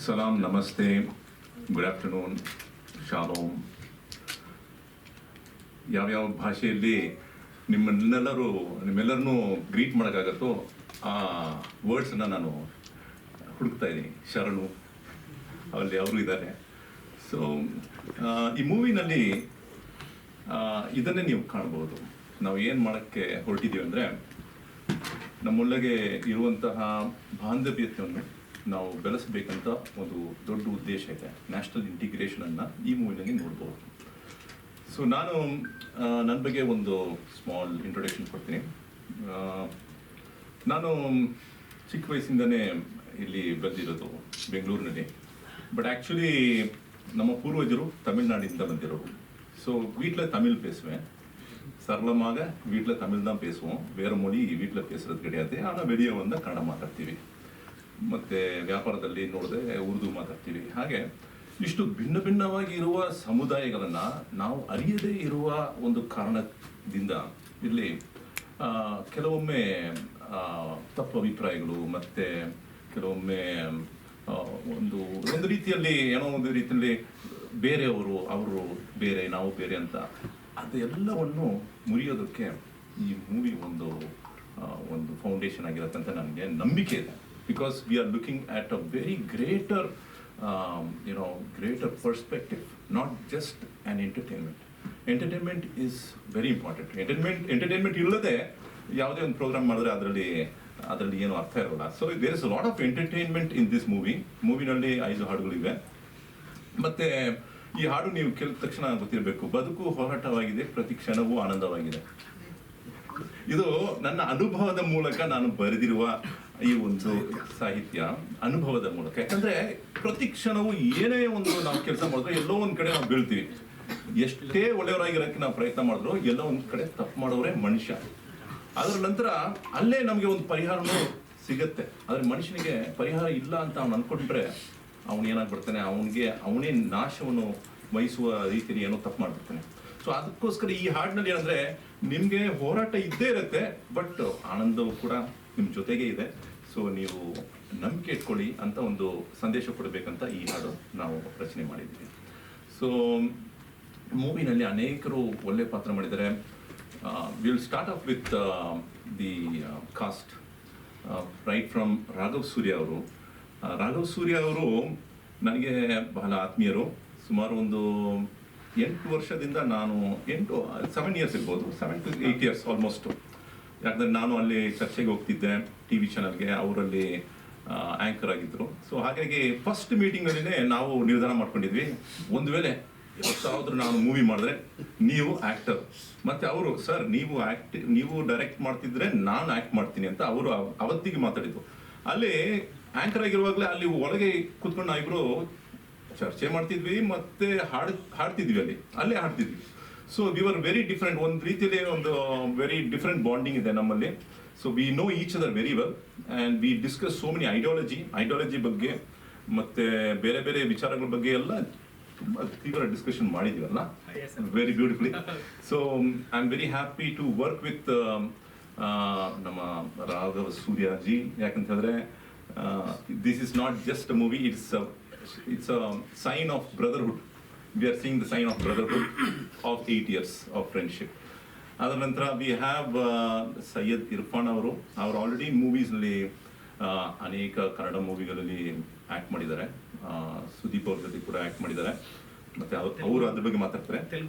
ಸಲಾಂ, ನಮಸ್ತೆ, good afternoon, shalom. ಯಾವ್ಯಾವ ಭಾಷೆಯಲ್ಲಿ ನಿಮ್ಮೆಲ್ಲರನ್ನೂ ಗ್ರೀಟ್ ಮಾಡೋಕ್ಕಾಗತ್ತೋ ಆ ವರ್ಡ್ಸನ್ನು ನಾನು ಹುಡುಕ್ತಾ ಇದ್ದೀನಿ. ಶರಣು, ಅಲ್ಲಿ ಅವರು ಇದ್ದಾರೆ. ಸೊ ಈ ಮೂವಿನಲ್ಲಿ ಇದನ್ನೇ ನೀವು ಕಾಣ್ಬೋದು. ನಾವು ಏನು ಮಾಡೋಕ್ಕೆ ಹೊರಟಿದ್ದೀವಿ ಅಂದರೆ, ನಮ್ಮೊಳಗೆ ಇರುವಂತಹ ಬಾಂಧವ್ಯತೆಯನ್ನು ನಾವು ಬೆಳೆಸಬೇಕಂತ ಒಂದು ದೊಡ್ಡ ಉದ್ದೇಶ ಇದೆ. ನ್ಯಾಷನಲ್ ಇಂಟಿಗ್ರೇಷನನ್ನು ಈ ಮೂವಿನಲ್ಲಿ ನೋಡ್ಬೋದು. ಸೊ ನಾನು ನನ್ನ ಬಗ್ಗೆ ಒಂದು ಸ್ಮಾಲ್ ಇಂಟ್ರೊಡಕ್ಷನ್ ಕೊಡ್ತೀನಿ. ನಾನು ಚಿಕ್ಕ ವಯಸ್ಸಿಂದನೇ ಇಲ್ಲಿ ಬಂದಿರೋದು ಬೆಂಗಳೂರಿನಲ್ಲಿ. ಬಟ್ ಆ್ಯಕ್ಚುಲಿ ನಮ್ಮ ಪೂರ್ವಜರು ತಮಿಳ್ನಾಡಿಂದ ಬಂದಿರೋರು. ஸோ வீட்டில் தமிழ் பேசுவேன், சரளமாக வீட்டில் தமிழ் தான் பேசுவோம். வேறு மொழி வீட்டில் பேசுகிறது கிடையாது. ஆனால் வெளியே வந்தால் ಕನ್ನಡ ಮಾತಾಡ್ತೀವಿ. ಮತ್ತು ವ್ಯಾಪಾರದಲ್ಲಿ ನೋಡಿದ್ರೆ ಉರ್ದು ಮಾತಾಡ್ತೀವಿ. ಹಾಗೆ ಇಷ್ಟು ಭಿನ್ನ ಭಿನ್ನವಾಗಿ ಇರುವ ಸಮುದಾಯಗಳನ್ನು ನಾವು ಅರಿಯದೇ ಇರುವ ಒಂದು ಕಾರಣದಿಂದ ಇಲ್ಲಿ ಕೆಲವೊಮ್ಮೆ ತಪ್ಪು ಅಭಿಪ್ರಾಯಗಳು ಮತ್ತು ಕೆಲವೊಮ್ಮೆ ಒಂದು ರೀತಿಯಲ್ಲಿ ಒಂದು ರೀತಿಯಲ್ಲಿ ಬೇರೆಯವರು, ಅವರು ಬೇರೆ, ನಾವು ಬೇರೆ ಅಂತ ಅದೆಲ್ಲವನ್ನು ಮುರಿಯೋದಕ್ಕೆ ಈ ಮೂವಿ ಒಂದು ಫೌಂಡೇಶನ್ ಆಗಿರುತ್ತೆ ಅಂತ ನನಗೆ ನಂಬಿಕೆ ಇದೆ. Because we are looking at a very greater perspective, not just an entertainment. Entertainment is very important. Entertainment ಇಲ್ಲದೆ ಯಾವುದೇ ಒಂದು ಪ್ರೋಗ್ರಾಮ್ ಮಾಡಿದ್ರೆ ಅದರಲ್ಲಿ ಏನು ಅರ್ಥ ಇರೋಲ್ಲ. So there is a lot of entertainment in this ಮೂವಿನಲ್ಲಿ 5 ಹಾಡುಗಳಿವೆ. ಮತ್ತು ಈ ಹಾಡು ನೀವು ಕೇಳಿದ ತಕ್ಷಣ ಗೊತ್ತಿರಬೇಕು, ಬದುಕು ಹೋರಾಟವಾಗಿದೆ, ಪ್ರತಿ ಕ್ಷಣವೂ ಆನಂದವಾಗಿದೆ. ಇದು ನನ್ನ ಅನುಭವದ ಮೂಲಕ ನಾನು ಬರೆದಿರುವ ಈ ಒಂದು ಸಾಹಿತ್ಯ, ಅನುಭವದ ಮೂಲಕ. ಯಾಕಂದ್ರೆ ಪ್ರತಿ ಕ್ಷಣವೂ ಏನೇ ಒಂದು ನಾವು ಕೆಲಸ ಮಾಡಿದ್ರೆ ಎಲ್ಲೋ ಒಂದು ಕಡೆ ನಾವು ಬೀಳ್ತೀವಿ. ಎಷ್ಟೇ ಒಳ್ಳೆಯವರಾಗಿರೋಕ್ಕೆ ನಾವು ಪ್ರಯತ್ನ ಮಾಡಿದ್ರು ಎಲ್ಲೋ ಒಂದು ಕಡೆ ತಪ್ಪು ಮಾಡೋರೇ ಮನುಷ್ಯ. ಅದರ ನಂತರ ಅಲ್ಲೇ ನಮಗೆ ಒಂದು ಪರಿಹಾರನೂ ಸಿಗತ್ತೆ. ಆದರೆ ಮನುಷ್ಯನಿಗೆ ಪರಿಹಾರ ಇಲ್ಲ ಅಂತ ಅವನು ಅಂದ್ಕೊಂಡ್ರೆ ಅವನು ಏನಾಗ್ಬಿಡ್ತಾನೆ, ಅವನೇ ನಾಶವನ್ನು ವಹಿಸುವ ರೀತಿಯಲ್ಲಿ ಏನೋ ತಪ್ಪು ಮಾಡ್ಬಿಡ್ತಾನೆ. ಸೊ ಅದಕ್ಕೋಸ್ಕರ ಈ ಹಾಡಿನಲ್ಲಿ ಏನಂದ್ರೆ, ನಿಮಗೆ ಹೋರಾಟ ಇದ್ದೇ ಇರುತ್ತೆ, ಬಟ್ ಆನಂದವು ಕೂಡ ನಿಮ್ಮ ಜೊತೆಗೆ ಇದೆ. ಸೊ ನೀವು ನಂಬಿಕೆ ಇಟ್ಕೊಳ್ಳಿ ಅಂತ ಒಂದು ಸಂದೇಶ ಕೊಡಬೇಕಂತ ಈ ಹಾಡು ನಾವು ರಚನೆ ಮಾಡಿದ್ದೀವಿ. ಸೊ ಮೂವಿನಲ್ಲಿ ಅನೇಕರು ಒಳ್ಳೆ ಪಾತ್ರ ಮಾಡಿದ್ದಾರೆ. Will start off with the cast. Right from Raghav Surya ಅವರು. ರಾಘವ್ ಸೂರ್ಯ ಅವರು ನನಗೆ ಬಹಳ ಆತ್ಮೀಯರು. ಸುಮಾರು ಒಂದು 8 ವರ್ಷದಿಂದ ನಾನು 7 ಇಯರ್ಸ್ ಇರ್ಬೋದು, 7 to 8 years ಆಲ್ಮೋಸ್ಟು. ಯಾಕಂದರೆ ನಾನು ಅಲ್ಲಿ ಚರ್ಚೆಗೆ ಹೋಗ್ತಿದ್ದೆ, TV ಚಾನಲ್ಗೆ, ಅವರಲ್ಲಿ ಆ್ಯಂಕರ್ ಆಗಿದ್ದರು. ಸೊ ಹಾಗಾಗಿ ಫಸ್ಟ್ ಮೀಟಿಂಗಲ್ಲಿನೇ ನಾವು ನಿರ್ಧಾರ ಮಾಡ್ಕೊಂಡಿದ್ವಿ, ಒಂದು ವೇಳೆ ಯಾವ್ದಾದ್ರು ನಾನು ಮೂವಿ ಮಾಡಿದ್ರೆ ನೀವು ಆ್ಯಕ್ಟರ್, ಮತ್ತು ಅವರು ಸರ್ ನೀವು ಡೈರೆಕ್ಟ್ ಮಾಡ್ತಿದ್ರೆ ನಾನು ಆ್ಯಕ್ಟ್ ಮಾಡ್ತೀನಿ ಅಂತ ಅವರು ಅವತ್ತಿಗೆ ಮಾತಾಡಿದ್ರು. ಅಲ್ಲಿ ಆ್ಯಂಕರ್ ಆಗಿರುವಾಗಲೇ ಅಲ್ಲಿ ಒಳಗೆ ಕೂತ್ಕೊಂಡು ನಾವಿಬ್ರು ಚರ್ಚೆ ಮಾಡ್ತಿದ್ವಿ, ಮತ್ತೆ ಹಾಡ್ತಿದ್ವಿ, ಅಲ್ಲೇ ಹಾಡ್ತಿದ್ವಿ. So we are very different. ಒಂದು ರೀತಿಯಲ್ಲಿ ಒಂದು ವೆರಿ ಡಿಫ್ರೆಂಟ್ ಬಾಂಡಿಂಗ್ ಇದೆ ನಮ್ಮಲ್ಲಿ. So we know each other very well and we discuss so many ideology ಬಗ್ಗೆ ಮತ್ತು ಬೇರೆ ಬೇರೆ ವಿಚಾರಗಳ ಬಗ್ಗೆ ಎಲ್ಲ ತುಂಬ ತೀವ್ರ ಡಿಸ್ಕಷನ್ ಮಾಡಿದ್ದೀವಲ್ಲ, very beautifully. So I am very happy to work with ನಮ್ಮ ರಾಘವ್ ಸೂರ್ಯಜಿ. ಯಾಕಂತ ಹೇಳಿದ್ರೆ this is not just a movie, it's a sign of brotherhood. We are seeing the sign of brotherhood of 8 years of friendship. ಅದರ ನಂತರ we have Syed Irfan ಅವರು already ಮೂವೀಸ್ನಲ್ಲಿ ಅನೇಕ Kannada ಮೂವಿಗಳಲ್ಲಿ act ಮಾಡಿದ್ದಾರೆ. ಸುದೀಪ್ ಅವ್ರ ಜೊತೆ ಕೂಡ ಆ್ಯಕ್ಟ್ ಮಾಡಿದ್ದಾರೆ. ಮತ್ತು ಅವರು ಅದ್ರ ಬಗ್ಗೆ ಮಾತಾಡ್ತಾರೆ,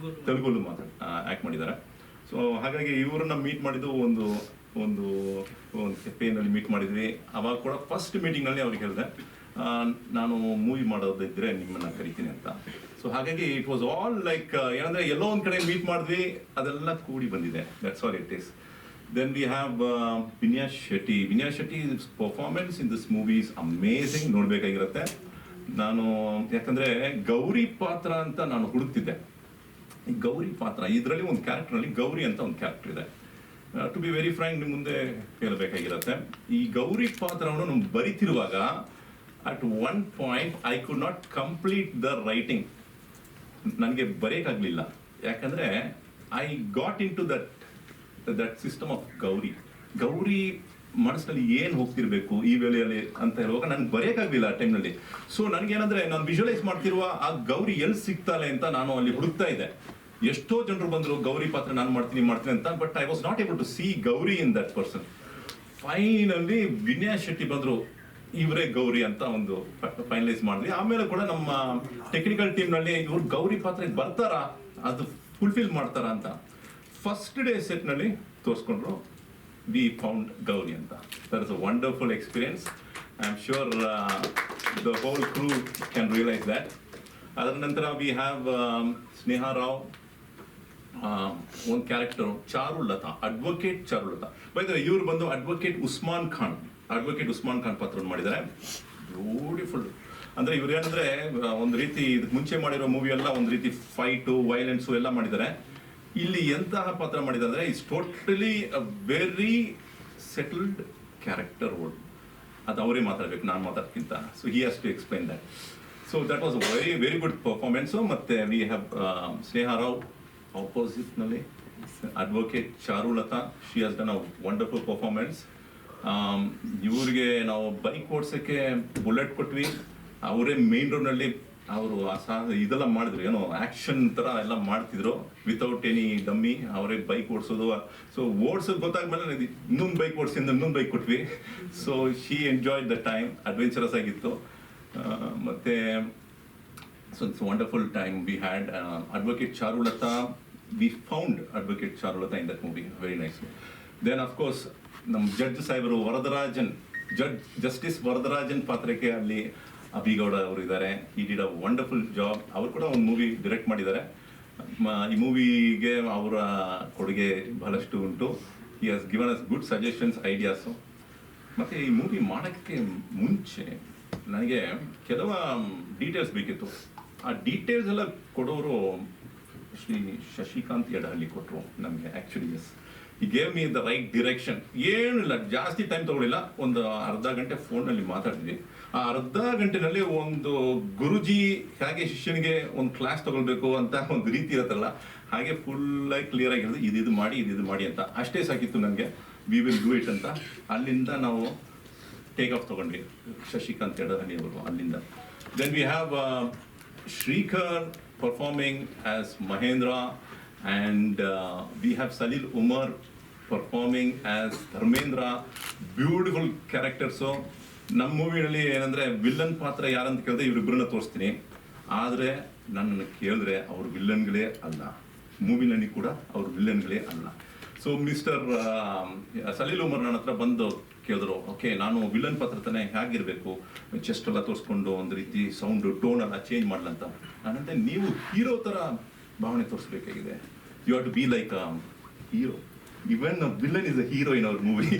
ತೆಲುಗಲ್ಲೂ ಆ್ಯಕ್ಟ್ ಮಾಡಿದ್ದಾರೆ. ಸೊ ಹಾಗಾಗಿ ಇವ್ರನ್ನ ಮೀಟ್ ಮಾಡಿದ್ದು ಒಂದು ಕೆಫೆನಲ್ಲಿ ಮೀಟ್ ಮಾಡಿದ್ವಿ. ಅವಾಗ ಕೂಡ ಫಸ್ಟ್ ಮೀಟಿಂಗ್ನಲ್ಲಿ ಅವ್ರಿಗೆ ಹೇಳಿದೆ, ನಾನು ಮೂವಿ ಮಾಡೋದಿದ್ರೆ ನಿಮ್ಮನ್ನು ಕರಿತೀನಿ ಅಂತ. ಸೊ ಹಾಗಾಗಿ ಇಟ್ ವಾಸ್ ಆಲ್ ಲೈಕ್ ಏನಂದರೆ ಎಲ್ಲೋ ಒಂದು ಕಡೆ ಮೀಟ್ ಮಾಡಿದ್ವಿ, ಅದೆಲ್ಲ ಕೂಡಿ ಬಂದಿದೆ. That's all it is. Then we have Vinyas Shetty. Performance in this movie is amazing. ನೋಡಬೇಕಾಗಿರುತ್ತೆ. ನಾನು ಯಾಕಂದರೆ ಗೌರಿ ಪಾತ್ರ ಅಂತ ನಾನು ಹುಡುಕ್ತಿದ್ದೆ. ಈ ಗೌರಿ ಪಾತ್ರ ಇದರಲ್ಲಿ ಒಂದು ಕ್ಯಾರೆಕ್ಟರ್ನಲ್ಲಿ ಗೌರಿ ಅಂತ ಒಂದು ಕ್ಯಾರೆಕ್ಟರ್ ಇದೆ. ಟು ಬಿ ವೆರಿ ಫ್ರ್ಯಾಂಕ್, ನಿಮ್ಮ ಮುಂದೆ ಹೇಳಬೇಕಾಗಿರುತ್ತೆ. ಈ ಗೌರಿ ಪಾತ್ರವನ್ನು ನಾವು ಬರಿತಿರುವಾಗ at one point I could not complete the writing. ನನಗೆ ಬರೆಯೋಕ್ಕಾಗಲಿಲ್ಲ. ಯಾಕಂದರೆ I got into that system of Gauri ಮನಸ್ಸಿನಲ್ಲಿ ಏನು ಹೋಗ್ತಿರ್ಬೇಕು ಈ ವೇಳೆಯಲ್ಲಿ ಅಂತ ಹೇಳುವಾಗ ನನಗೆ ಬರೆಯೋಕ್ಕಾಗಲಿಲ್ಲ ಆ ಟೈಮ್ನಲ್ಲಿ. ಸೊ ನನಗೇನಂದ್ರೆ ನಾನು ವಿಜುವಲೈಸ್ ಮಾಡ್ತಿರುವ ಆ ಗೌರಿ ಎಲ್ಲಿ ಸಿಗ್ತಾಳೆ ಅಂತ ನಾನು ಅಲ್ಲಿ ಹುಡುಕ್ತಾ ಇದ್ದೆ. ಎಷ್ಟೋ ಜನರು ಬಂದರು ಗೌರಿ ಪಾತ್ರ ನಾನು ಮಾಡ್ತೀನಿ ಅಂತ, but I was not able to see Gauri in that person. Finally Vinyas Shetty ಬಂದರು, ಇವರೇ ಗೌರಿ ಅಂತ ಒಂದು ಫೈನಲೈಸ್ ಮಾಡಿದ್ವಿ. ಆಮೇಲೆ ಕೂಡ ನಮ್ಮ ಟೆಕ್ನಿಕಲ್ ಟೀಮ್ನಲ್ಲಿ ಇವ್ರು ಗೌರಿ ಪಾತ್ರಕ್ಕೆ ಬರ್ತಾರಾ, ಅದು ಫುಲ್ಫಿಲ್ ಮಾಡ್ತಾರಾ ಅಂತ ಫಸ್ಟ್ ಡೇ ಸೆಟ್ನಲ್ಲಿ ತೋರಿಸ್ಕೊಂಡ್ರು. ವಿ ಫೌಂಡ್ ಗೌರಿ ಅಂತ. That is a wonderful experience. I am sure the whole crew can realise that. ಅದರ ನಂತರ ವಿ ಹ್ಯಾವ್ ಸ್ನೇಹಾ ರಾವ್, ಒಂದು ಕ್ಯಾರೆಕ್ಟರ್ ಚಾರುಲತಾ, ಅಡ್ವೊಕೇಟ್ ಚಾರುಲತಾ. ಬೈದ್ರೆ ಇವ್ರು ಬಂದು ಅಡ್ವೊಕೇಟ್ ಉಸ್ಮಾನ್ ಖಾನ್ ಪಾತ್ರವನ್ನು ಮಾಡಿದ್ದಾರೆ. ಬ್ಯೂಟಿಫುಲ್. ಅಂದ್ರೆ ಇವ್ರು ಏನಂದ್ರೆ ಒಂದು ರೀತಿ ಇದಕ್ಕೆ ಮುಂಚೆ ಮಾಡಿರೋ ಮೂವಿ ಎಲ್ಲ ಒಂದು ರೀತಿ ಫೈಟು, ವೈಲೆನ್ಸು ಎಲ್ಲ ಮಾಡಿದ್ದಾರೆ. ಇಲ್ಲಿ ಎಂತಹ ಪಾತ್ರ ಮಾಡಿದ್ದಾರೆ ಅಂದ್ರೆ it's totally a very settled character role. ಅದು ಅವರೇ ಮಾತಾಡಬೇಕು, ನಾನು ಮಾತಾಡ್ಕಿಂತ. So he has to explain that. So that was very very good performance. ಮತ್ತೆ ವಿ ಹ್ಯಾವ್ ಸ್ನೇಹಾ ರಾವ್ ಆಪೋಸಿಟ್ನಲ್ಲಿ advocate Charulata. She has done a wonderful performance. ಇವ್ರಿಗೆ ನಾವು ಬೈಕ್ ಓಡ್ಸೋಕ್ಕೆ ಬುಲೆಟ್ ಕೊಟ್ವಿ, ಅವರೇ ಮೇನ್ ರೋಡ್ನಲ್ಲಿ ಅವರು ಇದೆಲ್ಲ ಮಾಡಿದ್ರು, ಏನೋ ಆಕ್ಷನ್ ಥರ ಎಲ್ಲ ಮಾಡ್ತಿದ್ರು ವಿತೌಟ್ ಎನಿ ಡಮ್ಮಿ. ಅವರೇ ಬೈಕ್ ಓಡಿಸೋದು. ಸೊ ಓಡಿಸೋದು ಗೊತ್ತಾದ್ಮೇಲೆ ಇನ್ನೊಂದು ಬೈಕ್ ಓಡಿಸಿಂದ ಇನ್ನೊಂದು ಬೈಕ್ ಕೊಟ್ವಿ. So she enjoyed the time, adventurous ಆಗಿತ್ತು. ಮತ್ತೆ so it's wonderful time we had. Advocate Charulatha, we found advocate Charulatha in that movie very nice. Then of course ನಮ್ಮ ಜಡ್ಜ್ ಸಾಹೇಬರು ವರದರಾಜನ್, ಜಸ್ಟಿಸ್ ವರದರಾಜನ್ ಪಾತ್ರಕ್ಕೆ ಅಲ್ಲಿ ಅಭಿಗೌಡ ಅವರು ಇದ್ದಾರೆ. ಈ ಡಿಡ್ ಅ ವಂಡರ್ಫುಲ್ ಜಾಬ್. ಅವರು ಕೂಡ ಒಂದು ಮೂವಿ ಡೈರೆಕ್ಟ್ ಮಾಡಿದ್ದಾರೆ. ಈ ಮೂವಿಗೆ ಅವರ ಕೊಡುಗೆ ಬಹಳಷ್ಟು ಉಂಟು. He has given us good suggestions, ideas. ಮತ್ತು ಈ ಮೂವಿ ಮಾಡೋಕ್ಕೆ ಮುಂಚೆ ನನಗೆ ಕೆಲವು ಡೀಟೇಲ್ಸ್ ಬೇಕಿತ್ತು. ಆ ಡೀಟೇಲ್ಸ್ ಎಲ್ಲ ಕೊಡೋರು ಶ್ರೀ ಶಶಿಕಾಂತ್ ಯಡಹಳ್ಳಿ ಕೊಟ್ಟರು ನಮಗೆ. ಆ್ಯಕ್ಚುಲಿ ಎಸ್, ಈ gave me the right direction. ಏನಿಲ್ಲ, ಜಾಸ್ತಿ ಟೈಮ್ ತಗೊಳ್ಳಿಲ್ಲ, ಒಂದು ಅರ್ಧ ಗಂಟೆ ಫೋನಲ್ಲಿ ಮಾತಾಡಿದ್ವಿ. ಆ ಅರ್ಧ ಗಂಟೆನಲ್ಲಿ ಒಂದು ಗುರುಜಿ ಹೇಗೆ ಶಿಷ್ಯನಿಗೆ ಒಂದು ಕ್ಲಾಸ್ ತಗೊಳ್ಬೇಕು ಅಂತ ಒಂದು ರೀತಿ ಇರುತ್ತಲ್ಲ, ಹಾಗೆ ಫುಲ್ಲಾಗಿ ಕ್ಲಿಯರ್ ಆಗಿರೋದು, ಇದು ಮಾಡಿ ಅಂತ. ಅಷ್ಟೇ ಸಾಕಿತ್ತು ನನಗೆ. ವಿ ವಿಲ್ ಡೂ ಇಟ್ ಅಂತ. ಅಲ್ಲಿಂದ ನಾವು ಟೇಕ್ ಆಫ್ ತಗೊಂಡ್ವಿ, ಶಶಿಕಾಂತ್ ಯಡಹಳ್ಳಿ ಅವರು ಅಲ್ಲಿಂದ. Then we have Shrikar performing as Mahendra, and we have Salil Umar performing as Dharmendra. Beautiful characters. So ನಮ್ಮ ಮೂವಿನಲ್ಲಿ ಏನಂದರೆ ವಿಲ್ಲನ್ ಪಾತ್ರ ಯಾರಂತ ಕೇಳಿದ್ರೆ ಇವರಿಬ್ಬರನ್ನ ತೋರಿಸ್ತೀನಿ. ಆದರೆ ನನ್ನನ್ನು ಕೇಳಿದ್ರೆ ಅವರು ವಿಲ್ಲನ್ಗಳೇ ಅಲ್ಲ, ಮೂವಿನಲ್ಲಿ ಕೂಡ ಅವರು ವಿಲ್ಲನ್ಗಳೇ ಅಲ್ಲ. ಸೊ ಮಿಸ್ಟರ್ ಸಲೀಲ್ ಉಮರ್ ನನ್ನ ಹತ್ರ ಬಂದು ಕೇಳಿದ್ರು, ಓಕೆ ನಾನು ವಿಲ್ಲನ್ ಪಾತ್ರ ತಾನೇ, ಹೇಗಿರಬೇಕು, ಚೆಸ್ಟ್ ಎಲ್ಲ ತೋರಿಸ್ಕೊಂಡು ಒಂದು ರೀತಿ ಸೌಂಡು ಟೋನ್ ಎಲ್ಲ ಚೇಂಜ್ ಮಾಡಲಂತ. ನಾನಂತೆ ನೀವು ಹೀರೋ ಥರ ಭಾವನೆ ತೋರಿಸ್ಬೇಕಾಗಿದೆ. You have to be like a hero. Even villain is a hero in our movie.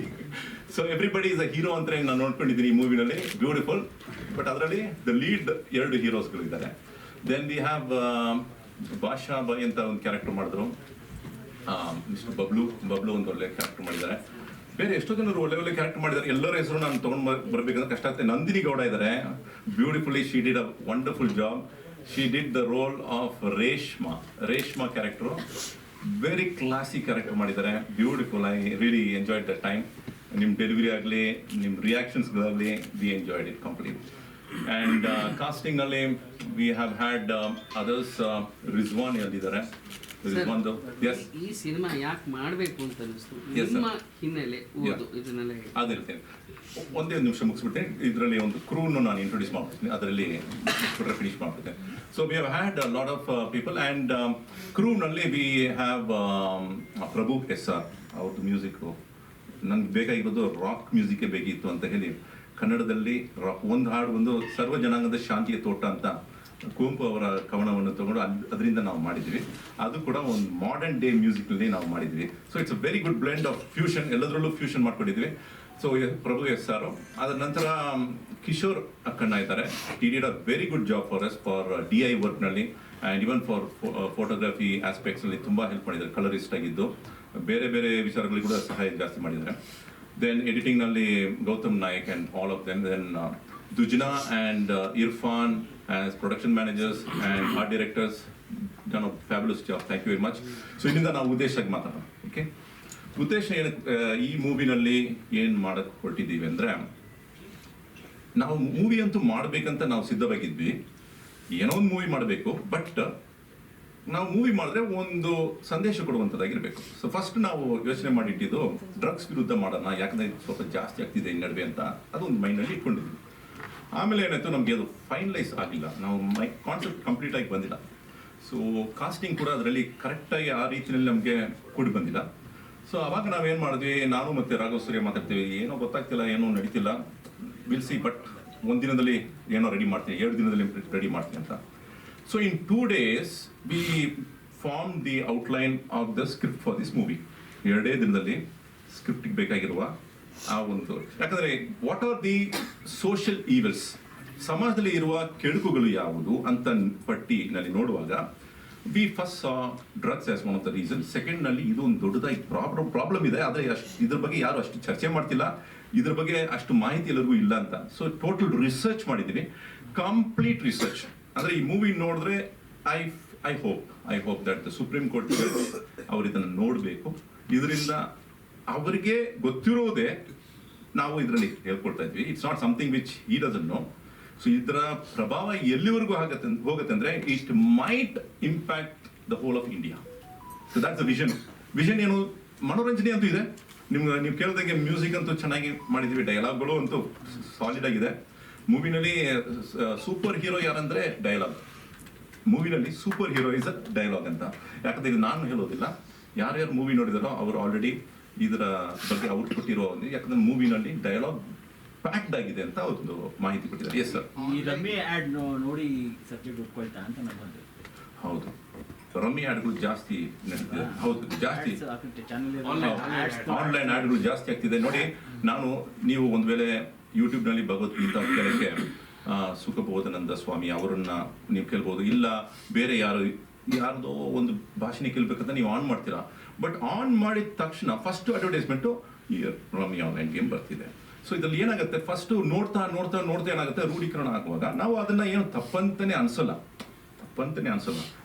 So everybody is a hero ಅಂತ ನಾನು ನೋಡ್ಕೊಂಡಿದ್ದೀನಿ ಈ ಮೂವಿನಲ್ಲಿ. ಬ್ಯೂಟಿಫುಲ್. ಬಟ್ ಅದರಲ್ಲಿ ದ ಲೀಡ್ 2 ಹೀರೋಸ್ಗಳಿದ್ದಾರೆ. Then we have Basha Bhai ಅಂತ ಒಂದು ಕ್ಯಾರೆಕ್ಟರ್ ಮಾಡಿದ್ರು. ಮಿಸ್ಟರ್ ಬಬ್ಲು ಒಂದು ಒಳ್ಳೆ ಕ್ಯಾರೆಕ್ಟರ್ ಮಾಡಿದ್ದಾರೆ. ಬೇರೆ ಎಷ್ಟೋ ಜನರು ಒಳ್ಳೆ ಕ್ಯಾರೆಕ್ಟರ್ ಮಾಡಿದ್ದಾರೆ. ಎಲ್ಲರ ಹೆಸರು ನಾನು ತೊಗೊಂಡು ಬರಬೇಕಂದ್ರೆ ಕಷ್ಟ ಆಗ್ತದೆ. ನಂದಿನಿ ಗೌಡ ಇದ್ದಾರೆ. Beautifully she did a wonderful job. She did the role of Reshma character. Very classy character ಮಾಡಿದ್ದಾರೆ. Beautiful. I really enjoyed the time. ನಿಮ್ಮ ಡೆಲಿವರಿ ಆಗಲಿ, ನಿಮ್ಮ ರಿಯಾಕ್ಷನ್ಸ್ಗಳಾಗಲಿ, we enjoyed it complete. And ಕಾಸ್ಟಿಂಗ್ನಲ್ಲಿ we have had others. Rizwan ಅಲ್ಲಿದ್ದಾರೆ. ಈ cinema ಯಾಕೆ ಮಾಡಬೇಕು ಅಂತ ಅನಿಸ್ತು? ನಿಮ್ಮ ಹಿನ್ನೆಲೆ ಇದನ್ನೆಲ್ಲ ಅದಿರ್ತೇನೆ. ಒಂದೇ ನಿಮಿಷ ಮುಗಿಸ್ಬಿಟ್ಟೆ. ಇದರಲ್ಲಿ ಒಂದು ಕ್ರೂನು ನಾನು ಇಂಟ್ರೊಡ್ಯೂಸ್ ಮಾಡ್ಬಿಡ್ತೀನಿ, ಅದರಲ್ಲಿ ಫಿನಿಶ್ ಮಾಡ್ಬಿಡ್ತೇನೆ. So we have had a lot of people and ಕ್ರೂನಲ್ಲಿ ವಿ ಹ್ಯಾವ್ ಪ್ರಭು SR ಅವ್ರದ್ದು ಮ್ಯೂಸಿಕ್ಕು. ನನಗೆ ಬೇಕಾಗಿರೋದು ರಾಕ್ ಮ್ಯೂಸಿಕ್ಕೇ ಬೇಕಿತ್ತು ಅಂತ ಹೇಳಿ ಕನ್ನಡದಲ್ಲಿ ರಾಕ್ ಒಂದು ಹಾಡು, ಒಂದು ಸರ್ವ ಜನಾಂಗದ ಶಾಂತಿಯ ತೋಟ ಅಂತ ಕುವೆಂಪು ಅವರ ಕವನವನ್ನು ತಗೊಂಡು ಅದರಿಂದ ನಾವು ಮಾಡಿದ್ವಿ. ಅದು ಕೂಡ ಒಂದು ಮಾಡರ್ನ್ ಡೇ ಮ್ಯೂಸಿಕ್ನಲ್ಲಿ ನಾವು ಮಾಡಿದ್ವಿ. So it's a very good blend of fusion. ಎಲ್ಲದರಲ್ಲೂ ಫ್ಯೂಷನ್ ಮಾಡ್ಕೊಂಡಿದ್ವಿ. So Prabhu SR. ಅದರ ನಂತರ ಕಿಶೋರ್ ಅಕ್ಕಣ್ಣ ಇದ್ದಾರೆ. He did a very good job for S for DI ವರ್ಕ್ನಲ್ಲಿ ಆ್ಯಂಡ್ ಇವನ್ ಫಾರ್ ಫೋಟೋಗ್ರಫಿ ಆಸ್ಪೆಕ್ಟ್ಸಲ್ಲಿ ತುಂಬ ಹೆಲ್ಪ್ ಮಾಡಿದ್ದಾರೆ. ಕಲರಿಸ್ಟ್ ಆಗಿದ್ದು ಬೇರೆ ಬೇರೆ ವಿಚಾರಗಳಿಗೆ ಕೂಡ ಸಹಾಯ ಜಾಸ್ತಿ ಮಾಡಿದ್ದಾರೆ. ದೆನ್ ಎಡಿಟಿಂಗ್ನಲ್ಲಿ Gautam Nayak and all of them. Then Dujna and Irfan as production managers and art directors done a fabulous job. Thank you very much. So ಇಲ್ಲಿಂದ ನಾವು ಉದ್ದೇಶಕ್ಕೆ ಮಾತಾಡೋಣ. ಓಕೆ, ಉದ್ದೇಶ ಏನು, ಈ ಮೂವಿನಲ್ಲಿ ಏನು ಮಾಡಕ್ಕೆ ಹೊರಟಿದ್ದೀವಿ ಅಂದರೆ, ನಾವು ಮೂವಿ ಅಂತೂ ಮಾಡಬೇಕಂತ ನಾವು ಸಿದ್ಧವಾಗಿದ್ವಿ, ಏನೋ ಒಂದು ಮೂವಿ ಮಾಡಬೇಕು, ಬಟ್ ನಾವು ಮೂವಿ ಮಾಡಿದ್ರೆ ಒಂದು ಸಂದೇಶ ಕೊಡುವಂಥದ್ದಾಗಿರಬೇಕು. ಸೊ ಫಸ್ಟ್ ನಾವು ಯೋಚನೆ ಮಾಡಿಟ್ಟಿದ್ದು ಡ್ರಗ್ಸ್ ವಿರುದ್ಧ ಮಾಡೋಣ, ಯಾಕಂದರೆ ಸ್ವಲ್ಪ ಜಾಸ್ತಿ ಆಗ್ತಿದೆ ಈ ನಡುವೆ ಅಂತ, ಅದೊಂದು ಮೈಂಡ್ನಲ್ಲಿ ಇಟ್ಕೊಂಡಿದ್ವಿ. ಆಮೇಲೆ ಏನಾಯಿತು, ನಮಗೆ ಅದು ಫೈನಲೈಸ್ ಆಗಿಲ್ಲ, ನಾವು ಕಾನ್ಸೆಪ್ಟ್ ಕಂಪ್ಲೀಟಾಗಿ ಬಂದಿಲ್ಲ. ಸೊ ಕಾಸ್ಟಿಂಗ್ ಕೂಡ ಅದರಲ್ಲಿ ಕರೆಕ್ಟಾಗಿ ಆ ರೀತಿಯಲ್ಲಿ ನಮಗೆ ಕೂಡಿ ಬಂದಿಲ್ಲ. ಸೊ ಅವಾಗ ನಾವೇನು ಮಾಡಿದ್ವಿ, ನಾನು ಮತ್ತು ರಾಘವ್ ಸೂರ್ಯ ಮಾತಾಡ್ತೀವಿ, ಏನೋ ಗೊತ್ತಾಗ್ತಿಲ್ಲ, ಏನೋ ನಡೀತಿಲ್ಲ, ವಿಲ್ ಸಿ, ಬಟ್ ಒಂದು ದಿನದಲ್ಲಿ ಏನೋ ರೆಡಿ ಮಾಡ್ತೀನಿ, 2 ದಿನದಲ್ಲಿ ರೆಡಿ ಮಾಡ್ತೀನಿ ಅಂತ. So in 2 days we form the outline of the script for this movie. 2 ದಿನದಲ್ಲಿ ಸ್ಕ್ರಿಪ್ಟಿಗೆ ಬೇಕಾಗಿರುವ ಆ ಒಂದು, ಯಾಕಂದರೆ what are the social evils, ಸಮಾಜದಲ್ಲಿ ಇರುವ ಕೆಡುಕುಗಳು ಯಾವುದು ಅಂತ ಪಟ್ಟಿನಲ್ಲಿ ನೋಡುವಾಗ we first saw drugs as one of the reason. ಸೆಕೆಂಡ್ನಲ್ಲಿ ಇದು ಒಂದು ದೊಡ್ಡದಾಗಿ ಪ್ರಾಬ್ಲಮ್ ಇದೆ, ಆದರೆ ಇದ್ರ ಬಗ್ಗೆ ಯಾರು ಅಷ್ಟು ಚರ್ಚೆ ಮಾಡ್ತಿಲ್ಲ, ಇದ್ರ ಬಗ್ಗೆ ಅಷ್ಟು ಮಾಹಿತಿ ಎಲ್ಲರಿಗೂ ಇಲ್ಲ ಅಂತ. ಸೊ ಟೋಟಲ್ ರಿಸರ್ಚ್ ಮಾಡಿದ್ದೀವಿ, ಕಂಪ್ಲೀಟ್ ರಿಸರ್ಚ್. ಅಂದರೆ ಈ ಮೂವಿ ನೋಡಿದ್ರೆ I hope that the supreme court ಅವ್ರು ಇದನ್ನು ನೋಡಬೇಕು. ಇದರಿಂದ ಅವರಿಗೆ ಗೊತ್ತಿರೋದೇ ನಾವು ಇದರಲ್ಲಿ ಹೇಳ್ಕೊಡ್ತಾ ಇದ್ವಿ. ಇಟ್ಸ್ ನಾಟ್ ಸಮಥಿಂಗ್ ವಿಚ್ ಈ ಡಸಂಟ್ ನೋ. ಸೊ ಇದರ ಪ್ರಭಾವ ಎಲ್ಲಿವರೆಗೂ ಹೋಗುತ್ತೆ ಅಂದರೆ it might impact the whole of India. So that's the vision ಏನು, ಮನೋರಂಜನೆ ಅಂತೂ ಇದೆ. ನೀವು ಕೇಳಿದಂಗೆ ಮ್ಯೂಸಿಕ್ ಅಂತೂ ಚೆನ್ನಾಗಿ ಮಾಡಿದ್ದೀವಿ, ಡೈಲಾಗ್ಗಳು ಅಂತೂ ಸಾಲಿಡ್ ಆಗಿದೆ. ಮೂವಿನಲ್ಲಿ ಸೂಪರ್ ಹೀರೋ ಯಾರಂದರೆ ಡೈಲಾಗ್. ಮೂವಿನಲ್ಲಿ super hero is a dialogue ಅಂತ. ಯಾಕಂದರೆ ಇದು ನಾನು ಹೇಳೋದಿಲ್ಲ, ಯಾರ್ಯಾರು ಮೂವಿ ನೋಡಿದಾರೋ ಅವರು ಆಲ್ರೆಡಿ ಇದರ ಬಗ್ಗೆ ಅವ್ರು ಕೊಟ್ಟಿರೋ ಒಂದು, ಯಾಕಂದ್ರೆ ಮೂವಿನಲ್ಲಿ ಡೈಲಾಗ್ ಪ್ಯಾಕ್ಡ್ ಆಗಿದೆ ಅಂತ ಒಂದು ಮಾಹಿತಿ ಕೊಟ್ಟಿದ್ದಾರೆ. ಎಸ್ ಸರ್, ಈ ರಮ್ಮಿ ಆ್ಯಡ್ ನೋಡಿ ಸಬ್ಜೆಕ್ಟ್ ಒಪ್ಕೊಳ್ತಾ ಅಂತ ನಾನು. ಹೌದು, ರಮ್ಮಿ ಆಡ್ಗಳು ಜಾಸ್ತಿ ನಡೀತಿದೆ. ಹೌದು, ಜಾಸ್ತಿ ಆನ್ಲೈನ್ ಆಡ್ಗಳು ಜಾಸ್ತಿ ಆಗ್ತಿದೆ. ನೋಡಿ, ನೀವು ಒಂದು ವೇಳೆ ಯೂಟ್ಯೂಬ್ನಲ್ಲಿ ಭಗವದ್ಗೀತಾ ಕೇಳಕ್ಕೆ ಸುಖಬೋಧಾನಂದ ಸ್ವಾಮಿ ಅವರನ್ನ ನೀವು ಕೇಳ್ಬೋದು, ಇಲ್ಲ ಬೇರೆ ಯಾರ್ದೋ ಒಂದು ಭಾಷಣ ಕೇಳ್ಬೇಕಂತ ನೀವು ಆನ್ ಮಾಡ್ತೀರಾ. ಬಟ್ ಆನ್ ಮಾಡಿದ ತಕ್ಷಣ ಫಸ್ಟ್ ಅಡ್ವರ್ಟೈಸ್ಮೆಂಟು ಈ ರಮ್ಮಿ ಆನ್ಲೈನ್ ಗೇಮ್ ಬರ್ತಿದೆ. ಸೊ ಇದರಲ್ಲಿ ಏನಾಗುತ್ತೆ, ಫಸ್ಟ್ ನೋಡ್ತಾ ಏನಾಗುತ್ತೆ, ರೂಢೀಕರಣ ಆಗುವಾಗ ನಾವು ಅದನ್ನ ಏನು ತಪ್ಪಂತಾನೆ ಅನ್ಸಲ್ಲ.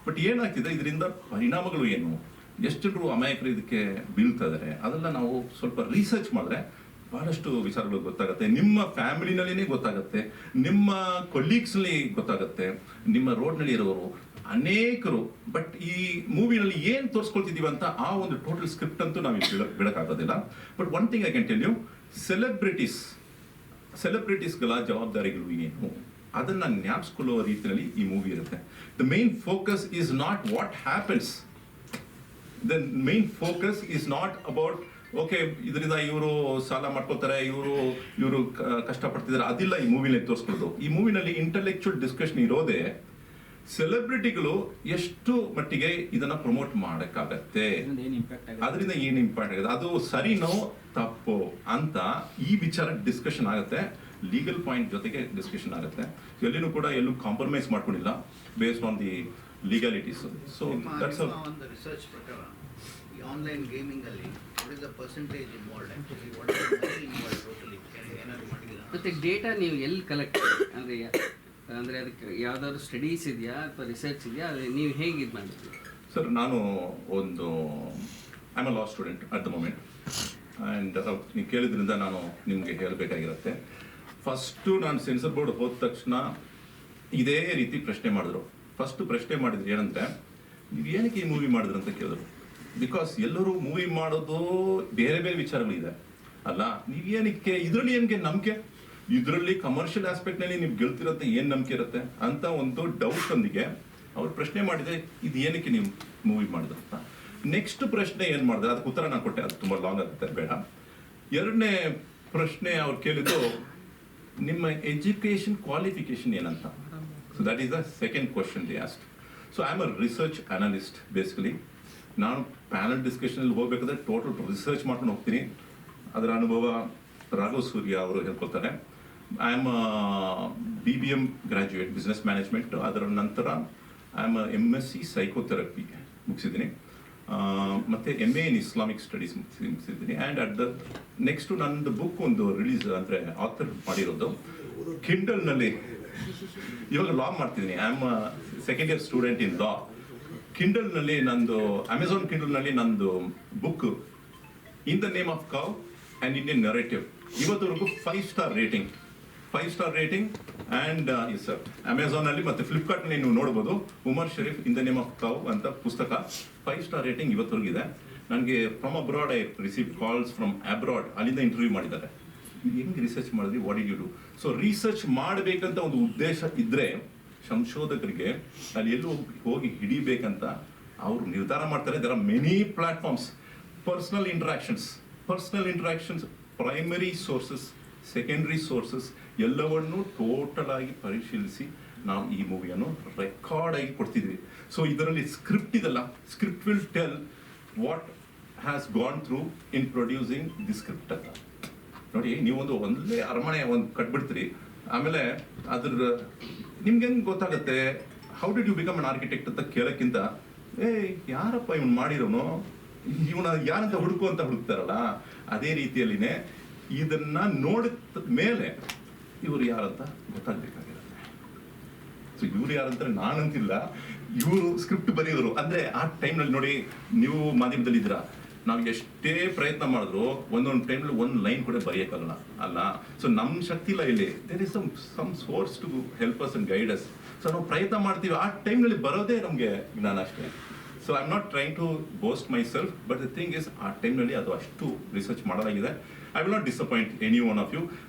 ಬಟ್ ಏನಾಗ್ತಿದೆ, ಇದರಿಂದ ಪರಿಣಾಮಗಳು ಏನು, ಎಷ್ಟು ಜನರು ಅಮಾಯಕರು ಇದಕ್ಕೆ ಬೀಳ್ತಾ ಇದ್ದಾರೆ, ಅದೆಲ್ಲ ನಾವು ಸ್ವಲ್ಪ ರಿಸರ್ಚ್ ಮಾಡಿದ್ರೆ ಬಹಳಷ್ಟು ವಿಚಾರಗಳು ಗೊತ್ತಾಗುತ್ತೆ. ನಿಮ್ಮ ಫ್ಯಾಮಿಲಿನಲ್ಲಿನೇ ಗೊತ್ತಾಗುತ್ತೆ, ನಿಮ್ಮ ಕೊಲೀಗ್ಸ್ನಲ್ಲಿ ಗೊತ್ತಾಗುತ್ತೆ, ನಿಮ್ಮ ರೋಡ್ನಲ್ಲಿ ಇರೋರು ಅನೇಕರು. ಬಟ್ ಈ ಮೂವಿನಲ್ಲಿ ಏನು ತೋರಿಸ್ಕೊಳ್ತಿದ್ದೀವಿ ಅಂತ ಆ ಒಂದು ಟೋಟಲ್ ಸ್ಕ್ರಿಪ್ಟ್ ಅಂತೂ ನಾವು ಬಿಡಕ್ಕಾಗೋದಿಲ್ಲ. But one thing I can tell you, ಸೆಲೆಬ್ರಿಟೀಸ್ಗಳ ಜವಾಬ್ದಾರಿಗಳು ಏನು ಅದನ್ನ ಜ್ಞಾಪಿಸ್ಕೊಳ್ಳುವ ರೀತಿಯಲ್ಲಿ ಈ ಮೂವಿ ಇರುತ್ತೆ. The main focus is not what happens, the main focus is not about okay ಇದರಿಂದ ಇವರು ಸಾಲ ಮಾಡ್ಕೋತಾರೆ, ಇವರು ಕಷ್ಟಪಡ್ತಿದ್ದಾರೆ, ಅದಿಲ್ಲ ಈ ಮೂವಿನಲ್ಲಿ ತೋರಿಸ್ಕೊಳ್ಳೋದು. ಈ ಮೂವಿನಲ್ಲಿ ಇಂಟೆಲೆಕ್ಚುಯಲ್ ಡಿಸ್ಕಷನ್ ಇರೋದೇ ಸೆಲೆಬ್ರಿಟಿಗಳು ಎಷ್ಟು ಮಟ್ಟಿಗೆ ಇದನ್ನ ಪ್ರಮೋಟ್ ಮಾಡಕ್ಕಾಗತ್ತೆ, ಅದರಿಂದ ಏನು ಇಂಪ್ಯಾಕ್ಟ್ ಆಗುತ್ತೆ, ಅದು ಸರಿನೋ ತಪ್ಪೋ ಅಂತ ಈ ವಿಚಾರ ಡಿಸ್ಕಷನ್ ಆಗುತ್ತೆ. ಲೀಗಲ್ ಪಾಯಿಂಟ್ ಜೊತೆಗೆ ಡಿಸ್ಕಷನ್ ಆಗುತ್ತೆ. ಎಲ್ಲೂ ಕೂಡ ಕಾಂಪ್ರಮೈಸ್ ಮಾಡ್ಕೊಂಡಿಲ್ಲ based on the ಲೀಗಾಲಿಟೀಸ್. So that's ಒಂದು ರಿಸರ್ಚ್ ಪ್ರಕಾರ ಈ ಆನ್ಲೈನ್ ಗೇಮಿಂಗ್ ಅಲ್ಲಿ what is the percentage involved, actually what is the money involved totally ಏನಾದ್ರು ಮಾಡಿದ್ದೀರಾ? ಮತ್ತೆ ಡೇಟಾ ನೀವು ಎಲ್ಲಿ ಕಲೆಕ್ಟ್ ಅಂದರೆ ಅದಕ್ಕೆ ಯಾವ್ದಾದ್ರು ಸ್ಟಡೀಸ್ ಇದೆಯಾ ಅಥವಾ ರಿಸರ್ಚ್ ಇದೆಯಾ, ನೀವು ಹೇಗೆ ಇದು ಮಾಡಿದ್ರಿ? ಸರ್, ನಾನು I am a law student at the moment. And ನೀವು ಕೇಳಿದ್ರಿಂದ ನಾನು ನಿಮಗೆ ಹೇಳಬೇಕಾಗಿರುತ್ತೆ. ಫಸ್ಟು ನಾನು ಸೆನ್ಸರ್ ಬೋರ್ಡ್ ಹೋದ ತಕ್ಷಣ ಇದೇ ರೀತಿ ಪ್ರಶ್ನೆ ಮಾಡಿದ್ರು. ಫಸ್ಟು ಪ್ರಶ್ನೆ ಮಾಡಿದ್ರು ಏನಂದರೆ, ನೀವು ಏನಕ್ಕೆ ಈ ಮೂವಿ ಮಾಡಿದ್ರು ಅಂತ ಕೇಳಿದ್ರು. ಬಿಕಾಸ್ ಎಲ್ಲರೂ ಮೂವಿ ಮಾಡೋದು ಬೇರೆ ಬೇರೆ ವಿಚಾರಗಳಿದೆ ಅಲ್ಲ, ನೀವೇನಕ್ಕೆ ಇದರಲ್ಲಿ ಏನಕ್ಕೆ ನಂಬಿಕೆ, ಇದರಲ್ಲಿ ಕಮರ್ಷಿಯಲ್ ಆಸ್ಪೆಕ್ಟ್ನಲ್ಲಿ ನೀವು ಗೆಲ್ತಿರತ್ತೆ ಏನು ನಂಬಿಕೆ ಇರುತ್ತೆ ಅಂತ ಒಂದು ಡೌಟ್ ಒಂದಿಗೆ ಅವ್ರು ಪ್ರಶ್ನೆ ಮಾಡಿದೆ, ಇದು ಏನಕ್ಕೆ ನೀವು ಮೂವಿ ಮಾಡಿದ್ರು ಅಂತ. ನೆಕ್ಸ್ಟ್ ಪ್ರಶ್ನೆ ಏನು ಮಾಡಿದ್ರೆ ಅದಕ್ಕೆ ಉತ್ತರ ನಾನು ಕೊಟ್ಟೆ, ಅದು ತುಂಬ ಲಾಂಗ್ ಆಗುತ್ತೆ, ಬೇಡ. ಎರಡನೇ ಪ್ರಶ್ನೆ ಅವ್ರು ಕೇಳಿದ್ದು, ನಿಮ್ಮ ಎಜುಕೇಷನ್ ಕ್ವಾಲಿಫಿಕೇಶನ್ ಏನಂತ. So that is the second question they asked. So I am a research analyst basically. ನಾನು ಪ್ಯಾನಲ್ ಡಿಸ್ಕಷನಲ್ಲಿ ಹೋಗ್ಬೇಕಾದ್ರೆ ಟೋಟಲ್ ರಿಸರ್ಚ್ ಮಾಡ್ಕೊಂಡು ಹೋಗ್ತೀನಿ. ಅದರ ಅನುಭವ ರಾಘವ್ ಸೂರ್ಯ ಅವರು ಹೇಳ್ಕೊಳ್ತಾರೆ. I am BBM graduate business management. ಅದರ ನಂತರ ಐ ಆಮ್ MSc ಸೈಕೋಥೆರಪಿ ಮುಗಿಸಿದ್ದೀನಿ, ಮತ್ತು MA ಇನ್ ಇಸ್ಲಾಮಿಕ್ ಸ್ಟಡೀಸ್ ಮುಗಿಸಿದ್ದೀನಿ. ಆ್ಯಂಡ್ ಅಟ್ ದ ನೆಕ್ಸ್ಟು ನಂದು ಬುಕ್ ಒಂದು ರಿಲೀಸ್ ಅಂದರೆ ಆಥರ್ ಮಾಡಿರೋದು ಕಿಂಡಲ್ನಲ್ಲಿ. ಇವಾಗ ಲಾ ಮಾಡ್ತಿದ್ದೀನಿ, I am second year student in law. ಕಿಂಡಲ್ನಲ್ಲಿ ನಂದು ಅಮೆಝಾನ್ ಕಿಂಡಲ್ನಲ್ಲಿ ನಂದು book in the name of cow and Indian narrative. ಇವತ್ತವರೆಗೂ 5 star rating, 5 star rating. And yes sir, ಅಮೆಝಾನಲ್ಲಿ ಮತ್ತು ಫ್ಲಿಪ್ಕಾರ್ಟ್ನಲ್ಲಿ ನೀವು ನೋಡ್ಬೋದು, Umar Sharif in the name of cow ಅಂತ ಪುಸ್ತಕ 5 ಸ್ಟಾರ್ ರೇಟಿಂಗ್ ಇವತ್ತವರೆಗಿದೆ. ನನಗೆ from abroad I receive calls from abroad, ಅಲ್ಲಿಂದ ಇಂಟರ್ವ್ಯೂ ಮಾಡಿದ್ದಾರೆ. ಹೆಂಗೆ ರಿಸರ್ಚ್ ಮಾಡಿದ್ರಿ, what did you do? So research ಮಾಡಬೇಕಂತ ಒಂದು ಉದ್ದೇಶ ಇದ್ದರೆ ಸಂಶೋಧಕರಿಗೆ ಅಲ್ಲಿ ಎಲ್ಲೂ ಹೋಗಿ ಹಿಡಿಬೇಕಂತ ಅವರು ನಿರ್ಧಾರ ಮಾಡ್ತಾರೆ. There are many platforms, personal interactions, primary sources, secondary sources ಎಲ್ಲವನ್ನೂ ಟೋಟಲ್ ಆಗಿ ಪರಿಶೀಲಿಸಿ ನಾವು ಈ ಮೂವಿಯನ್ನು ರೆಕಾರ್ಡ್ ಆಗಿ ಕೊಡ್ತಿದ್ವಿ. ಸೊ ಇದರಲ್ಲಿ ಸ್ಕ್ರಿಪ್ಟ್ ಇದಲ್ಲ, script will tell what has gone through in producing the script ಅಂತ. ನೋಡಿ, ನೀವೊಂದು ಒಂದೇ ಅರಮನೆ ಒಂದು ಕಟ್ಬಿಡ್ತೀರಿ, ಆಮೇಲೆ ಅದ್ರ ನಿಮ್ಗೆ ಹೆಂಗೆ ಗೊತ್ತಾಗುತ್ತೆ how did you become an architect ಅಂತ ಕೇಳೋಕ್ಕಿಂತ ಯಾರಪ್ಪ ಇವನು ಮಾಡಿರೋನು, ಇವನ ಯಾರಂತ ಹುಡುಕು ಅಂತ ಹುಡುಕ್ತಾರಲ್ಲ, ಅದೇ ರೀತಿಯಲ್ಲಿನೇ ಇದನ್ನ ನೋಡಿದ ಮೇಲೆ ಇವರು ಯಾರಂತ ಗೊತ್ತಾಗಬೇಕಾಗಿರುತ್ತೆ. ಸೊ ಇವ್ರು ಯಾರಂತ ನಾನಂತಿಲ್ಲ, ಇವರು ಸ್ಕ್ರಿಪ್ಟ್ ಬರೆಯೋರು. ಅಂದ್ರೆ ಆ ಟೈಮ್ನಲ್ಲಿ ನೋಡಿ, ನೀವು ಮಾಧ್ಯಮದಲ್ಲಿ ಇದ್ದೀರಾ, ನಾವು ಎಷ್ಟೇ ಪ್ರಯತ್ನ ಮಾಡಿದ್ರು ಒಂದೊಂದು ಟೈಮ್ಲಿ ಒಂದು ಲೈನ್ ಕೂಡ ಬರೆಯೋಕ್ಕಲ್ಲ ಅಲ್ಲ. ಸೊ ನಮ್ಮ ಶಕ್ತಿ ಇಲ್ಲ ಇಲ್ಲಿ. There is some source to help us and guide us. So ನಾವು ಪ್ರಯತ್ನ ಮಾಡ್ತೀವಿ, ಆ ಟೈಮ್ನಲ್ಲಿ ಬರೋದೇ ನಮಗೆ ಜ್ಞಾನ ಅಷ್ಟೇ. So I am not trying to boast myself, but the thing is ಆ ಟೈಮ್ನಲ್ಲಿ ಅದು ಅಷ್ಟು ರಿಸರ್ಚ್ ಮಾಡಲಾಗಿದೆ. I will not disappoint any one of you.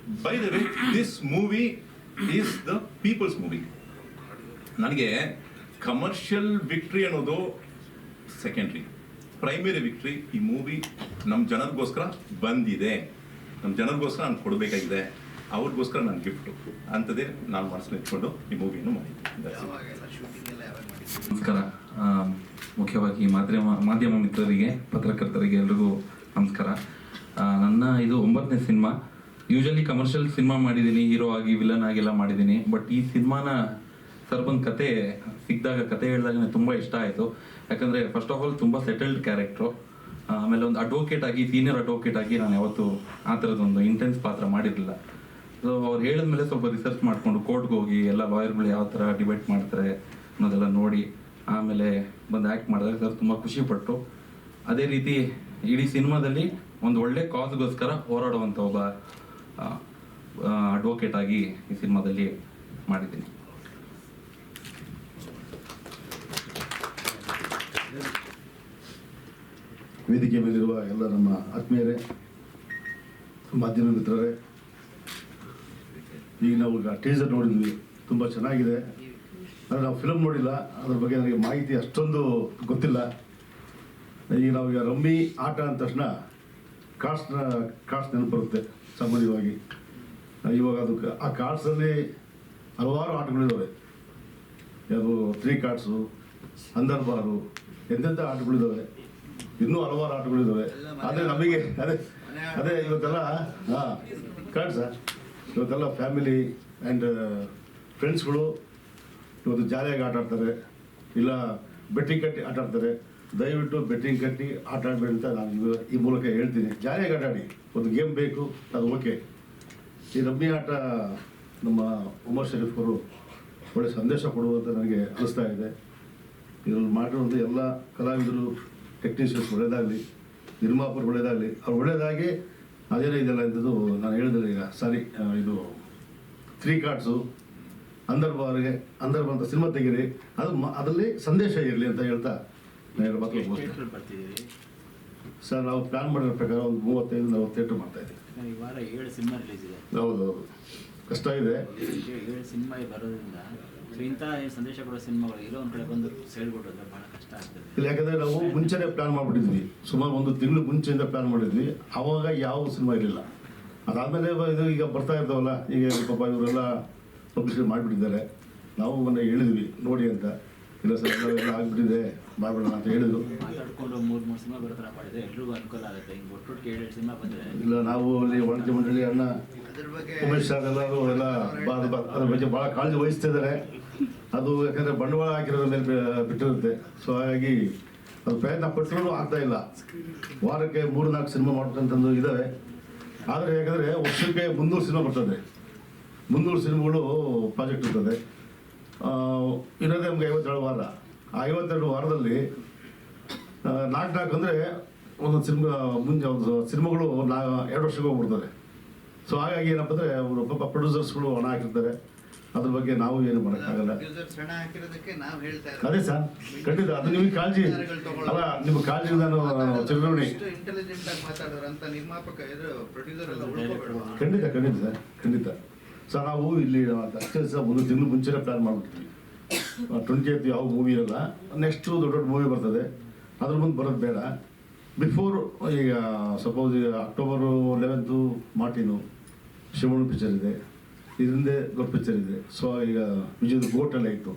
By the way, this movie is the people's movie. ನನಗೆ commercial victory ಅನ್ನೋದು secondary, primary victory ಈ movie ನಮ್ಮ ಜನರಿಗೋಸ್ಕರ ಬಂದಿದೆ, ನಮ್ಮ ಜನರಿಗೋಸ್ಕರ ನಾನು ಕೊಡಬೇಕಾಗಿದೆ, ಅವ್ರಿಗೋಸ್ಕರ ನನ್ನ ಗಿಫ್ಟು ಅಂಥದ್ದೇ ನಾನು ಮನಸ್ಸಲ್ಲಿ ಇಟ್ಕೊಂಡು ಈ ಮೂವಿಯನ್ನು ಮಾಡಿದ್ದೆ. ಯಾವಾಗೆಲ್ಲ ಶೂಟಿಂಗ್ ಎಲ್ಲ ಯಾವಾಗ ಮಾಡಿದ್ವಿ? ನಮಸ್ಕಾರ. ಮುಖ್ಯವಾಗಿ ಮಾಧ್ಯಮ ಮಿತ್ರರಿಗೆ, ಪತ್ರಕರ್ತರಿಗೆ ಎಲ್ರಿಗೂ ನಮಸ್ಕಾರ. ನನ್ನ ಇದು 9ನೇ ಸಿನಿಮಾ. ಯೂಶಲಿ ಕಮರ್ಷಿಯಲ್ ಸಿನಿಮಾ ಮಾಡಿದ್ದೀನಿ, ಹೀರೋ ಆಗಿ ವಿಲನ್ ಆಗಿ ಎಲ್ಲ ಮಾಡಿದ್ದೀನಿ. ಬಟ್ ಈ ಸಿನಿಮಾನ ಸರ್ ಬಂದು ಕತೆ ಸಿಕ್ಕಿದಾಗ, ಕತೆ ಹೇಳಿದಾಗ ನನಗೆ ತುಂಬ ಇಷ್ಟ ಆಯಿತು. ಯಾಕಂದರೆ ಫಸ್ಟ್ ಆಫ್ ಆಲ್ ತುಂಬ ಸೆಟಲ್ಡ್ ಕ್ಯಾರೆಕ್ಟ್ರು. ಆಮೇಲೆ ಒಂದು ಅಡ್ವೊಕೇಟ್ ಆಗಿ, ಸೀನಿಯರ್ ಅಡ್ವೊಕೇಟ್ ಆಗಿ ನಾನು ಯಾವತ್ತೂ ಆ ಥರದೊಂದು ಇಂಟೆನ್ಸ್ ಪಾತ್ರ ಮಾಡಿರಲಿಲ್ಲ. ಸೊ ಅವ್ರು ಹೇಳಿದ್ಮೇಲೆ ಸ್ವಲ್ಪ ರಿಸರ್ಚ್ ಮಾಡಿಕೊಂಡು ಕೋರ್ಟ್ಗೆ ಹೋಗಿ ಎಲ್ಲ ಲಾಯರ್ಗಳು ಯಾವ ಥರ ಡಿಬೇಟ್ ಮಾಡ್ತಾರೆ ಅನ್ನೋದೆಲ್ಲ ನೋಡಿ ಆಮೇಲೆ ಬಂದು ಆ್ಯಕ್ಟ್ ಮಾಡಿದಾಗ ಸರ್ ತುಂಬ ಖುಷಿಪಟ್ಟರು. ಅದೇ ರೀತಿ ಇಡೀ ಸಿನಿಮಾದಲ್ಲಿ ಒಂದು ಒಳ್ಳೆ ಕಾಸ್ಗೋಸ್ಕರ ಹೋರಾಡುವಂಥ ಒಬ್ಬ ಅಡ್ವೊಕೇಟ್ ಆಗಿ ಈ ಸಿನಿಮಾದಲ್ಲಿ ಮಾಡಿದ್ದೀನಿ. ವೇದಿಕೆ ಮೇಲಿರುವ ಎಲ್ಲ ನಮ್ಮ ಆತ್ಮೀಯರೇ, ಮಾಧ್ಯಮ ಮಿತ್ರರೇ, ಈಗ ನಾವು ಟೀಸರ್ ನೋಡಿದ್ವಿ, ತುಂಬ ಚೆನ್ನಾಗಿದೆ. ಆದರೆ ನಾವು ಫಿಲಮ್ ನೋಡಿಲ್ಲ, ಅದ್ರ ಬಗ್ಗೆ ನನಗೆ ಮಾಹಿತಿ ಅಷ್ಟೊಂದು ಗೊತ್ತಿಲ್ಲ. ಈಗ ನಾವೀಗ ರಮ್ಮಿ ಆಟ ಅಂದ ತಕ್ಷಣ ಕಾರ್ಡ್ಸ್ ನೆನಪು ಬರುತ್ತೆ ಸಾಮಾನ್ಯವಾಗಿ. ಇವಾಗ ಅದಕ್ಕೆ ಆ ಕಾರ್ಡ್ಸಲ್ಲಿ ಹಲವಾರು ಆಟಗಳಿದ್ದಾವೆ. ಯಾವುದು 3 ಕಾರ್ಡ್ಸು, ಅಂದರ್ ಬಾರು, ಎಂತೆಂಥ ಆಟಗಳಿದ್ದಾವೆ, ಇನ್ನೂ ಹಲವಾರು ಆಟಗಳಿದ್ದಾವೆ. ಆದರೆ ನಮಗೆ ಅದೇ ಇವತ್ತೆಲ್ಲ ಕಾರ್ಡ್ಸ ಇವತ್ತೆಲ್ಲ ಫ್ಯಾಮಿಲಿ ಆ್ಯಂಡ್ ಫ್ರೆಂಡ್ಸ್ಗಳು ಇವತ್ತು ಜಾಲಿಯಾಗಿ ಆಟ ಆಡ್ತಾರೆ, ಇಲ್ಲ ಬೆಟ್ಟಿಂಗ್ ಕಟ್ಟಿ ಆಟ ಆಡ್ತಾರೆ. ದಯವಿಟ್ಟು ಬೆಟ್ಟಿಂಗ್ ಕಟ್ಟಿ ಆಟ ಆಡಬೇಡಿ ಅಂತ ನಾನು ಈ ಮೂಲಕ ಹೇಳ್ತೀನಿ. ಜಾಲಿಯಾಗಿ ಆಟ ಆಡಿ, ಒಂದು ಗೇಮ್ ಬೇಕು, ಅದು ಓಕೆ. ಈ ರಮ್ಮಿ ಆಟ ನಮ್ಮ ಉಮರ್ ಶರೀಫ್ ಅವರು ಒಳ್ಳೆ ಸಂದೇಶ ಕೊಡುವಂತ ನನಗೆ ಅನಿಸ್ತಾ ಇದೆ. ಇದರಲ್ಲಿ ಮಾಡಿರೋದು ಎಲ್ಲ ಕಲಾವಿದರು, ಟೆಕ್ನಿಷಿಯನ್ಸ್ ಒಳ್ಳೆಯದಾಗಲಿ, ನಿರ್ಮಾಪಕರು ಒಳ್ಳೆಯದಾಗಲಿ, ಅವ್ರು ಒಳ್ಳೆಯದಾಗಿ ಅದೇನೇ ಇದೆಲ್ಲ ಇದ್ದದ್ದು ನಾನು ಹೇಳಿದ್ರೆ ಈಗ ಸಾರಿ. ಇದು 3 ಕಾರ್ಡ್ಸು, ಅಂದರ್ ಬಂತ ಸಿನಿಮಾ ತೆಗೀರಿ, ಅದರಲ್ಲಿ ಸಂದೇಶ ಇರಲಿ ಅಂತ ಹೇಳ್ತಾ ನಾನು 2 ಮಾತು ಬರ್ತಿದ್ದೀವಿ ಸರ್. ನಾವು ಪ್ಲಾನ್ ಮಾಡಿರೋ ಪ್ರಕಾರ ಒಂದು 35-40 ಥಿಯೇಟ್ರ್ ಮಾಡ್ತಾ ಇದ್ದೀವಿ. ಈ ವಾರ 7 ಸಿನಿಮಾ ರಿಲೀಸ್ ಇದೆ. ಹೌದು, ಕಷ್ಟ ಇದೆ. 7 ಸಿನಿಮಾ ಬರೋದ್ರಿಂದ ಸೊ ಇಂಥ ಸಂದೇಶ ಕೊಡೋ ಸಿನಿಮಾಗಳು ಇರೋ ಒಂದು ಕಡೆ ಬಂದು ಸೇಳ್ಬಿಟ್ಟೋದ್ರೆ ಭಾಳ ಕಷ್ಟ ಆಗ್ತದೆ. ಇಲ್ಲ, ಯಾಕಂದರೆ ನಾವು ಮುಂಚೆನೇ ಪ್ಲಾನ್ ಮಾಡಿಬಿಟ್ಟಿದ್ವಿ, ಸುಮಾರು 1 ತಿಂಗಳು ಮುಂಚೆಯಿಂದ ಪ್ಲಾನ್ ಮಾಡಿದ್ವಿ. ಆವಾಗ ಯಾವ ಸಿನಿಮಾ ಇರಲಿಲ್ಲ. ಅದಾದಮೇಲೆ ಇದು ಈಗ ಬರ್ತಾ ಇರ್ತಾವಲ್ಲ, ಈಗ ಪಾಪ ಇವರೆಲ್ಲ ಪಬ್ಲಿಷ್ ಮಾಡಿಬಿಟ್ಟಿದ್ದಾರೆ. ನಾವು ಮೊನ್ನೆ ಹೇಳಿದ್ವಿ ನೋಡಿ ಅಂತ. ಇಲ್ಲ ಸರ್, ಎಲ್ಲ ಆಗಿಬಿಟ್ಟಿದೆ, ಮಾಡಬೇಡ ಅಂತ ಹೇಳಿದ್ರು. ಮಾತಾಡ್ಕೊಂಡು 3 ಸಿನಿಮಾ ಬರೋ ಥರ ಮಾಡಿದ್ರೆ ಎಲ್ರಿಗೂ ಅನುಕೂಲ ಆಗುತ್ತೆ. ಹಿಂಗೆ ಒಟ್ಟೊಟ್ಟಿಗೆ 7 ಸಿನಿಮಾ ಬಂದರೆ ಇಲ್ಲ, ನಾವು ಅಲ್ಲಿ ವಾಣಿಜ್ಯ ಮಂಡಳಿ ಅಣ್ಣ ಅದ್ರ ಬಗ್ಗೆ ಉಮೇಶ್ ಸರ್ ಎಲ್ಲರೂ ಎಲ್ಲ ಅದ್ರ ಬಗ್ಗೆ ಭಾಳ ಕಾಳಜಿ ವಹಿಸ್ತಿದ್ದಾರೆ. ಅದು ಯಾಕಂದರೆ ಬಂಡವಾಳ ಹಾಕಿರೋದ್ರ ಮೇಲೆ ಬಿಟ್ಟಿರುತ್ತೆ. ಸೊ ಹಾಗಾಗಿ ಅದು ಪ್ರಯತ್ನ ಪಟ್ಟರೂ ಆಗ್ತಾ ಇಲ್ಲ. ವಾರಕ್ಕೆ 3-4 ಸಿನಿಮಾ ಮಾಡ್ಬೇಕಂತಂದು ಇದ್ದಾವೆ. ಆದರೆ ಯಾಕಂದರೆ ವರ್ಷಕ್ಕೆ 300 ಸಿನಿಮಾ ಬರ್ತದೆ. 300 ಸಿನಿಮಾಗಳು ಪ್ರಾಜೆಕ್ಟ್ ಇರ್ತದೆ. ಇರೋದೇ ನಮಗೆ 52 ವಾರ. ಆ 52 ವಾರದಲ್ಲಿ 4 ಅಂದರೆ ಒಂದೊಂದು ಮುಂದೆ ಒಂದು ಸಿನಿಮಾಗಳು 2 ವರ್ಷಕ್ಕೆ ಹೋಗ್ಬಿಡ್ತಾರೆ. ಸೊ ಹಾಗಾಗಿ ಏನಪ್ಪ ಅಂದರೆ ಅವರು ಪಾಪ ಪ್ರೊಡ್ಯೂಸರ್ಸ್ಗಳು ಹಣ ಹಾಕಿರ್ತಾರೆ, ಅದ್ರ ಬಗ್ಗೆ ನಾವು ಏನು ಮಾಡೋಕ್ಕಾಗಲ್ಲ. Producers ಹಣ ಹಾಕಿರೋದಕ್ಕೆ ನಾವು ಹೇಳ್ತಾ ಅದೇ ಸರ್, ಖಂಡಿತ ಅದು ನಿಮಗೆ ಕಾಳಜಿ ಅಲ್ಲ, ನಿಮ್ಮ ಕಾಳಜಿ ನಾನು ಚುನಾವಣೆ ಇಂಟೆಲಿಜೆಂಟ್ ಆಗಿ ಮಾತಾಡೋರು ಅಂತ ನಿರ್ಮಾಪಕ ಪ್ರೊಡ್ಯೂಸರ್ ಎಲ್ಲ ಉಳ್ಕೋಬೇಡ. ಖಂಡಿತ ಸರ್, ಖಂಡಿತ ಸರ್. ನಾವು ಇಲ್ಲಿ ಅಷ್ಟೇ ಸರ್ 1 ತಿಂಗಳು ಮುಂಚೆನೇ ಪ್ಲ್ಯಾನ್ ಮಾಡಿಬಿಡ್ತೀವಿ. 20th ಯಾವ ಮೂವಿ ಇರಲ್ಲ, ನೆಕ್ಸ್ಟು ದೊಡ್ಡ ಮೂವಿ ಬರ್ತದೆ, ಅದ್ರ ಮುಂದೆ ಬರೋದು ಬೇಡ. ಬಿಫೋರ್ ಈಗ ಸಪೋಸ್ ಈಗ October 11 ಮಾರ್ಟಿನು ಶಿವಣ್ಣ ಪಿಕ್ಚರ್ ಇದೆ, ಇದರಿಂದ ದೊಡ್ಡ ಪಿಕ್ಚರ್ ಇದೆ. ಸೊ ಈಗ ವಿಜಯದ ಗೋಟ್ ಎಲ್ಲ ಇತ್ತು,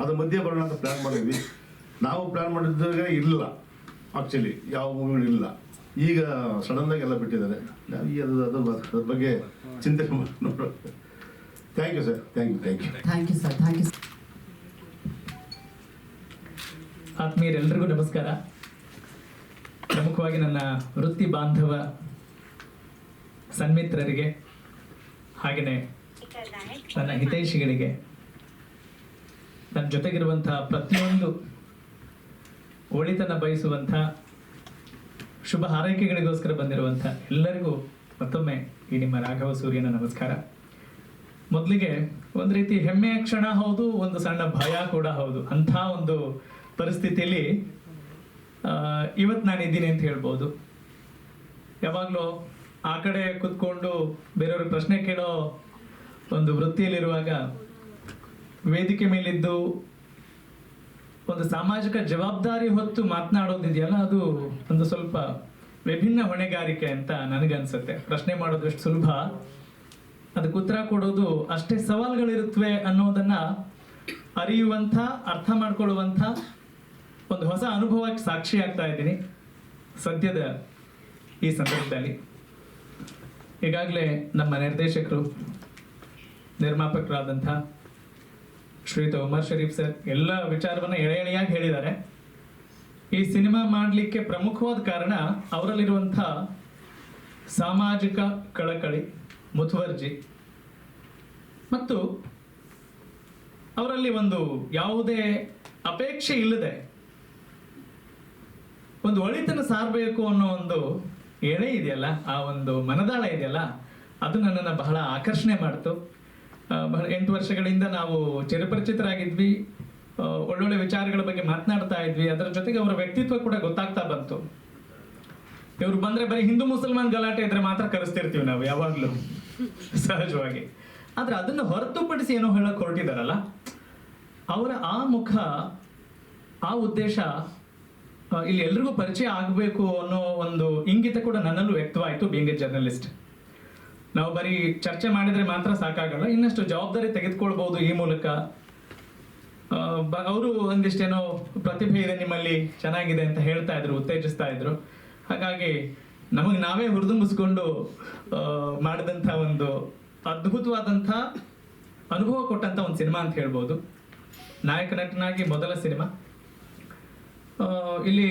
ಅದ್ರ ಮಧ್ಯೆ ಬರೋಣ ಅಂತ ಪ್ಲ್ಯಾನ್ ಮಾಡಿದ್ವಿ. ನಾವು ಪ್ಲ್ಯಾನ್ ಮಾಡಿದ್ದಾಗ ಇರಲಿಲ್ಲ, ಆ್ಯಕ್ಚುಲಿ ಯಾವ ಮೂವಿಗಳಿಲ್ಲ. ಈಗ ಸಡನ್ನಾಗಿ ಎಲ್ಲ ಬಿಟ್ಟಿದ್ದಾರೆ. ನಾವು ಈ ಅದ್ರ ಬಗ್ಗೆ ಚಿಂತೆ ನೋಡೋಣ. Thank you sir, thank you. Thank you sir, thank you. ಆತ್ಮೀಯರೆಲ್ಲರಿಗೂ ನಮಸ್ಕಾರ. ಪ್ರಮುಖವಾಗಿ ನನ್ನ ವೃತ್ತಿ ಬಾಂಧವ ಸನ್ಮಿತ್ರರಿಗೆ, ಹಾಗೆಯೇ ನನ್ನ ಹಿತೈಷಿಗಳಿಗೆ, ನನ್ನ ಜೊತೆಗಿರುವಂಥ ಪ್ರತಿಯೊಂದು ಒಳಿತನ ಬಯಸುವಂಥ ಶುಭ ಹಾರೈಕೆಗಳಿಗೋಸ್ಕರ ಬಂದಿರುವಂಥ ಎಲ್ಲರಿಗೂ ಮತ್ತೊಮ್ಮೆ ಈ ನಿಮ್ಮ ರಾಘವ ಸೂರ್ಯನ ನಮಸ್ಕಾರ. ಮೊದಲಿಗೆ ಒಂದು ರೀತಿ ಹೆಮ್ಮೆಯ ಕ್ಷಣ ಹೌದು, ಒಂದು ಸಣ್ಣ ಭಯ ಕೂಡ ಹೌದು. ಅಂಥ ಒಂದು ಪರಿಸ್ಥಿತಿಯಲ್ಲಿ ಇವತ್ತು ನಾನು ಇದ್ದೀನಿ ಅಂತ ಹೇಳ್ಬೋದು. ಯಾವಾಗಲೂ ಆ ಕಡೆ ಕೂತ್ಕೊಂಡು ಬೇರೆಯವ್ರಿಗೆ ಪ್ರಶ್ನೆ ಕೇಳೋ ಒಂದು ವೃತ್ತಿಯಲ್ಲಿರುವಾಗ ವೇದಿಕೆ ಮೇಲಿದ್ದು ಒಂದು ಸಾಮಾಜಿಕ ಜವಾಬ್ದಾರಿ ಹೊತ್ತು ಮಾತನಾಡೋದಿದೆಯಲ್ಲ, ಅದು ಒಂದು ಸ್ವಲ್ಪ ವಿಭಿನ್ನ ಹೊಣೆಗಾರಿಕೆ ಅಂತ ನನಗನ್ಸುತ್ತೆ. ಪ್ರಶ್ನೆ ಮಾಡೋದು ಎಷ್ಟು ಸುಲಭ, ಅದಕ್ಕೆ ಉತ್ತರ ಕೊಡೋದು ಅಷ್ಟೇ ಸವಾಲುಗಳಿರುತ್ತವೆ ಅನ್ನೋದನ್ನ ಅರಿಯುವಂಥ, ಅರ್ಥ ಮಾಡ್ಕೊಳ್ಳುವಂಥ ಒಂದು ಹೊಸ ಅನುಭವಕ್ಕೆ ಸಾಕ್ಷಿ ಆಗ್ತಾ ಇದ್ದೀನಿ ಸದ್ಯದ ಈ ಸಂದರ್ಭದಲ್ಲಿ. ಈಗಾಗಲೇ ನಮ್ಮ ನಿರ್ದೇಶಕರು, ನಿರ್ಮಾಪಕರಾದಂಥ ಶ್ರೀಯುತ ಉಮರ್ ಶರೀಫ್ ಸರ್ ಎಲ್ಲ ವಿಚಾರವನ್ನು ಎಳೆಯಾಗಿ ಹೇಳಿದ್ದಾರೆ. ಈ ಸಿನಿಮಾ ಮಾಡಲಿಕ್ಕೆ ಪ್ರಮುಖವಾದ ಕಾರಣ ಅವರಲ್ಲಿರುವಂಥ ಸಾಮಾಜಿಕ ಕಳಕಳಿ, ಮುತುವರ್ಜಿ ಮತ್ತು ಅವರಲ್ಲಿ ಒಂದು ಯಾವುದೇ ಅಪೇಕ್ಷೆ ಇಲ್ಲದೆ ಒಂದು ಒಳಿತನ ಸಾರಬೇಕು ಅನ್ನೋ ಒಂದು ಎಳೆ ಇದೆಯಲ್ಲ, ಆ ಒಂದು ಮನದಾಳ ಇದೆಯಲ್ಲ, ಅದು ನನ್ನನ್ನು ಬಹಳ ಆಕರ್ಷಣೆ ಮಾಡ್ತು. ಬಹಳ 8 ವರ್ಷಗಳಿಂದ ನಾವು ಚಿರಪರಿಚಿತರಾಗಿದ್ವಿ, ಒಳ್ಳೊಳ್ಳೆ ವಿಚಾರಗಳ ಬಗ್ಗೆ ಮಾತನಾಡ್ತಾ ಇದ್ವಿ. ಅದರ ಜೊತೆಗೆ ಅವರ ವ್ಯಕ್ತಿತ್ವ ಕೂಡ ಗೊತ್ತಾಗ್ತಾ ಬಂತು. ಇವ್ರು ಬಂದ್ರೆ ಬರೀ ಹಿಂದೂ ಮುಸಲ್ಮಾನ್ ಗಲಾಟೆ ಇದ್ರೆ ಮಾತ್ರ ಕರೆಸ್ತಿರ್ತೀವಿ ನಾವು ಯಾವಾಗ್ಲೂ ಸಹಜವಾಗಿ. ಆದ್ರೆ ಅದನ್ನು ಹೊರತುಪಡಿಸಿ ಏನೋ ಹೇಳಕ್ ಹೊರಟಿದಾರಲ್ಲ, ಅವರ ಆ ಮುಖ, ಆ ಉದ್ದೇಶ ಇಲ್ಲಿ ಎಲ್ರಿಗೂ ಪರಿಚಯ ಆಗಬೇಕು ಅನ್ನೋ ಒಂದು ಇಂಗಿತ ಕೂಡ ನನ್ನಲ್ಲೂ ವ್ಯಕ್ತವಾಯಿತು. ಬೀಯಿಂಗ್ ಎ ಜರ್ನಲಿಸ್ಟ್, ನಾವು ಬರೀ ಚರ್ಚೆ ಮಾಡಿದ್ರೆ ಮಾತ್ರ ಸಾಕಾಗಲ್ಲ, ಇನ್ನಷ್ಟು ಜವಾಬ್ದಾರಿ ತೆಗೆದುಕೊಳ್ಬಹುದು ಈ ಮೂಲಕ. ಅವರು ಒಂದಿಷ್ಟೇನೋ ಪ್ರತಿಭೆ ಇದೆ ನಿಮ್ಮಲ್ಲಿ, ಚೆನ್ನಾಗಿದೆ ಅಂತ ಹೇಳ್ತಾ ಇದ್ರು, ಉತ್ತೇಜಿಸ್ತಾ ಇದ್ರು. ಹಾಗಾಗಿ ನಮಗೆ ನಾವೇ ಹುರಿದುಂಬಿಸ್ಕೊಂಡು ಮಾಡಿದಂಥ ಒಂದು ಅದ್ಭುತವಾದಂಥ ಅನುಭವ ಕೊಟ್ಟಂಥ ಒಂದು ಸಿನಿಮಾ ಅಂತ ಹೇಳ್ಬೋದು. ನಾಯಕ ನಟನಾಗಿ ಮೊದಲ ಸಿನಿಮಾ. ಇಲ್ಲಿ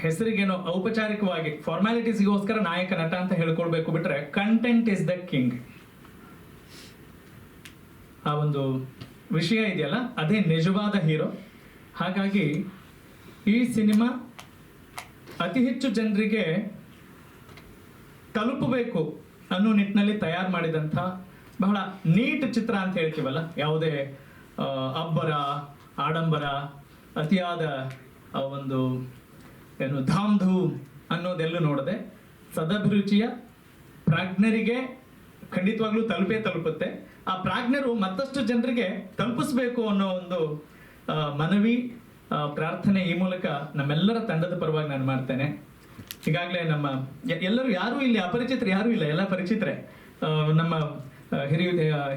ಹೆಸರಿಗೇನೋ ಔಪಚಾರಿಕವಾಗಿ ಫಾರ್ಮ್ಯಾಲಿಟೀಸ್ಗೋಸ್ಕರ ನಾಯಕ ನಟ ಅಂತ ಹೇಳ್ಕೊಳ್ಬೇಕು ಬಿಟ್ರೆ, ಕಂಟೆಂಟ್ ಇಸ್ ದ ಕಿಂಗ್. ಆ ಒಂದು ವಿಷಯ ಇದೆಯಲ್ಲ, ಅದೇ ನಿಜವಾದ ಹೀರೋ. ಹಾಗಾಗಿ ಈ ಸಿನಿಮಾ ಅತಿ ಹೆಚ್ಚು ಜನರಿಗೆ ತಲುಪಬೇಕು ಅನ್ನೋ ನಿಟ್ಟಿನಲ್ಲಿ ತಯಾರು ಮಾಡಿದಂಥ ಬಹಳ ನೀಟ್ ಚಿತ್ರ ಅಂತ ಹೇಳ್ತೀವಲ್ಲ, ಯಾವುದೇ ಅಬ್ಬರ, ಆಡಂಬರ, ಅತಿಯಾದ ಒಂದು ಏನು ಧಾಮ್ ಧೂಮ್ ಅನ್ನೋದೆಲ್ಲೂ ನೋಡದೆ ಸದಭಿರುಚಿಯ ಪ್ರಾಜ್ಞರಿಗೆ ಖಂಡಿತವಾಗ್ಲೂ ತಲುಪುತ್ತೆ. ಆ ಪ್ರಾಜ್ಞರು ಮತ್ತಷ್ಟು ಜನರಿಗೆ ತಲುಪಿಸ್ಬೇಕು ಅನ್ನೋ ಒಂದು ಮನವಿ, ಪ್ರಾರ್ಥನೆ ಈ ಮೂಲಕ ನಮ್ಮೆಲ್ಲರ ತಂಡದ ಪರವಾಗಿ ನಾನು ಮಾಡ್ತೇನೆ. ಈಗಾಗಲೇ ನಮ್ಮ ಎಲ್ಲರೂ, ಯಾರೂ ಇಲ್ಲಿ ಅಪರಿಚಿತರು ಯಾರೂ ಇಲ್ಲ, ಎಲ್ಲ ಪರಿಚಿತರೆ. ನಮ್ಮ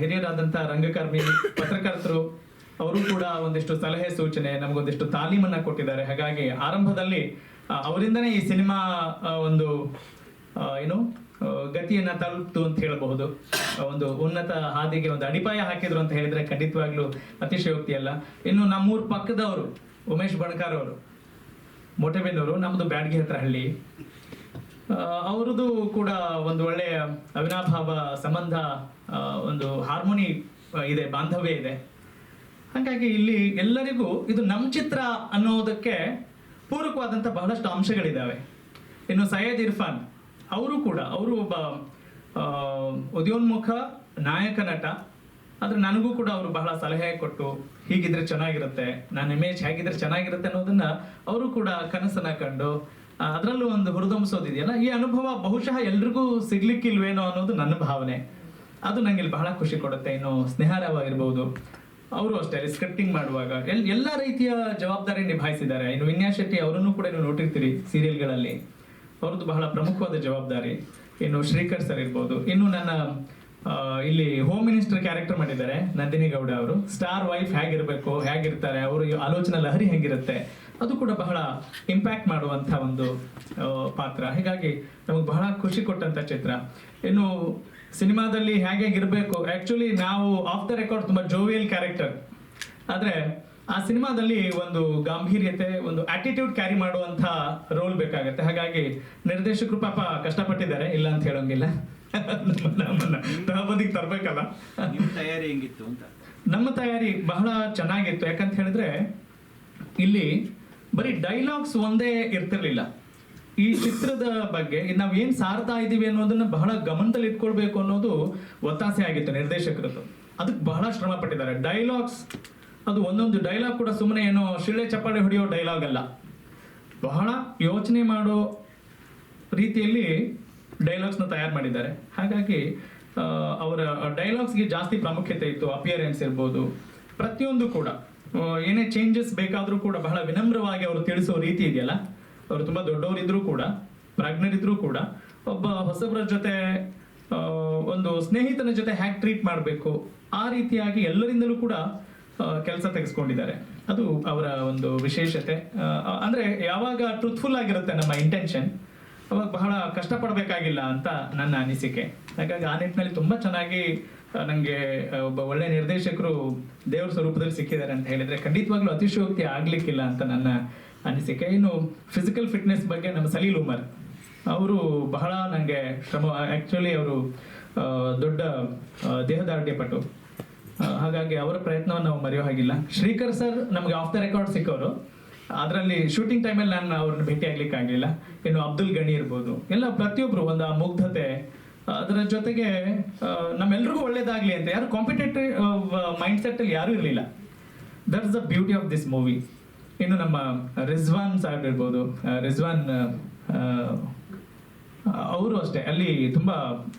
ಹಿರಿಯರಾದಂಥ ರಂಗಕರ್ಮಿ, ಪತ್ರಕರ್ತರು, ಅವರು ಕೂಡ ಒಂದಿಷ್ಟು ಸಲಹೆ ಸೂಚನೆ, ನಮಗೊಂದಿಷ್ಟು ತಾಲೀಮನ್ನ ಕೊಟ್ಟಿದ್ದಾರೆ. ಹಾಗಾಗಿ ಆರಂಭದಲ್ಲಿ ಅವರಿಂದನೇ ಈ ಸಿನಿಮಾ ಒಂದು ಏನು ಗತಿಯನ್ನ ತಲುಪ್ತು ಅಂತ ಹೇಳಬಹುದು. ಒಂದು ಉನ್ನತ ಹಾದಿಗೆ ಒಂದು ಅಡಿಪಾಯ ಹಾಕಿದ್ರು ಅಂತ ಹೇಳಿದ್ರೆ ಖಂಡಿತವಾಗ್ಲೂ ಅತಿಶಯೋಕ್ತಿ ಅಲ್ಲ. ಇನ್ನು ನಮ್ಮೂರ ಪಕ್ಕದವರು ಉಮೇಶ್ ಬಣಕಾರ್ ಅವರು, ಮೋಟೆಬೆನ್ನವರು, ನಮ್ದು ಬ್ಯಾಡ್ಗಿ ಹತ್ರ ಹಳ್ಳಿ, ಅವರದು ಕೂಡ ಒಂದು ಒಳ್ಳೆಯ ಅವಿನಾಭಾವ ಸಂಬಂಧ, ಒಂದು ಹಾರ್ಮೋನಿ ಇದೆ, ಬಾಂಧವ್ಯ ಇದೆ. ಹಾಗಾಗಿ ಇಲ್ಲಿ ಎಲ್ಲರಿಗೂ ಇದು ನಮ್ಮ ಚಿತ್ರ ಅನ್ನೋದಕ್ಕೆ ಪೂರಕವಾದಂಥ ಬಹಳಷ್ಟು ಅಂಶಗಳಿದ್ದಾವೆ. ಇನ್ನು ಸೈಯದ್ ಇರ್ಫಾನ್ ಅವರು ಕೂಡ, ಅವರು ಒಬ್ಬ ಉದಯೋನ್ಮುಖ ನಾಯಕ ನಟ. ಆದರೆ ನನಗೂ ಕೂಡ ಅವರು ಬಹಳ ಸಲಹೆ ಕೊಟ್ಟು ಹೀಗಿದ್ರೆ ಚೆನ್ನಾಗಿರುತ್ತೆ, ನನ್ನ ಇಮೇಜ್ ಹೇಗಿದ್ರೆ ಚೆನ್ನಾಗಿರುತ್ತೆ ಅನ್ನೋದನ್ನ ಅವರು ಕೂಡ ಕನಸನ್ನ ಕಂಡು ಅದರಲ್ಲೂ ಒಂದು ಹುರಿದುಂಬಿಸೋದಿದೆಯಲ್ಲ, ಈ ಅನುಭವ ಬಹುಶಃ ಎಲ್ರಿಗೂ ಸಿಗ್ಲಿಕ್ಕಿಲ್ವೇನೋ ಅನ್ನೋದು ನನ್ನ ಭಾವನೆ. ಅದು ನಂಗೆ ಇಲ್ಲಿ ಬಹಳ ಖುಷಿ ಕೊಡುತ್ತೆ. ಇನ್ನು ಸ್ನೇಹಾರಾವ್ ಇರ್ಬೋದು, ಅವರು ಅಷ್ಟೇ ಸ್ಕ್ರಿಪ್ಟಿಂಗ್ ಮಾಡುವಾಗ ಎಲ್ಲ ರೀತಿಯ ಜವಾಬ್ದಾರಿ ನಿಭಾಯಿಸಿದ್ದಾರೆ. ಇನ್ನು ವಿನ್ಯಾಸ್ ಶೆಟ್ಟಿ ಅವರನ್ನು ಕೂಡ ನೀವು ನೋಡಿರ್ತೀರಿ ಸೀರಿಯಲ್ಗಳಲ್ಲಿ, ಅವ್ರದ್ದು ಬಹಳ ಪ್ರಮುಖವಾದ ಜವಾಬ್ದಾರಿ. ಇನ್ನು ಶ್ರೀಕರ್ ಸರ್ ಇರ್ಬೋದು. ಇನ್ನು ನನ್ನ ಇಲ್ಲಿ ಹೋಮ್ ಮಿನಿಸ್ಟರ್ ಕ್ಯಾರೆಕ್ಟರ್ ಮಾಡಿದ್ದಾರೆ ನಂದಿನಿ ಗೌಡ ಅವರು. ಸ್ಟಾರ್ ವೈಫ್ ಹೇಗಿರ್ಬೇಕು, ಹೇಗಿರ್ತಾರೆ, ಅವರು ಆಲೋಚನಾ ಲಹರಿ ಹೆಂಗಿರುತ್ತೆ, ಅದು ಕೂಡ ಬಹಳ ಇಂಪ್ಯಾಕ್ಟ್ ಮಾಡುವಂಥ ಒಂದು ಪಾತ್ರ. ಹೀಗಾಗಿ ನಮಗೆ ಬಹಳ ಖುಷಿ ಕೊಟ್ಟಂತ ಚಿತ್ರ. ಇನ್ನು ಸಿನಿಮಾದಲ್ಲಿ ಹೇಗಿರಬೇಕು, ಆಕ್ಚುಲಿ ನಾವು ಆಫ್ ದ ರೆಕಾರ್ಡ್ ತುಂಬಾ ಜೋವಿಯಲ್ ಕ್ಯಾರೆಕ್ಟರ್, ಆದ್ರೆ ಆ ಸಿನಿಮಾದಲ್ಲಿ ಒಂದು ಗಾಂಭೀರ್ಯತೆ, ಒಂದು ಆಟಿಟ್ಯೂಡ್ ಕ್ಯಾರಿ ಮಾಡುವಂತ ರೋಲ್ ಬೇಕಾಗತ್ತೆ. ಹಾಗಾಗಿ ನಿರ್ದೇಶಕರು ಪಾಪ ಕಷ್ಟಪಟ್ಟಿದ್ದಾರೆ, ಇಲ್ಲ ಅಂತ ಹೇಳೋಂಗಿಲ್ಲ. ನಮ್ಮನ್ನ ತಹಬಂದಿಗೆ ತರಬೇಕಲ್ಲ. ನಿಮ್ಮ ತಯಾರಿ ಹೆಂಗಿತ್ತು ಅಂತ? ನಮ್ಮ ತಯಾರಿ ಬಹಳ ಚೆನ್ನಾಗಿತ್ತು. ಯಾಕಂತ ಹೇಳಿದ್ರೆ ಇಲ್ಲಿ ಬರೀ ಡೈಲಾಗ್ಸ್ ಒಂದೇ ಇರ್ತಿರ್ಲಿಲ್ಲ. ಈ ಚಿತ್ರದ ಬಗ್ಗೆ ನಾವು ಏನ್ ಸಾರ್ತಾ ಇದೀವಿ ಅನ್ನೋದನ್ನ ಬಹಳ ಗಮನದಲ್ಲಿ ಇಟ್ಕೊಳ್ಬೇಕು ಅನ್ನೋದು ಒತ್ತಾಸೆ ಆಗಿತ್ತು ನಿರ್ದೇಶಕರದ್ದು. ಅದಕ್ಕೆ ಬಹಳ ಶ್ರಮ ಪಟ್ಟಿದ್ದಾರೆ. ಡೈಲಾಗ್ಸ್, ಅದು ಒಂದೊಂದು ಡೈಲಾಗ್ ಕೂಡ ಸುಮ್ಮನೆ ಏನೋ ಶಿಳ್ಳೆ ಚಪ್ಪಾಳೆ ಹೊಡೆಯೋ ಡೈಲಾಗ್ ಅಲ್ಲ, ಬಹಳ ಯೋಚನೆ ಮಾಡೋ ರೀತಿಯಲ್ಲಿ ಡೈಲಾಗ್ಸ್ನ ತಯಾರು ಮಾಡಿದ್ದಾರೆ. ಹಾಗಾಗಿ ಅವರ ಡೈಲಾಗ್ಸ್ಗೆ ಜಾಸ್ತಿ ಪ್ರಾಮುಖ್ಯತೆ ಇತ್ತು. ಅಪಿಯರೆನ್ಸ್ ಇರ್ಬೋದು, ಪ್ರತಿಯೊಂದು ಕೂಡ ಏನೇ ಚೇಂಜಸ್ ಬೇಕಾದರೂ ಕೂಡ ಬಹಳ ವಿನಮ್ರವಾಗಿ ಅವರು ತಿಳಿಸೋ ರೀತಿ ಇದೆಯಲ್ಲ, ಅವರು ತುಂಬಾ ದೊಡ್ಡವರಿದ್ರು ಕೂಡ, ಪ್ರಾಜ್ಞರಿದ್ರು ಕೂಡ, ಒಬ್ಬ ಹೊಸಬರ ಜೊತೆ ಒಂದು ಸ್ನೇಹಿತನ ಜೊತೆ ಹ್ಯಾಕ್ ಟ್ರೀಟ್ ಮಾಡಬೇಕು, ಆ ರೀತಿಯಾಗಿ ಎಲ್ಲರಿಂದಲೂ ಕೂಡ ಕೆಲಸ ತೆಗೆಸ್ಕೊಂಡಿದ್ದಾರೆ. ಅದು ಅವರ ಒಂದು ವಿಶೇಷತೆ. ಅಂದ್ರೆ ಯಾವಾಗ ಟ್ರೂತ್ಫುಲ್ ಆಗಿರುತ್ತೆ ನಮ್ಮ ಇಂಟೆನ್ಷನ್, ಅವಾಗ ಬಹಳ ಕಷ್ಟಪಡಬೇಕಾಗಿಲ್ಲ ಅಂತ ನನ್ನ ಅನಿಸಿಕೆ. ಹಾಗಾಗಿ ಆ ನಿಟ್ಟಿನಲ್ಲಿ ತುಂಬಾ ಚೆನ್ನಾಗಿ ನನಗೆ ಒಬ್ಬ ಒಳ್ಳೆ ನಿರ್ದೇಶಕರು ದೇವರ ಸ್ವರೂಪದಲ್ಲಿ ಸಿಕ್ಕಿದ್ದಾರೆ ಅಂತ ಹೇಳಿದ್ರೆ ಖಂಡಿತವಾಗ್ಲೂ ಅತಿಶಯೋಕ್ತಿ ಆಗ್ಲಿಕ್ಕಿಲ್ಲ ಅಂತ ನನ್ನ ಅನಿಸಿಕೆ. ಇನ್ನು ಫಿಸಿಕಲ್ ಫಿಟ್ನೆಸ್ ಬಗ್ಗೆ ನಮ್ಮ ಸಲೀಲ್ ಉಮರ್ ಅವರು ಬಹಳ ನನಗೆ ಶ್ರಮ. ಆಕ್ಚುಲಿ ಅವರು ದೊಡ್ಡ ದೇಹದಾರ್ಢ್ಯ ಪಟು, ಹಾಗಾಗಿ ಅವರ ಪ್ರಯತ್ನವನ್ನು ನಾವು ಮರೆಯೋ ಹಾಗಿಲ್ಲ. ಶ್ರೀಕರ್ ಸರ್ ನಮಗೆ ಆಫ್ ದ ರೆಕಾರ್ಡ್ ಸಿಕ್ಕವರು, ಅದರಲ್ಲಿ ಶೂಟಿಂಗ್ ಟೈಮಲ್ಲಿ ನಾನು ಅವ್ರನ್ನ ಭೇಟಿ ಆಗ್ಲಿಕ್ಕೆ ಆಗಲಿಲ್ಲ. ಇನ್ನು ಅಬ್ದುಲ್ ಗಣಿ ಇರ್ಬೋದು, ಎಲ್ಲ ಪ್ರತಿಯೊಬ್ರು ಒಂದು ಆ ಮುಗ್ಧತೆ, ಅದರ ಜೊತೆಗೆ ನಮ್ಮೆಲ್ರಿಗೂ ಒಳ್ಳೇದಾಗ್ಲಿ ಅಂತ ಯಾರು ಕಾಂಪಿಟೇಟಿವ್ ಮೈಂಡ್ ಸೆಟ್ ಅಲ್ಲಿ ಯಾರು ಇರಲಿಲ್ಲ. That is the beauty of this movie. ಇನ್ನು ನಮ್ಮ ರಿಜ್ವಾನ್ ಸಾಹೇಬ್ ಇರ್ಬೋದು, ರಿಜ್ವಾನ್ ಅವರು ಅಷ್ಟೇ ಅಲ್ಲಿ ತುಂಬಾ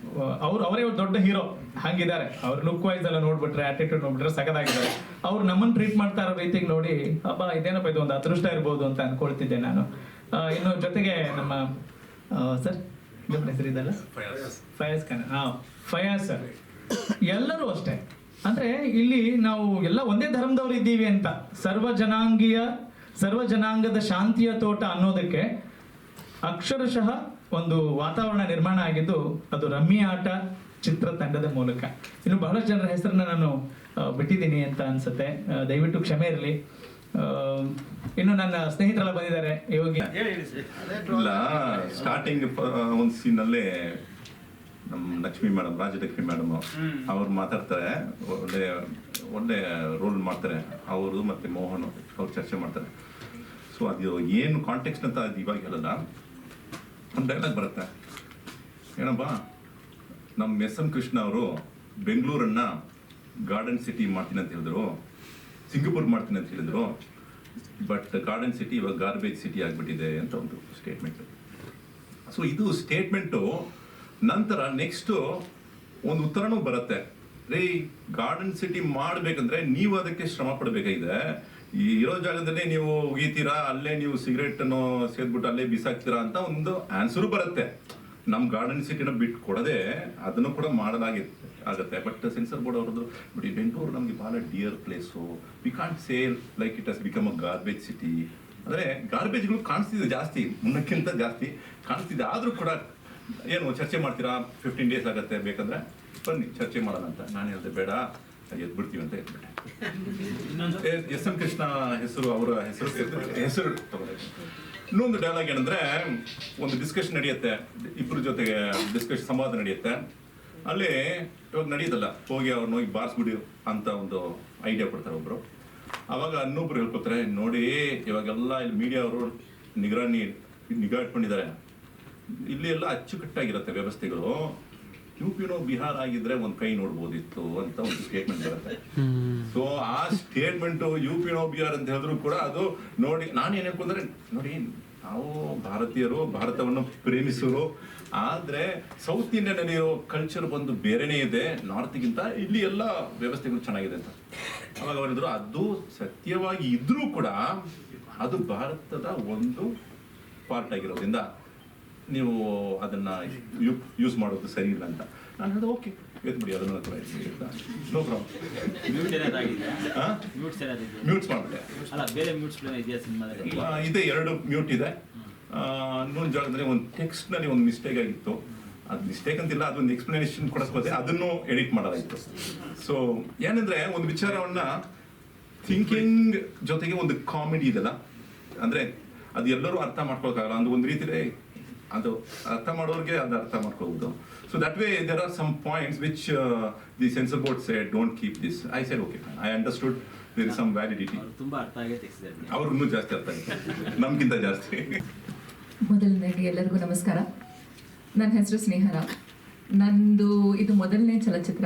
ಅವರೇ ದೊಡ್ಡ ಹೀರೋ ಹಂಗಿದ್ದಾರೆ. ಅವ್ರ ಲುಕ್ ವೈಸ್ ಎಲ್ಲ ನೋಡ್ಬಿಟ್ರೆ, ಆಟಿಟ್ಯೂಡ್ ನೋಡ್ಬಿಟ್ರೆ ಸಖತ್ತಾಗಿದ್ದಾರೆ. ಅವ್ರು ನಮ್ಮನ್ನು ಟ್ರೀಟ್ ಮಾಡ್ತಾ ಇರೋ ರೀತಿಗೆ ನೋಡಿ ಅಬ್ಬಾ ಇದೇನಪ್ಪ ಇದು ಒಂದು ಅದೃಷ್ಟ ಇರ್ಬೋದು ಅಂತ ಅನ್ಕೊಳ್ತಿದ್ದೆ ನಾನು. ಇನ್ನು ಜೊತೆಗೆ ನಮ್ಮ ಸರ್ ಹೆಸರಿದಲ್ಲ, ಫಯಾಜ್ ಖಾನ್, ಫಯಾಜ್ ಸರ್, ಎಲ್ಲರೂ ಅಷ್ಟೇ. ಅಂದ್ರೆ ಇಲ್ಲಿ ನಾವು ಎಲ್ಲ ಒಂದೇ ಧರ್ಮದವ್ರು ಇದ್ದೀವಿ ಅಂತ, ಸರ್ವ ಜನಾಂಗದ ಶಾಂತಿಯ ತೋಟ ಅನ್ನೋದಕ್ಕೆ ಅಕ್ಷರಶಃ ಒಂದು ವಾತಾವರಣ ನಿರ್ಮಾಣ ಆಗಿದ್ದು ಅದು ರಮ್ಮಿ ಆಟ ಚಿತ್ರತಂಡದ ಮೂಲಕ. ಇನ್ನು ಬಹಳಷ್ಟು ಜನರ ಹೆಸರನ್ನ ನಾನು ಬಿಟ್ಟಿದ್ದೀನಿ ಅಂತ ಅನ್ಸುತ್ತೆ, ದಯವಿಟ್ಟು ಕ್ಷಮೆ ಇರಲಿ. ಇನ್ನು ನನ್ನ ಸ್ನೇಹಿತರೆಲ್ಲ ಬಂದಿದ್ದಾರೆ. ಯೋಗಿ ಇಲ್ಲ, ಸ್ಟಾರ್ಟಿಂಗ್ ಒಂದು ಸೀನ್ ಅಲ್ಲೇ ನಮ್ಮ ಲಕ್ಷ್ಮಿ ಮೇಡಮ್, ರಾಜಲಕ್ಷ್ಮಿ ಮೇಡಮ್ ಅವ್ರು ಮಾತಾಡ್ತಾರೆ, ಒಳ್ಳೆ ರೋಲ್ ಮಾಡ್ತಾರೆ ಅವರು, ಮತ್ತೆ ಮೋಹನ್ ಅವ್ರು ಚರ್ಚೆ ಮಾಡ್ತಾರೆ. ಸೊ ಅದು ಏನು ಕಾಂಟೆಕ್ಸ್ಟ್ ಅಂತ ಅದು ಇವಾಗ ಹೇಳಲ್ಲ. ಒಂದು ಡೈಲಾಗ್ ಬರುತ್ತೆ, ಏನಪ್ಪ ನಮ್ಮ ಎಸ್.ಎಂ. ಕೃಷ್ಣ ಅವರು ಬೆಂಗಳೂರನ್ನ ಗಾರ್ಡನ್ ಸಿಟಿ ಮಾಡ್ತೀನಿ ಅಂತ ಹೇಳಿದ್ರು, ಸಿಂಗಪುರ್ ಮಾಡ್ತೀನಿ ಅಂತ ಹೇಳಿದ್ರು, ಬಟ್ ಗಾರ್ಡನ್ ಸಿಟಿ ಇವಾಗ ಗಾರ್ಬೇಜ್ ಸಿಟಿ ಆಗಿಬಿಟ್ಟಿದೆ ಅಂತ ಒಂದು ಸ್ಟೇಟ್ಮೆಂಟ್. ಸೊ ಇದು ಸ್ಟೇಟ್ಮೆಂಟು ನಂತರ ನೆಕ್ಸ್ಟು ಒಂದು ಉತ್ತರನೂ ಬರುತ್ತೆ, ರೀ ಗಾರ್ಡನ್ ಸಿಟಿ ಮಾಡಬೇಕಂದ್ರೆ ನೀವು ಅದಕ್ಕೆ ಶ್ರಮ ಪಡಬೇಕಾಗಿದೆ. ಈ ಇರೋ ಜಾಗದಲ್ಲೇ ನೀವು ಉಗಿತೀರಾ, ಅಲ್ಲೇ ನೀವು ಸಿಗರೇಟನ್ನು ಸೇದ್ಬಿಟ್ಟು ಅಲ್ಲೇ ಬಿಸಾಕ್ತೀರಾ ಅಂತ ಒಂದು ಆನ್ಸರು ಬರುತ್ತೆ. ನಮ್ಮ ಗಾರ್ಡನ್ ಸಿಟಿನ ಬಿಟ್ಟು ಕೊಡದೆ ಅದನ್ನು ಕೂಡ ಆಗುತ್ತೆ. ಬಟ್ ಸೆನ್ಸರ್ ಬೋರ್ಡ್ ಅವ್ರದ್ದು ಬಟ್ ಈ ಬೆಂಗಳೂರು ನಮಗೆ ಭಾಳ dear place, we can't say like it has become a garbage city. ಅಂದರೆ ಗಾರ್ಬೇಜ್ಗಳು ಕಾಣಿಸ್ತಿದೆ ಜಾಸ್ತಿ, ಮುನ್ನಕ್ಕಿಂತ ಜಾಸ್ತಿ ಕಾಣಿಸ್ತಿದೆ. ಆದರೂ ಕೂಡ ಏನು ಚರ್ಚೆ ಮಾಡ್ತೀರಾ, 15 days ಆಗುತ್ತೆ, ಬೇಕಂದ್ರೆ ಬನ್ನಿ ಚರ್ಚೆ ಮಾಡೋಣ ಅಂತ ನಾನು ಹೇಳಿದೆ. ಬೇಡ, ಎದ್ಬಿಡ್ತೀವಿ ಅಂತ ಎದ್ಬಿಟ್ಟೆ. ಎಸ್.ಎಂ. ಕೃಷ್ಣ ಹೆಸರು, ಅವರ ಹೆಸರು ತಗೊಂಡೆ. ಇನ್ನೊಂದು ಡೈಲಾಗ್ ಏನಂದ್ರೆ, ಒಂದು ಡಿಸ್ಕಷನ್ ನಡೆಯುತ್ತೆ, ಇಬ್ಬರ ಜೊತೆಗೆ ಸಂವಾದ ನಡೆಯುತ್ತೆ. ಅಲ್ಲಿ ಇವಾಗ ನಡೆಯೋದಲ್ಲ, ಹೋಗಿ ಅವ್ರನ್ನ ಹೋಗಿ ಬಾರಿಸ್ಬಿಡಿ ಅಂತ ಒಂದು ಐಡಿಯಾ ಕೊಡ್ತಾರೆ ಒಬ್ರು. ಅವಾಗ ಇನ್ನೊಬ್ರು ಹೇಳ್ಕೊತಾರೆ, ನೋಡಿ ಇವಾಗೆಲ್ಲ ಇಲ್ಲಿ ಮೀಡಿಯಾ ಅವರು ನಿಗಾ ಇಟ್ಕೊಂಡಿದ್ದಾರೆ. ಇಲ್ಲಿ ಎಲ್ಲ ಅಚ್ಚುಕಟ್ಟಾಗಿರುತ್ತೆ ವ್ಯವಸ್ಥೆಗಳು. ಯುಪಿನೋ ಬಿಹಾರ ಆಗಿದ್ರೆ ಒಂದು ಕೈ ನೋಡ್ಬೋದಿತ್ತು ಅಂತ ಒಂದು ಸ್ಟೇಟ್ಮೆಂಟ್ ಬರುತ್ತೆ. ಸೊ ಆ ಸ್ಟೇಟ್ಮೆಂಟು ಯುಪಿನೋ ಬಿಹಾರ್ ಅಂತ ಹೇಳಿದ್ರು ಕೂಡ ಅದು ನೋಡಿ, ನಾನೇನು ಹೇಳ್ಕೊಂಡ್ರೆ ನೋಡಿ, ನಾವು ಭಾರತೀಯರು, ಭಾರತವನ್ನು ಪ್ರೇಮಿಸೋರು, ಆದರೆ ಸೌತ್ ಇಂಡಿಯನ್ನಲ್ಲಿರೋ ಕಲ್ಚರ್ ಬಂದು ಬೇರೆನೇ ಇದೆ ನಾರ್ತ್ಗಿಂತ. ಇಲ್ಲಿ ಎಲ್ಲ ವ್ಯವಸ್ಥೆಗಳು ಚೆನ್ನಾಗಿದೆ ಅಂತ ಅವಾಗ ಅವರಿದ್ರು. ಅದು ಸತ್ಯವಾಗಿ ಇದ್ರೂ ಕೂಡ ಅದು ಭಾರತದ ಒಂದು ಪಾರ್ಟ್ ಆಗಿರೋದ್ರಿಂದ ನೀವು ಅದನ್ನ ಯೂಸ್ ಮಾಡೋದು ಸರಿ ಇಲ್ಲ ಅಂತ ನಾನು ಹೇಳಿದೆ. ಓಕೆ ಎತ್ಬಿಡಿ, ಅದನ್ನ ನೋ ಪ್ರಾಬ್ಲಮ್. ಮ್ಯೂಟ್ಸ್ ಮಾಡ್ಬಿಟ್ಟೆ. ಅಲ್ಲ, ಬೇರೆ ಮ್ಯೂಟ್ಸ್ ಇದೆಯಾ ಸಿನಿಮಾದಲ್ಲಿ? ಇದೆ, 2 ಮ್ಯೂಟ್ ಇದೆ. ಇನ್ನೊಂದು ಜಾಗದಲ್ಲಿ ಒಂದು ಟೆಕ್ಸ್ಟ್ನಲ್ಲಿ ಒಂದು ಮಿಸ್ಟೇಕ್ ಆಗಿತ್ತು. ಅದು ಮಿಸ್ಟೇಕ್ ಅಂತಿಲ್ಲ, ಅದೊಂದು ಎಕ್ಸ್ಪ್ಲನೇಷನ್ ಕೊಡಿಸ್ಬೋದೆ, ಅದನ್ನು ಎಡಿಟ್ ಮಾಡೋದಾಯಿತು. ಸೊ ಏನಂದ್ರೆ ಒಂದು ವಿಚಾರವನ್ನ ಥಿಂಕಿಂಗ್ ಜೊತೆಗೆ ಒಂದು ಕಾಮಿಡಿ ಇದೆಲ್ಲ, ಅಂದ್ರೆ ಅದು ಎಲ್ಲರೂ ಅರ್ಥ ಮಾಡ್ಕೊಳಕ್ಕಾಗಲ್ಲ. ಅಂದ್ರೆ ಒಂದು ರೀತಿಯಲ್ಲಿ ಅದು ಅರ್ಥ ಮಾಡೋರಿಗೆ ಅದು ಅರ್ಥ ಮಾಡ್ಕೋಬಹುದು. So that way there are some points which the censor board said don't keep this. I said okay, I understood, there is some validity. ತುಂಬಾ ಅರ್ಥ ಆಗೇ ತೆಗೆಸಿದ್ದಾರೆ. ಅವ್ರು ಇನ್ನೂ ಜಾಸ್ತಿ ಅರ್ಥ ಆಗಿದೆ, ನಮ್ಗಿಂತ ಜಾಸ್ತಿ. ಮೊದಲನೇದಾಗಿ ಎಲ್ಲರಿಗೂ ನಮಸ್ಕಾರ. ನನ್ನ ಹೆಸರು ಸ್ನೇಹರ. ನಂದು ಇದು ಮೊದಲನೇ ಚಲಚಿತ್ರ.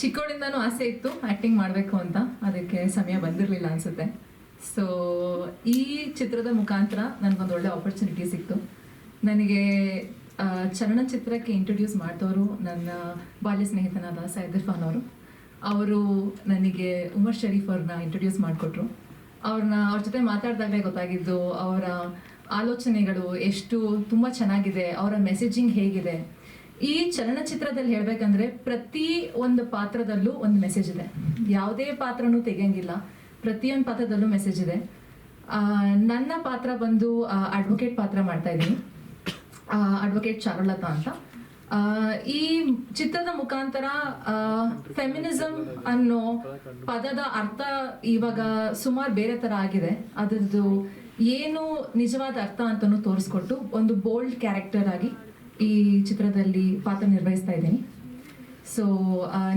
ಚಿಕ್ಕವಳಿಂದನೂ ಆಸೆ ಇತ್ತು ಆ್ಯಕ್ಟಿಂಗ್ ಮಾಡಬೇಕು ಅಂತ, ಅದಕ್ಕೆ ಸಮಯ ಬಂದಿರಲಿಲ್ಲ ಅನಿಸುತ್ತೆ. ಸೊ ಈ ಚಿತ್ರದ ಮುಖಾಂತರ ನನಗೊಂದು ಒಳ್ಳೆ ಆಪರ್ಚುನಿಟಿ ಸಿಕ್ತು. ನನಗೆ ಚಲನಚಿತ್ರಕ್ಕೆ ಇಂಟ್ರೊಡ್ಯೂಸ್ ಮಾಡಿದವರು ನನ್ನ ಬಾಲ್ಯ ಸ್ನೇಹಿತನಾದ ಸೈದ್ ಇರ್ಫಾನ್ ಅವರು ನನಗೆ ಉಮರ್ ಶರೀಫ್ ಅವ್ರನ್ನ ಇಂಟ್ರೊಡ್ಯೂಸ್ ಮಾಡಿಕೊಟ್ರು. ಅವ್ರ ಜೊತೆ ಮಾತಾಡಿದಾಗಲೇ ಗೊತ್ತಾಗಿದ್ದು ಅವರ ಆಲೋಚನೆಗಳು ಎಷ್ಟು ತುಂಬ ಚೆನ್ನಾಗಿದೆ, ಅವರ ಮೆಸೇಜಿಂಗ್ ಹೇಗಿದೆ. ಈ ಚಲನಚಿತ್ರದಲ್ಲಿ ಹೇಳಬೇಕಂದ್ರೆ ಪ್ರತಿ ಒಂದು ಪಾತ್ರದಲ್ಲೂ ಒಂದು ಮೆಸೇಜ್ ಇದೆ. ಯಾವುದೇ ಪಾತ್ರನೂ ತೆಗೆಯಂಗಿಲ್ಲ, ಪ್ರತಿಯೊಂದು ಪಾತ್ರದಲ್ಲೂ ಮೆಸೇಜ್ ಇದೆ. ನನ್ನ ಪಾತ್ರ ಬಂದು ಅಡ್ವೊಕೇಟ್ ಪಾತ್ರ ಮಾಡ್ತಾ ಇದ್ದೀನಿ, ಅಡ್ವೊಕೇಟ್ ಚಾರುಲತಾ ಅಂತ. ಈ ಚಿತ್ರದ ಮುಖಾಂತರ ಫೆಮಿನಿಸಮ್ ಅನ್ನೋ ಪದದ ಅರ್ಥ ಇವಾಗ ಸುಮಾರು ಬೇರೆ ಥರ ಆಗಿದೆ. ಅದರದ್ದು ಏನು ನಿಜವಾದ ಅರ್ಥ ಅಂತಲೂ ತೋರಿಸ್ಕೊಟ್ಟು ಒಂದು ಬೋಲ್ಡ್ ಕ್ಯಾರೆಕ್ಟರ್ ಆಗಿ ಈ ಚಿತ್ರದಲ್ಲಿ ಪಾತ್ರ ನಿರ್ವಹಿಸ್ತಾ ಇದ್ದೀನಿ. ಸೊ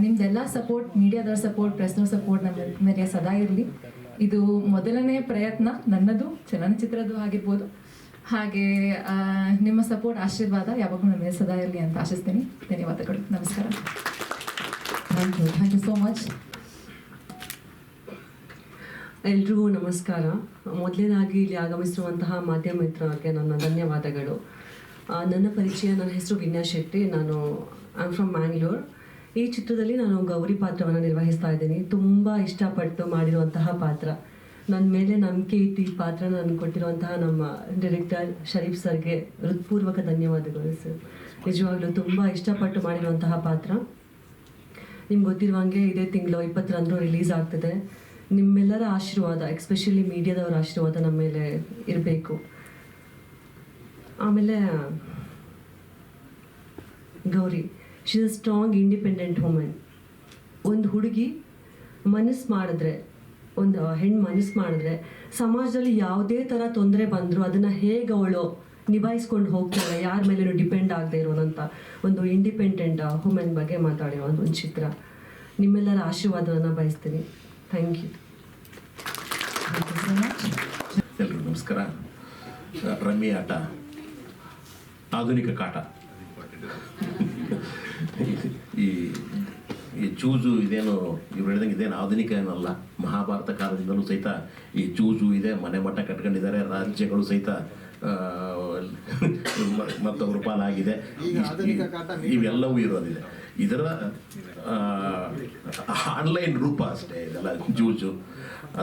ನಿಮ್ದೆಲ್ಲ ಸಪೋರ್ಟ್, ಮೀಡಿಯಾದವ್ರ ಸಪೋರ್ಟ್, ಪ್ರೆಸ್ನವ್ರ ಸಪೋರ್ಟ್ ನಮ್ಮ ಮೇಲೆ ಸದಾ ಇರಲಿ. ಇದು ಮೊದಲನೇ ಪ್ರಯತ್ನ ನನ್ನದು, ಚಲನಚಿತ್ರದ್ದು ಆಗಿರ್ಬೋದು. ಹಾಗೆ ನಿಮ್ಮ ಸಪೋರ್ಟ್, ಆಶೀರ್ವಾದ ಯಾವಾಗಲೂ ನಮ್ಮ ಮೇಲೆ ಸದಾ ಇರಲಿ ಅಂತ ಆಶಿಸ್ತೀನಿ. ಧನ್ಯವಾದಗಳು, ನಮಸ್ಕಾರ. Thank you so much. ಎಲ್ರಿಗೂ ನಮಸ್ಕಾರ. ಮೊದಲನೇದಾಗಿ ಇಲ್ಲಿ ಆಗಮಿಸಿರುವಂತಹ ಮಾಧ್ಯಮ ಮಿತ್ರರಿಗೆ ನನ್ನ ಧನ್ಯವಾದಗಳು. ನನ್ನ ಪರಿಚಯ, ನನ್ನ ಹೆಸರು Vinya Shetty. I am from Mangalore. ಈ ಚಿತ್ರದಲ್ಲಿ ನಾನು ಗೌರಿ ಪಾತ್ರವನ್ನು ನಿರ್ವಹಿಸ್ತಾ ಇದ್ದೀನಿ. ತುಂಬ ಇಷ್ಟಪಟ್ಟು ಮಾಡಿರುವಂತಹ ಪಾತ್ರ. ನನ್ನ ಮೇಲೆ ನಂಬಿಕೆ ಇಟ್ಟು ಈ ಪಾತ್ರ ನಾನು ಕೊಟ್ಟಿರುವಂತಹ ನಮ್ಮ ಡೈರೆಕ್ಟರ್ ಶರೀಫ್ ಸರ್ಗೆ ಹೃತ್ಪೂರ್ವಕ ಧನ್ಯವಾದಗಳು ಸರ್. ನಿಜವಾಗ್ಲೂ ತುಂಬ ಇಷ್ಟಪಟ್ಟು ಮಾಡಿರುವಂತಹ ಪಾತ್ರ. ನಿಮ್ಗೆ ಗೊತ್ತಿರುವಂಗೆ ಇದೇ ತಿಂಗಳು 20ರಂದು ರಿಲೀಸ್ ಆಗ್ತದೆ. ನಿಮ್ಮೆಲ್ಲರ ಆಶೀರ್ವಾದ, ಎಸ್ಪೆಷಲಿ ಮೀಡಿಯಾದವರ ಆಶೀರ್ವಾದ ನಮ್ಮ ಮೇಲೆ ಇರಬೇಕು. ಆಮೇಲೆ Gauri, she is a strong independent woman. ಒಂದು ಹುಡುಗಿ ಮನಸ್ಸು ಮಾಡಿದ್ರೆ, ಒಂದು ಹೆಣ್ಣು ಮನಸ್ಸು ಮಾಡಿದ್ರೆ ಸಮಾಜದಲ್ಲಿ ಯಾವುದೇ ಥರ ತೊಂದರೆ ಬಂದರೂ ಅದನ್ನು ಹೇಗೆ ಅವಳು ನಿಭಾಯಿಸ್ಕೊಂಡು ಹೋಗ್ತಾಳೆ, ಯಾರ ಮೇಲೇನೂ ಡಿಪೆಂಡ್ ಆಗದೆ ಇರೋದಂಥ ಒಂದು ಇಂಡಿಪೆಂಡೆಂಟ್ ವುಮೆನ್ ಬಗ್ಗೆ ಮಾತಾಡಿರೋ ಒಂದು ಚಿತ್ರ. ನಿಮ್ಮೆಲ್ಲರ ಆಶೀರ್ವಾದವನ್ನು ಬಯಸ್ತೀನಿ. Thank you. ಎಲ್ರಿಗೂ ನಮಸ್ಕಾರ. ರಮ್ಮಿ ಆಟ ಆಧುನಿಕ ಕಾಟ. ಈ ಚೂಜು ಇದೇನು ಇವ್ರು ಹೇಳಿದಂಗೆ ಇದೇನು ಆಧುನಿಕ ಏನಲ್ಲ. ಮಹಾಭಾರತ ಕಾಲದಿಂದಲೂ ಸಹಿತ ಈ ಚೂಜು ಇದೆ, ಮನೆ ಮಠ ಕಟ್ಕೊಂಡಿದ್ದಾರೆ, ರಾಜ್ಯಗಳು ಸಹಿತ ಮತ್ತೊಬ್ಬರು ಪಾಲಾಗಿದೆ. ಇವೆಲ್ಲವೂ ಇರೋದಿದೆ. ಇದರ ಆನ್ಲೈನ್ ರೂಪ ಅಷ್ಟೇ ಇದೆಲ್ಲ ಜೂಜು.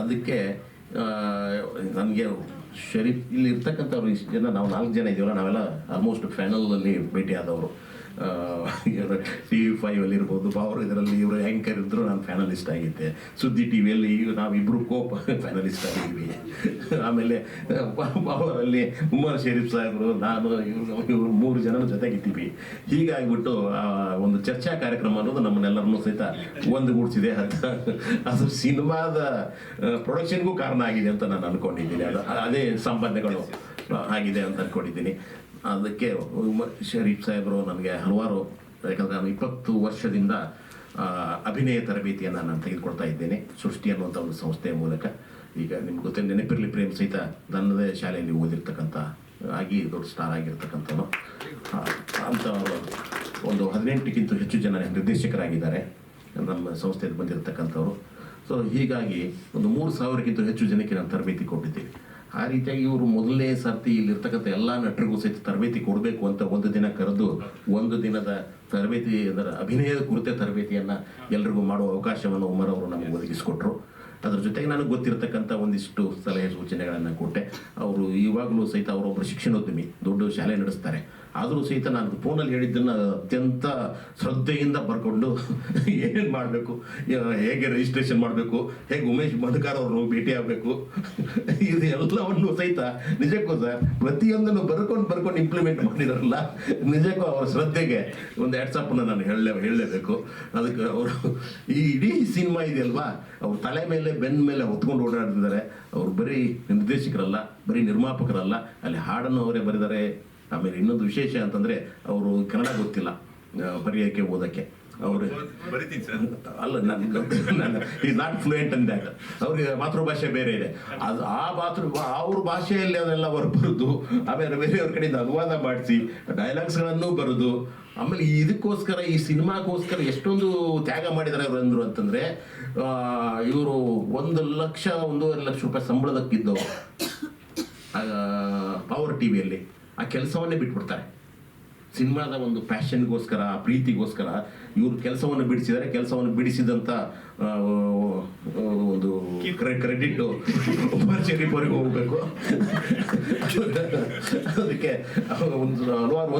ಅದಕ್ಕೆ ನನಗೆ ಶರೀಫ್ ಇಲ್ಲಿ ಇರ್ತಕ್ಕಂಥವ್ರು ಇಷ್ಟು ಜನ, ನಾವು 4 ಜನ ಇದೀವಲ್ಲ, ನಾವೆಲ್ಲ ಆಲ್ಮೋಸ್ಟ್ ಫ್ಯಾನಲಲ್ಲಿ ಭೇಟಿ ಆದವರು. TV5 ಅಲ್ಲಿ ಇರ್ಬೋದು, ಅವರು ಇದರಲ್ಲಿ ಇವರು ಆ್ಯಂಕರ್ ಇದ್ದರು, ನಾನು ಫ್ಯಾನಲಿಸ್ಟ್ ಆಗಿದ್ದೆ. ಸುದ್ದಿ ಟಿವಿಯಲ್ಲಿ ನಾವಿಬ್ಬರು ಫ್ಯಾನಲಿಸ್ಟ್ ಆಗಿದ್ವಿ. ಆಮೇಲೆ ಅವರಲ್ಲಿ ಉಮರ್ ಶರೀಫ್ ಸಾಹೇಬರು, ನಾನು, ಇವರು 3 ಜನ ಜೊತೆಗಿದ್ದೀವಿ. ಹೀಗಾಗಿಬಿಟ್ಟು ಒಂದು ಚರ್ಚಾ ಕಾರ್ಯಕ್ರಮ ಅನ್ನೋದು ನಮ್ಮನ್ನೆಲ್ಲರನ್ನೂ ಸಹಿತ ಒಂದುಗೂಡಿಸಿದೆ. ಅದು ಸಿನಿಮಾದ ಪ್ರೊಡಕ್ಷನ್ಗೂ ಕಾರಣ ಆಗಿದೆ ಅಂತ ನಾನು ಅಂದ್ಕೊಂಡಿದ್ದೀನಿ. ಅದೇ ಸಂಬಂಧಗಳು ಆಗಿದೆ ಅಂತ ಅಂದ್ಕೊಂಡಿದ್ದೀನಿ. ಅದಕ್ಕೆ ಶರೀಫ್ ಸಾಹೇಬರು ನನಗೆ ಹಲವಾರು, ಯಾಕಂದರೆ ನಾನು 20 ವರ್ಷದಿಂದ ಅಭಿನಯ ತರಬೇತಿಯನ್ನು ನಾನು ತೆಗೆದುಕೊಳ್ತಾ ಇದ್ದೇನೆ, ಸೃಷ್ಟಿ ಅನ್ನುವಂಥ ಒಂದು ಸಂಸ್ಥೆಯ ಮೂಲಕ. ಈಗ ನಿಮ್ಗೆ ಗೊತ್ತೇ ನೆನಪಿರಲಿ ಪ್ರೇಮ್ ಸಹಿತ ನನ್ನದೇ ಶಾಲೆಯಲ್ಲಿ ಓದಿರ್ತಕ್ಕಂಥ ಆಗಿ ದೊಡ್ಡ ಸ್ಟಾರ್ ಆಗಿರ್ತಕ್ಕಂಥವ್ರು ಅಂಥವರು ಒಂದು 18ಕ್ಕಿಂತ ಹೆಚ್ಚು ಜನ ನಿರ್ದೇಶಕರಾಗಿದ್ದಾರೆ ನಮ್ಮ ಸಂಸ್ಥೆಯಲ್ಲಿ ಬಂದಿರತಕ್ಕಂಥವ್ರು. ಸೊ ಹೀಗಾಗಿ ಒಂದು 3,000ಕ್ಕಿಂತ ಹೆಚ್ಚು ಜನಕ್ಕೆ ನಾನು ತರಬೇತಿ ಕೊಟ್ಟಿದ್ದೀವಿ. ಆ ರೀತಿಯಾಗಿ ಇವರು ಮೊದಲನೇ ಸರ್ತಿ ಇಲ್ಲಿರ್ತಕ್ಕಂಥ ಎಲ್ಲ ನಟರಿಗೂ ಸಹಿತ ತರಬೇತಿ ಕೊಡಬೇಕು ಅಂತ ಒಂದು ದಿನ ಕರೆದು ಒಂದು ದಿನದ ತರಬೇತಿ ಅದರ ಅಭಿನಯದ ಕುರಿತ ತರಬೇತಿಯನ್ನು ಎಲ್ರಿಗೂ ಮಾಡುವ ಅವಕಾಶವನ್ನು ಉಮರ್ ಅವರು ನಮಗೆ ಒದಗಿಸಿಕೊಟ್ರು. ಅದ್ರ ಜೊತೆಗೆ ನನಗೆ ಗೊತ್ತಿರತಕ್ಕಂಥ ಒಂದಿಷ್ಟು ಸಲಹೆ ಸೂಚನೆಗಳನ್ನು ಕೊಟ್ಟೆ. ಅವರು ಇವಾಗಲೂ ಸಹಿತ ಅವರೊಬ್ಬರು ಶಿಕ್ಷಣೋದ್ಯಮಿ, ದೊಡ್ಡ ಶಾಲೆ ನಡೆಸ್ತಾರೆ. ಆದರೂ ಸಹಿತ ನಾನು ಫೋನಲ್ಲಿ ಹೇಳಿದ್ದನ್ನು ಅತ್ಯಂತ ಶ್ರದ್ಧೆಯಿಂದ ಬರ್ಕೊಂಡು ಏನೇನು ಮಾಡಬೇಕು, ಹೇಗೆ ರಿಜಿಸ್ಟ್ರೇಷನ್ ಮಾಡಬೇಕು, ಹೇಗೆ ಉಮೇಶ್ ಬಂಡ್ಕಾರ್ ಅವರು ಭೇಟಿ ಆಗಬೇಕು, ಇದು ಎಲ್ಲವನ್ನು ಸಹಿತ ನಿಜಕ್ಕೂ ಸರ್ ಪ್ರತಿಯೊಂದನ್ನು ಬರ್ಕೊಂಡು ಇಂಪ್ಲಿಮೆಂಟ್ ಮಾಡಿದಾರಲ್ಲ, ನಿಜಕ್ಕೂ ಅವರ ಶ್ರದ್ಧೆಗೆ ಒಂದು ವ್ಯಾಟ್ಸಪ್ಪನ್ನು ನಾನು ಹೇಳಲೇಬೇಕು. ಅದಕ್ಕೆ ಅವರು ಈ ಇಡೀ ಸಿನಿಮಾ ಇದೆಯಲ್ವಾ, ಅವ್ರ ತಲೆ ಮೇಲೆ ಬೆನ್ನ ಮೇಲೆ ಹೊತ್ಕೊಂಡು ಓಡಾಡ್ತಿದ್ದಾರೆ. ಅವರು ಬರೀ ನಿರ್ದೇಶಕರಲ್ಲ, ಬರೀ ನಿರ್ಮಾಪಕರಲ್ಲ, ಅಲ್ಲಿ ಹಾಡನ್ನು ಅವರೇ ಬರೆದಾರೆ. ಆಮೇಲೆ ಇನ್ನೊಂದು ವಿಶೇಷ ಅಂತಂದರೆ ಅವರು ಕನ್ನಡ ಗೊತ್ತಿಲ್ಲ ಬರೆಯೋಕ್ಕೆ ಓದೋಕ್ಕೆ. ಅವರು ಅಲ್ಲ, ನಾನು is not fluent in that. ಅವ್ರಿಗೆ ಮಾತೃಭಾಷೆ ಬೇರೆ ಇದೆ. ಅದು ಅವ್ರ ಭಾಷೆಯಲ್ಲಿ ಅದೆಲ್ಲ ಅವರು ಬರೆದು ಆಮೇಲೆ ಬೇರೆಯವ್ರ ಕಡೆಯಿಂದ ಅನುವಾದ ಮಾಡಿಸಿ ಡೈಲಾಗ್ಸ್ಗಳನ್ನು ಬರೆದು ಆಮೇಲೆ ಇದಕ್ಕೋಸ್ಕರ ಈ ಸಿನಿಮಾಗೋಸ್ಕರ ಎಷ್ಟೊಂದು ತ್ಯಾಗ ಮಾಡಿದ್ದಾರೆ ಅವರು ಅಂದರು ಅಂತಂದರೆ, ಇವರು 1,00,000 1.5 ಲಕ್ಷ ರೂಪಾಯಿ ಸಂಬಳದಕ್ಕಿದ್ದವು ಪವರ್ ಟಿವಿಯಲ್ಲಿ ಆ ಕೆಲಸವನ್ನೇ ಬಿಟ್ಬಿಡ್ತಾರೆ. ಸಿನಿಮಾದ ಒಂದು ಪ್ಯಾಷನ್ಗೋಸ್ಕರ, ಪ್ರೀತಿಗೋಸ್ಕರ ಇವರು ಕೆಲಸವನ್ನು ಬಿಡಿಸಿದ್ದಾರೆ. ಕೆಲಸವನ್ನು ಬಿಡಿಸಿದಂಥ ಒಂದು ಕ್ರೆಡಿಟ್ ಉಮರ್ ಶರೀಫ್ ಅವರಿಗೆ ಹೋಗಬೇಕು. ಅದಕ್ಕೆ ಹಲವಾರು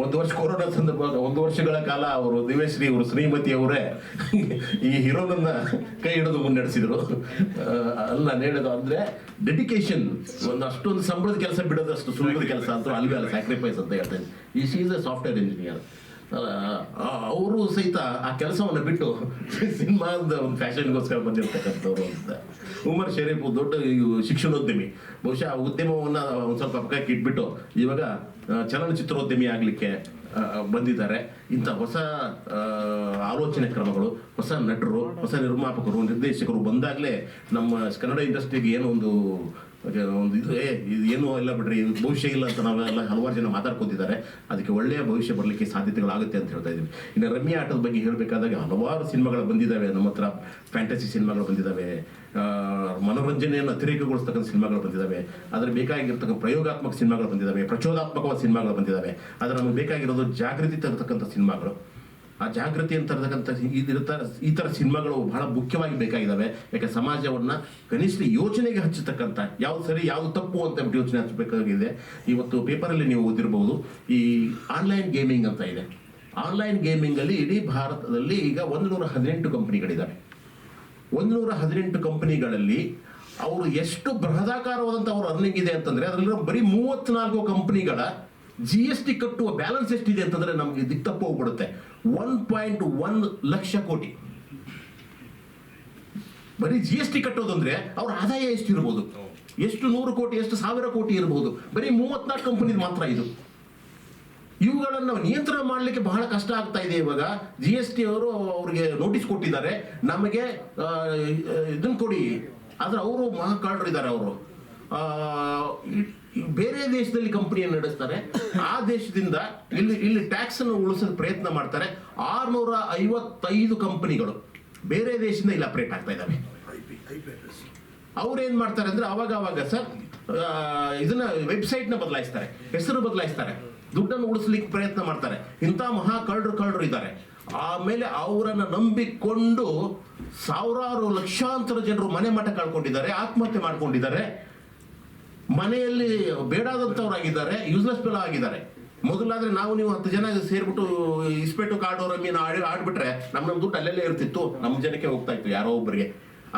ಒಂದು ವರ್ಷ ಕೊರೋನಾ ಸಂದರ್ಭ 1 ವರ್ಷಗಳ ಕಾಲ ಅವರು ದಿವ್ಯಶ್ರೀ ಅವರು ಶ್ರೀಮತಿ ಅವರೇ ಈ ಹೀರೋನನ್ನ ಕೈ ಹಿಡಿದು ಮುನ್ನಡೆಸಿದ್ರು. ಅಲ್ಲಿ ನಾನು ಹೇಳೋದು ಅಂದರೆ ಡೆಡಿಕೇಶನ್. ಒಂದು ಅಷ್ಟೊಂದು ಸಂಬಳದ ಕೆಲಸ ಬಿಡೋದಷ್ಟು ಸುಲಭದ ಕೆಲಸ ಅಂತೂ ಅಲ್ವೇ ಅಲ್ಲ, ಸ್ಯಾಕ್ರಿಫೈಸ್ ಅಂತ ಹೇಳ್ತೇನೆ. Is A software engineer. ಅವರು ಸಹಿತ ಆ ಕೆಲಸವನ್ನು ಬಿಟ್ಟು ಸಿನಿಮಾದ ಒಂದು ಫ್ಯಾಷನ್ಗೋಸ್ಕರ ಬಂದಿರತಕ್ಕಂಥವ್ರು ಅಂತ. ಉಮರ್ ಶರೀಫ್ ದೊಡ್ಡ ಶಿಕ್ಷಣೋದ್ಯಮಿ. ಬಹುಶಃ ಉದ್ಯಮವನ್ನು ಒಂದು ಸ್ವಲ್ಪ ಪಕ್ಕಕ್ಕೆ ಇಟ್ಬಿಟ್ಟು ಇವಾಗ ಚಲನಚಿತ್ರೋದ್ಯಮಿ ಆಗಲಿಕ್ಕೆ ಬಂದಿದ್ದಾರೆ. ಇಂಥ ಹೊಸ ಆಲೋಚನೆ ಕ್ರಮಗಳು, ಹೊಸ ನಟರು, ಹೊಸ ನಿರ್ಮಾಪಕರು, ನಿರ್ದೇಶಕರು ಬಂದಾಗಲೇ ನಮ್ಮ ಕನ್ನಡ ಇಂಡಸ್ಟ್ರಿಗೆ ಏನೋ ಒಂದು ಇದು ಏನೂ ಇಲ್ಲ ಬಿಡ್ರಿ, ಭವಿಷ್ಯ ಇಲ್ಲ ಅಂತ ನಾವೆಲ್ಲ ಹಲವಾರು ಜನ ಮಾತಾಡ್ಕೊತಿದ್ದಾರೆ. ಅದಕ್ಕೆ ಒಳ್ಳೆಯ ಭವಿಷ್ಯ ಬರಲಿಕ್ಕೆ ಸಾಧ್ಯತೆಗಳಾಗುತ್ತೆ ಅಂತ ಹೇಳ್ತಾ ಇದ್ದೀವಿ. ಇನ್ನು ರಮ್ಮಿ ಆಟದ ಬಗ್ಗೆ ಹೇಳಬೇಕಾದಾಗ ಹಲವಾರು ಸಿನಿಮಾಗಳು ಬಂದಿದ್ದಾವೆ ನಮ್ಮ ಹತ್ರ. ಫ್ಯಾಂಟಸಿ ಸಿನಿಮಾಗಳು ಬಂದಿದ್ದಾವೆ, ಮನೋರಂಜನೆಯನ್ನು ಅತಿರೇಕಗೊಳಿಸ್ತಕ್ಕಂಥ ಸಿನಿಮಾಗಳು ಬಂದಿದ್ದಾವೆ, ಅದ್ರ ಬೇಕಾಗಿರ್ತಕ್ಕಂಥ ಪ್ರಯೋಗಾತ್ಮಕ ಸಿನಿಮಾಗಳು ಬಂದಿದ್ದಾವೆ, ಪ್ರಚೋದಾತ್ಮಕವಾದ ಸಿನಿಮಾಗಳು ಬಂದಿದ್ದಾವೆ. ಆದರೆ ನಮಗೆ ಬೇಕಾಗಿರೋದು ಜಾಗೃತಿ ತರತಕ್ಕಂಥ ಸಿನಿಮಾಗಳು. ಆ ಜಾಗೃತಿ ಅಂತ ಈ ಥರ ಸಿನಿಮಾಗಳು ಬಹಳ ಮುಖ್ಯವಾಗಿ ಬೇಕಾಗಿದ್ದಾವೆ. ಯಾಕೆ ಸಮಾಜವನ್ನು ಕನಿಷ್ಠ ಯೋಚನೆಗೆ ಹಚ್ಚತಕ್ಕಂಥ ಯಾವ್ದು ಸರಿ ಯಾವುದು ತಪ್ಪು ಅಂತ ಯೋಚನೆ ಹಚ್ಚಬೇಕಾಗಿದೆ. ಇವತ್ತು ಪೇಪರಲ್ಲಿ ನೀವು ಓದಿರ್ಬೋದು, ಈ ಆನ್ಲೈನ್ ಗೇಮಿಂಗ್ ಅಂತ ಇದೆ. ಆನ್ಲೈನ್ ಗೇಮಿಂಗಲ್ಲಿ ಇಡೀ ಭಾರತದಲ್ಲಿ ಈಗ 118 ಕಂಪನಿಗಳಿದ್ದಾವೆ. 118 ಕಂಪನಿಗಳಲ್ಲಿ ಅವರು ಎಷ್ಟು ಬೃಹದಾಕಾರವಾದಂಥ ಅವ್ರ ಅರ್ನಿಂಗ್ ಇದೆ ಅಂತಂದರೆ, ಅದರಲ್ಲಿ ಬರೀ 34 ಕಂಪನಿಗಳ GST ಕಟ್ಟುವ ಬ್ಯಾಲೆನ್ಸ್ ಎಷ್ಟಿದೆ ಅಂತಂದರೆ ನಮಗೆ ದಿಕ್ತಪ್ಪು ಹೋಗ್ಬಿಡುತ್ತೆ. 1.1 ಲಕ್ಷ ಕೋಟಿ ಬರೀ GST ಕಟ್ಟೋದಂದ್ರೆ ಅವ್ರ ಆದಾಯ ಎಷ್ಟು ಇರ್ಬೋದು, ಎಷ್ಟು 100 ಕೋಟಿ, ಎಷ್ಟು 1000 ಕೋಟಿ ಇರ್ಬೋದು. ಬರೀ 34 ಕಂಪನಿ ಮಾತ್ರ ಇದು. ಇವುಗಳನ್ನು ನಿಯಂತ್ರಣ ಮಾಡಲಿಕ್ಕೆ ಬಹಳ ಕಷ್ಟ ಆಗ್ತಾ ಇದೆ. ಇವಾಗ GST ಅವರು ಅವ್ರಿಗೆ ನೋಟಿಸ್ ಕೊಟ್ಟಿದ್ದಾರೆ, ನಮಗೆ ಇದನ್ನು ಕೊಡಿ. ಆದರೆ ಅವರು ಮಹಾಕಾಳರಿದ್ದಾರೆ. ಅವರು ಬೇರೆ ದೇಶದಲ್ಲಿ ಕಂಪನಿಯನ್ನು ನಡೆಸ್ತಾರೆ, ಆ ದೇಶದಿಂದ ಇಲ್ಲಿ ಟ್ಯಾಕ್ಸ್ ಅನ್ನು ಉಳಿಸೋದು ಪ್ರಯತ್ನ ಮಾಡ್ತಾರೆ. 655 ಕಂಪನಿಗಳು ಬೇರೆ ದೇಶದಿಂದ ಇಲ್ಲಿ ಅಪ್ರೇಟ್ ಆಗ್ತಾ ಇದ್ದಾವೆ. ಅವ್ರು ಏನ್ ಮಾಡ್ತಾರೆ ಅಂದ್ರೆ ಅವಾಗ ಸರ್ ಇದನ್ನ ವೆಬ್ಸೈಟ್ನ ಬದಲಾಯಿಸ್ತಾರೆ, ಹೆಸರು ಬದಲಾಯಿಸ್ತಾರೆ, ದುಡ್ಡನ್ನು ಉಳಿಸ್ಲಿಕ್ಕೆ ಪ್ರಯತ್ನ ಮಾಡ್ತಾರೆ. ಇಂಥ ಮಹಾ ಕಳ್ಳರು ಇದ್ದಾರೆ. ಆಮೇಲೆ ಅವರನ್ನು ನಂಬಿಕೊಂಡು ಸಾವಿರಾರು ಲಕ್ಷಾಂತರ ಜನರು ಮನೆ ಮಠ ಕಳ್ಕೊಂಡಿದ್ದಾರೆ, ಆತ್ಮಹತ್ಯೆ ಮಾಡ್ಕೊಂಡಿದ್ದಾರೆ, ಮನೆಯಲ್ಲಿ ಬೇಡಾದಂಥವ್ರಾಗಿದ್ದಾರೆ, ಯೂಸ್ಲೆಸ್ ಫೆಲೋ ಆಗಿದ್ದಾರೆ. ಮೊದಲಾದ್ರೆ ನಾವು ನೀವು 10 ಜನ ಸೇರ್ಬಿಟ್ಟು ಇಸ್ಪೆಟ್ಟು ಕಾರ್ಡು ರಮ್ಮಿ ಆಡ್ಬಿಟ್ರೆ ನಮ್ಮ ದುಡ್ಡು ಅಲ್ಲೆಲ್ಲೇ ಇರ್ತಿತ್ತು, ನಮ್ಮ ಜನಕ್ಕೆ ಹೋಗ್ತಾ ಇತ್ತು ಯಾರೋ ಒಬ್ಬರಿಗೆ.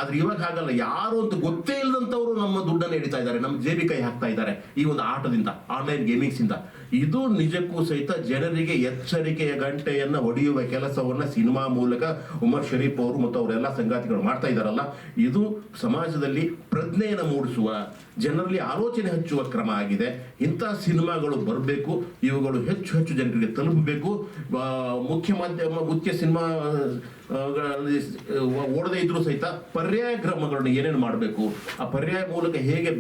ಆದ್ರೆ ಇವಾಗ ಹಾಗಲ್ಲ, ಯಾರು ಅಂತ ಗೊತ್ತೇ ಇಲ್ಲದಂಥವ್ರು ನಮ್ಮ ದುಡ್ಡನ್ನು ಹಿಡಿತಾ ಇದ್ದಾರೆ, ನಮ್ಮ ಜೇಬಿ ಕೈ ಹಾಕ್ತಾ ಇದ್ದಾರೆ ಈ ಒಂದು ಆಟದಿಂದ, ಆನ್ಲೈನ್ ಗೇಮಿಂಗ್ಸಿಂದ. ಇದು ನಿಜಕ್ಕೂ ಸಹಿತ ಜನರಿಗೆ ಎಚ್ಚರಿಕೆಯ ಗಂಟೆಯನ್ನು ಹೊಡೆಯುವ ಕೆಲಸವನ್ನ ಸಿನಿಮಾ ಮೂಲಕ ಉಮರ್ ಶರೀಫ್ ಅವರು ಮತ್ತು ಅವರೆಲ್ಲ ಸಂಗಾತಿಗಳು ಮಾಡ್ತಾ ಇದ್ದಾರಲ್ಲ, ಇದು ಸಮಾಜದಲ್ಲಿ ಪ್ರಜ್ಞೆಯನ್ನು ಮೂಡಿಸುವ, ಜನರಲ್ಲಿ ಆಲೋಚನೆ ಹಚ್ಚುವ ಕ್ರಮ ಆಗಿದೆ. ಇಂಥ ಸಿನಿಮಾಗಳು ಬರಬೇಕು, ಇವುಗಳು ಹೆಚ್ಚು ಜನರಿಗೆ ತಲುಪಬೇಕು. ಮುಖ್ಯ ಸಿನಿಮಾ ಓಡದೇ ಇದ್ರೂ ಸಹಿತ ಪರ್ಯಾಯ ಕ್ರಮಗಳನ್ನ ಏನೇನು ಮಾಡಬೇಕು, ಆ ಪರ್ಯಾಯ ಮೂಲಕ ಹೇಗೆ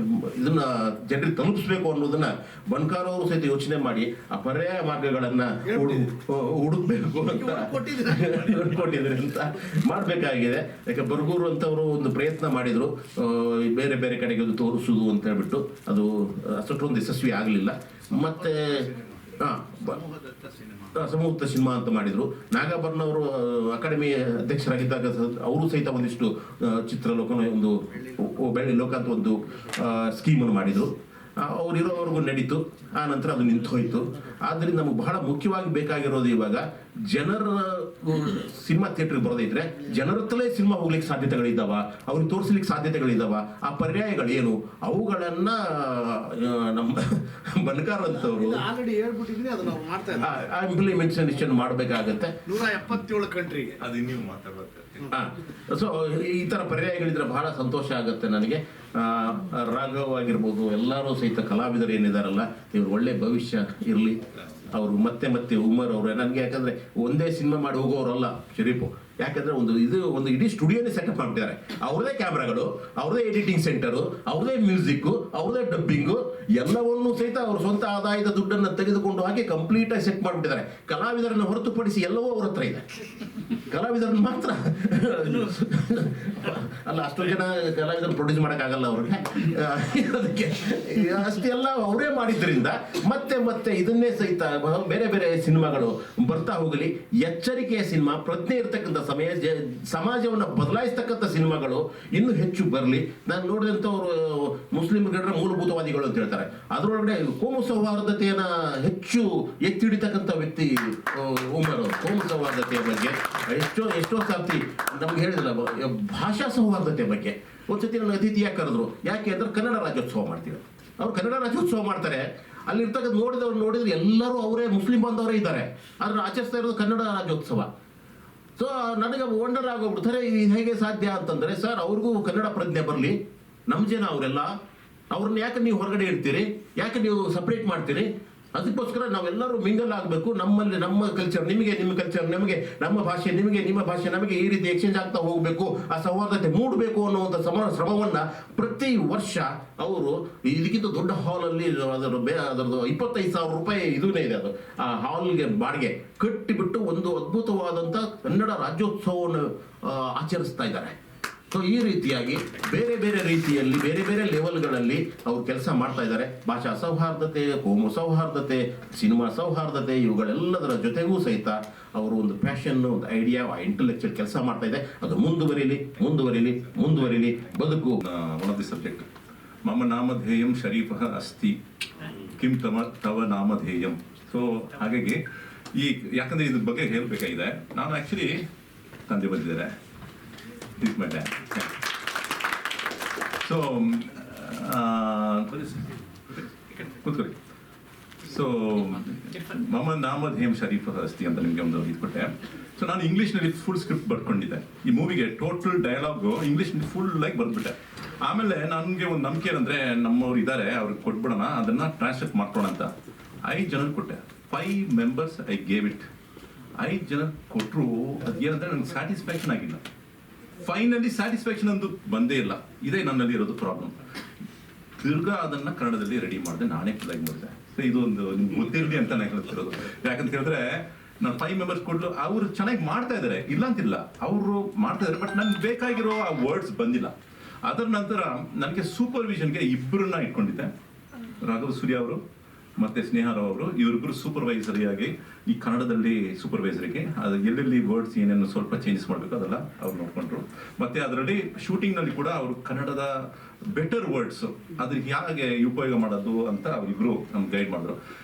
ಇದನ್ನ ಜನರಿಗೆ ತಲುಪಿಸ್ಬೇಕು ಅನ್ನೋದನ್ನ ಬನ್ಕಾರ್ ಅವರು ಸಹಿತ ಯೋಚನೆ ಮಾಡಿ ಆ ಪರ್ಯಾಯ ಮಾರ್ಗಗಳನ್ನ ಹುಡುಕ್ಬೇಕು ಅಂತ ಕೊಟ್ಟಿದ್ರೆ ಅಂತ ಮಾಡಬೇಕಾಗಿದೆ. ಯಾಕೆ ಬರ್ಗೂರು ಅಂತವರು ಒಂದು ಪ್ರಯತ್ನ ಮಾಡಿದ್ರು, ಬೇರೆ ಬೇರೆ ಕಡೆಗೆ ಅದು ತೋರಿಸುದು ಅಂತ ಹೇಳ್ಬಿಟ್ಟು ಅದು ಅಷ್ಟೊಂದು ಯಶಸ್ವಿ ಆಗಲಿಲ್ಲ. ಮತ್ತೆ ಸಮೂಹದ ಸಿನಿಮಾ ಅಂತ ಮಾಡಿದ್ರು. ನಾಗಾಭರಣ ಅವರು ಅಕಾಡೆಮಿ ಅಧ್ಯಕ್ಷರಾಗಿದ್ದಾಗ ಅವರು ಸಹಿತ ಒಂದಿಷ್ಟು ಚಿತ್ರಲೋಕನ ಒಂದು ಬೆಳ್ಳಿ ಲೋಕ ಅಂತ ಒಂದು ಸ್ಕೀಮನ್ನು ಮಾಡಿದ್ರು. ಅವ್ರು ಇರೋವರೆಗೂ ನಡೀತು, ಆ ನಂತರ ಅದು ನಿಂತು ಹೋಯಿತು. ಆದ್ದರಿಂದ ನಮಗೆ ಬಹಳ ಮುಖ್ಯವಾಗಿ ಬೇಕಾಗಿರೋದು ಇವಾಗ ಜನರ ಸಿನಿಮಾ ಥಿಯೇಟರ್ಗೆ ಬರೋದೇ ಇದ್ರೆ ಜನರತ್ತಲೇ ಸಿನಿಮಾ ಹೋಗ್ಲಿಕ್ಕೆ ಸಾಧ್ಯತೆಗಳಿದ್ದಾವ, ಅವ್ರಿಗೆ ತೋರಿಸ್ಲಿಕ್ಕೆ ಸಾಧ್ಯತೆಗಳಿದ್ದಾವ, ಆ ಪರ್ಯಾಯಗಳೇನು ಅವುಗಳನ್ನ ನಮ್ಮ ಬನ್ಕಾರ್ ಅಂತವರು ಇಂಪ್ಲಿಮೆಂಟೇಷನ್ ಮಾಡಬೇಕಾಗತ್ತೆ. 177 ಕಂಟ್ರಿಗೆ ಅದು ನೀವು ಮಾತಾಡ್ಬೇಕು. ಸೊ ಈ ತರ ಪರ್ಯಾಯಗಳಿದ್ರೆ ಬಹಳ ಸಂತೋಷ ಆಗುತ್ತೆ ನನಗೆ. ರಾಘವ್ ಆಗಿರ್ಬೋದು, ಎಲ್ಲರೂ ಸಹಿತ ಕಲಾವಿದರು ಏನಿದಾರಲ್ಲ, ಇವ್ರು ಒಳ್ಳೆ ಭವಿಷ್ಯ ಇರಲಿ. ಅವರು ಮತ್ತೆ ಮತ್ತೆ ಉಮರ್ ಅವರು ನನಗೆ, ಯಾಕಂದ್ರೆ ಒಂದೇ ಸಿನಿಮಾ ಮಾಡಿ ಹೋಗೋರಲ್ಲ ಶರೀಫು. ಯಾಕಂದ್ರೆ ಒಂದು ಇಡೀ ಸ್ಟುಡಿಯೋನೇ ಸೆಟಪ್ ಮಾಡ್ತಿದ್ದಾರೆ. ಅವ್ರದೇ ಕ್ಯಾಮ್ರಾಗಳು, ಅವ್ರದೇ ಎಡಿಟಿಂಗ್ ಸೆಂಟರು, ಅವ್ರದೇ ಮ್ಯೂಸಿಕ್, ಅವ್ರದೇ ಡಬ್ಬಿಂಗು, ಎಲ್ಲವನ್ನೂ ಸಹಿತ ಅವ್ರ ಸ್ವಂತ ಆದಾಯದ ದುಡ್ಡನ್ನು ತೆಗೆದುಕೊಂಡು ಹಾಕಿ ಕಂಪ್ಲೀಟ್ ಆಗಿ ಸೆಟ್ ಮಾಡಿಬಿಟ್ಟಿದ್ದಾರೆ. ಕಲಾವಿದರನ್ನು ಹೊರತುಪಡಿಸಿ ಎಲ್ಲವೂ ಅವ್ರ ಹತ್ರ ಇದೆ. ಕಲಾವಿದರನ್ನು ಮಾತ್ರ ಅಲ್ಲ, ಅಷ್ಟು ಜನ ಕಲಾವಿದರು ಪ್ರೊಡ್ಯೂಸ್ ಮಾಡೋಕ್ಕಾಗಲ್ಲ ಅವ್ರಿಗೆ. ಅದಕ್ಕೆ ಅಷ್ಟೆಲ್ಲ ಅವರೇ ಮಾಡಿದ್ರಿಂದ ಮತ್ತೆ ಮತ್ತೆ ಇದನ್ನೇ ಸಹಿತ ಬೇರೆ ಬೇರೆ ಸಿನಿಮಾಗಳು ಬರ್ತಾ ಹೋಗಲಿ. ಎಚ್ಚರಿಕೆಯ ಸಿನಿಮಾ, ಪ್ರಜ್ಞೆ ಇರ್ತಕ್ಕಂಥ ಸಮಾಜವನ್ನು ಬದಲಾಯಿಸ್ತಕ್ಕಂಥ ಸಿನಿಮಾಗಳು ಇನ್ನೂ ಹೆಚ್ಚು ಬರಲಿ. ನಾನು ನೋಡಿದಂಥವ್ರು ಮುಸ್ಲಿಮ್ಗಳ ಮೂಲಭೂತವಾದಿಗಳು ಅಂತ ಹೇಳ್ತಾರೆ. ಅದರೊಳಗಡೆ ಕೋಮು ಸೌಹಾರ್ದತೆಯನ್ನ ಹೆಚ್ಚು ಎತ್ತಿ ಹಿಡಿತಕ್ಕಂಥ ವ್ಯಕ್ತಿ ಉಮರ್. ಕೋಮು ಸೌಹಾರ್ದತೆಯ ಬಗ್ಗೆ ಎಷ್ಟೋ ಸರ್ತಿ ನಮ್ಗೆ ಹೇಳಿದಿಲ್ಲ. ಭಾಷಾ ಸೌಹಾರ್ದತೆ ಬಗ್ಗೆ ಒಂದ್ಸತಿ ನನ್ನ ಅತಿಥಿಯಾಗಿ ಕರೆದ್ರು. ಯಾಕೆ ಅಂದ್ರೆ ಕನ್ನಡ ರಾಜ್ಯೋತ್ಸವ ಮಾಡ್ತೀವಿ. ಅವ್ರು ಕನ್ನಡ ರಾಜ್ಯೋತ್ಸವ ಮಾಡ್ತಾರೆ. ಅಲ್ಲಿರ್ತಕ್ಕಂಥ ನೋಡಿದ್ರೆ ಎಲ್ಲರೂ ಅವರೇ ಮುಸ್ಲಿಂ ಬಾಂಧವರೇ ಇದ್ದಾರೆ, ಆದ್ರೆ ಆಚರಿಸ್ತಾ ಇರೋದು ಕನ್ನಡ ರಾಜ್ಯೋತ್ಸವ. ಸೊ ನನಗೆ ವಂಡರ್ ಆಗೋಗ್ಬಿಡ್ತಾರೆ, ಹೇಗೆ ಸಾಧ್ಯ ಅಂತಂದ್ರೆ, ಸರ್ ಅವ್ರಿಗೂ ಕನ್ನಡ ಪ್ರಜ್ಞೆ ಬರಲಿ. ನಮ್ಮ ಜನ ಅವರೆಲ್ಲ, ಅವ್ರನ್ನ ಯಾಕೆ ನೀವು ಹೊರಗಡೆ ಇಡ್ತೀರಿ, ಯಾಕೆ ನೀವು ಸಪ್ರೇಟ್ ಮಾಡ್ತೀರಿ? ಅದಕ್ಕೋಸ್ಕರ ನಾವೆಲ್ಲರೂ ಮಿಂಗಲ್ ಆಗಬೇಕು. ನಮ್ಮಲ್ಲಿ ನಮ್ಮ ಕಲ್ಚರ್ ನಿಮಗೆ, ನಿಮ್ಮ ಕಲ್ಚರ್ ನಮಗೆ, ನಮ್ಮ ಭಾಷೆ ನಿಮಗೆ, ನಿಮ್ಮ ಭಾಷೆ ನಮಗೆ, ಈ ರೀತಿ ಎಕ್ಸ್ಚೇಂಜ್ ಆಗ್ತಾ ಹೋಗಬೇಕು, ಆ ಸೌಹಾರ್ದತೆ ಮೂಡಬೇಕು ಅನ್ನುವಂಥ ಶ್ರಮವನ್ನ ಪ್ರತಿ ವರ್ಷ ಅವರು ಇದಕ್ಕಿಂತ ದೊಡ್ಡ ಹಾಲಲ್ಲಿ ಅದರದ್ದು 25,000 ರೂಪಾಯಿ ಇದನ್ನೇ ಇದೆ. ಅದು ಆ ಹಾಲ್ಗೆ ಬಾಡಿಗೆ ಕಟ್ಟಿಬಿಟ್ಟು ಒಂದು ಅದ್ಭುತವಾದಂಥ ಕನ್ನಡ ರಾಜ್ಯೋತ್ಸವವನ್ನು ಆಚರಿಸ್ತಾ ಇದ್ದಾರೆ. ಸೊ ಈ ರೀತಿಯಾಗಿ ಬೇರೆ ಬೇರೆ ರೀತಿಯಲ್ಲಿ ಬೇರೆ ಬೇರೆ ಲೆವೆಲ್ಗಳಲ್ಲಿ ಅವರು ಕೆಲಸ ಮಾಡ್ತಾ ಇದ್ದಾರೆ. ಭಾಷಾ ಸೌಹಾರ್ದತೆ, ಕೋಮು ಸೌಹಾರ್ದತೆ, ಸಿನಿಮಾ ಸೌಹಾರ್ದತೆ, ಇವುಗಳೆಲ್ಲದರ ಜೊತೆಗೂ ಸಹಿತ ಅವರು ಒಂದು ಪ್ಯಾಷನ್, ಒಂದು ಐಡಿಯಾ, ಇಂಟೆಲೆಕ್ಚುಯಲ್ ಕೆಲಸ ಮಾಡ್ತಾ ಇದೆ. ಅದು ಮುಂದುವರಿಲಿ ಮುಂದುವರಿಲಿ ಮುಂದುವರಿಲಿ. ಬದುಕು ಒನ್ ಆಫ್ ದಿ ಸಬ್ಜೆಕ್ಟ್ ಮಮ ನಾಮಧೇಯಂ ಶರೀಫಃ ಅಸ್ತಿ ಕಿಂ ತವ ನಾಮಧೇಯಂ. ಸೊ ಹಾಗಾಗಿ ಯಾಕಂದ್ರೆ ಇದ್ರ ಬಗ್ಗೆ ಹೇಳಬೇಕಾಗಿದೆ. ನಾನು ಆ್ಯಕ್ಚುಲಿ ತಂದೆ ಬಂದಿದ್ದಾರೆ, is my dad. Yeah. So, ಕೂತ್ಕೊಳ್ಳಿ. ಸೊ ಮಮ ನಾಮಧೇಯಂ ಶರೀಫಃ ಅಸ್ತಿ ಅಂತ ನಿಮಗೆ ಒಂದು ಇದು ಕೊಟ್ಟೆ. ಸೊ ನಾನು ಇಂಗ್ಲೀಷ್ನಲ್ಲಿ ಫುಲ್ ಸ್ಕ್ರಿಪ್ಟ್ ಬರ್ಕೊಂಡಿದ್ದೆ. ಈ ಮೂವಿಗೆ ಟೋಟಲ್ ಡೈಲಾಗು ಇಂಗ್ಲೀಷ್ನಲ್ಲಿ ಫುಲ್ ಆಗಿ ಬರ್ದ್ಬಿಟ್ಟೆ. ಆಮೇಲೆ ನನಗೆ ಒಂದು ನಂಬಿಕೆ ಏನಂದರೆ, ನಮ್ಮವ್ರು ಇದ್ದಾರೆ, ಅವ್ರಿಗೆ ಕೊಟ್ಬಿಡೋಣ, ಅದನ್ನು ಟ್ರಾನ್ಸ್ಲೇಟ್ ಮಾಡ್ಕೊಳ ಅಂತ 5 ಜನಕ್ಕೆ ಕೊಟ್ಟೆ. 5 ಮೆಂಬರ್ಸ್ ಐ ಗೇವ್ ಇಟ್. 5 ಜನ ಕೊಟ್ಟರು. ಅದೇನಂದರೆ ನನಗೆ ಸ್ಯಾಟಿಸ್ಫ್ಯಾಕ್ಷನ್ ಆಗಿಲ್ಲ. ಫೈನಲಿ ಸ್ಯಾಟಿಸ್ಫ್ಯಾಕ್ಷನ್ ಅಂತೂ ಬಂದೇ ಇಲ್ಲ. ಇದೇ ನನ್ನಲ್ಲಿ ಇರೋದು ಪ್ರಾಬ್ಲಮ್. ತಿರ್ಗಾ ಅದನ್ನು ಕನ್ನಡದಲ್ಲಿ ರೆಡಿ ಮಾಡಿದೆ, ನಾನೇ ಫುಲ್ಲಾಗಿ ಮಾಡಿದೆ. ಸೊ ಇದು ಒಂದು ನಿಮ್ಗೆ ಗೊತ್ತಿರಲಿ ಅಂತ ನಾನು ಹೇಳ್ತಿರೋದು. ಯಾಕಂತ ಹೇಳಿದ್ರೆ ನಾನು 5 ಮೆಂಬರ್ಸ್ ಕೊಡ್ಲು, ಅವರು ಚೆನ್ನಾಗಿ ಮಾಡ್ತಾ ಇದ್ದಾರೆ, ಇಲ್ಲ ಅಂತಿಲ್ಲ, ಅವರು ಮಾಡ್ತಾ ಇದ್ದಾರೆ. ಬಟ್ ನನ್ಗೆ ಬೇಕಾಗಿರೋ ಆ ವರ್ಡ್ಸ್ ಬಂದಿಲ್ಲ. ಅದರ ನಂತರ ನನಗೆ ಸೂಪರ್ವಿಷನ್ಗೆ 2 ಇಟ್ಕೊಂಡಿದ್ದೆ, ರಾಘವ್ ಸೂರ್ಯ ಅವರು ಮತ್ತೆ ಸ್ನೇಹಾರಾವ್ ಅವರು. ಇವರಿಬ್ಬರು ಸೂಪರ್ವೈಸರಿಯಾಗಿ ಈ ಕನ್ನಡದಲ್ಲಿ ಸೂಪರ್ವೈಸರಿಗೆ ಅದು ಎಲ್ಲೆಲ್ಲಿ ವರ್ಡ್ಸ್ ಏನೇನು ಸ್ವಲ್ಪ ಚೇಂಜಸ್ ಮಾಡಬೇಕು ಅದೆಲ್ಲ ಅವ್ರು ನೋಡ್ಕೊಂಡ್ರು. ಮತ್ತೆ ಅದರಲ್ಲಿ ಶೂಟಿಂಗ್ನಲ್ಲಿ ಕೂಡ ಅವರು ಕನ್ನಡದ ಬೆಟರ್ ವರ್ಡ್ಸ್ ಅದ್ರ ಹೇಗೆ ಉಪಯೋಗ ಮಾಡೋದು ಅಂತ ಅವರಿಬ್ರು ನಮ್ಗೆ ಗೈಡ್ ಮಾಡಿದ್ರು.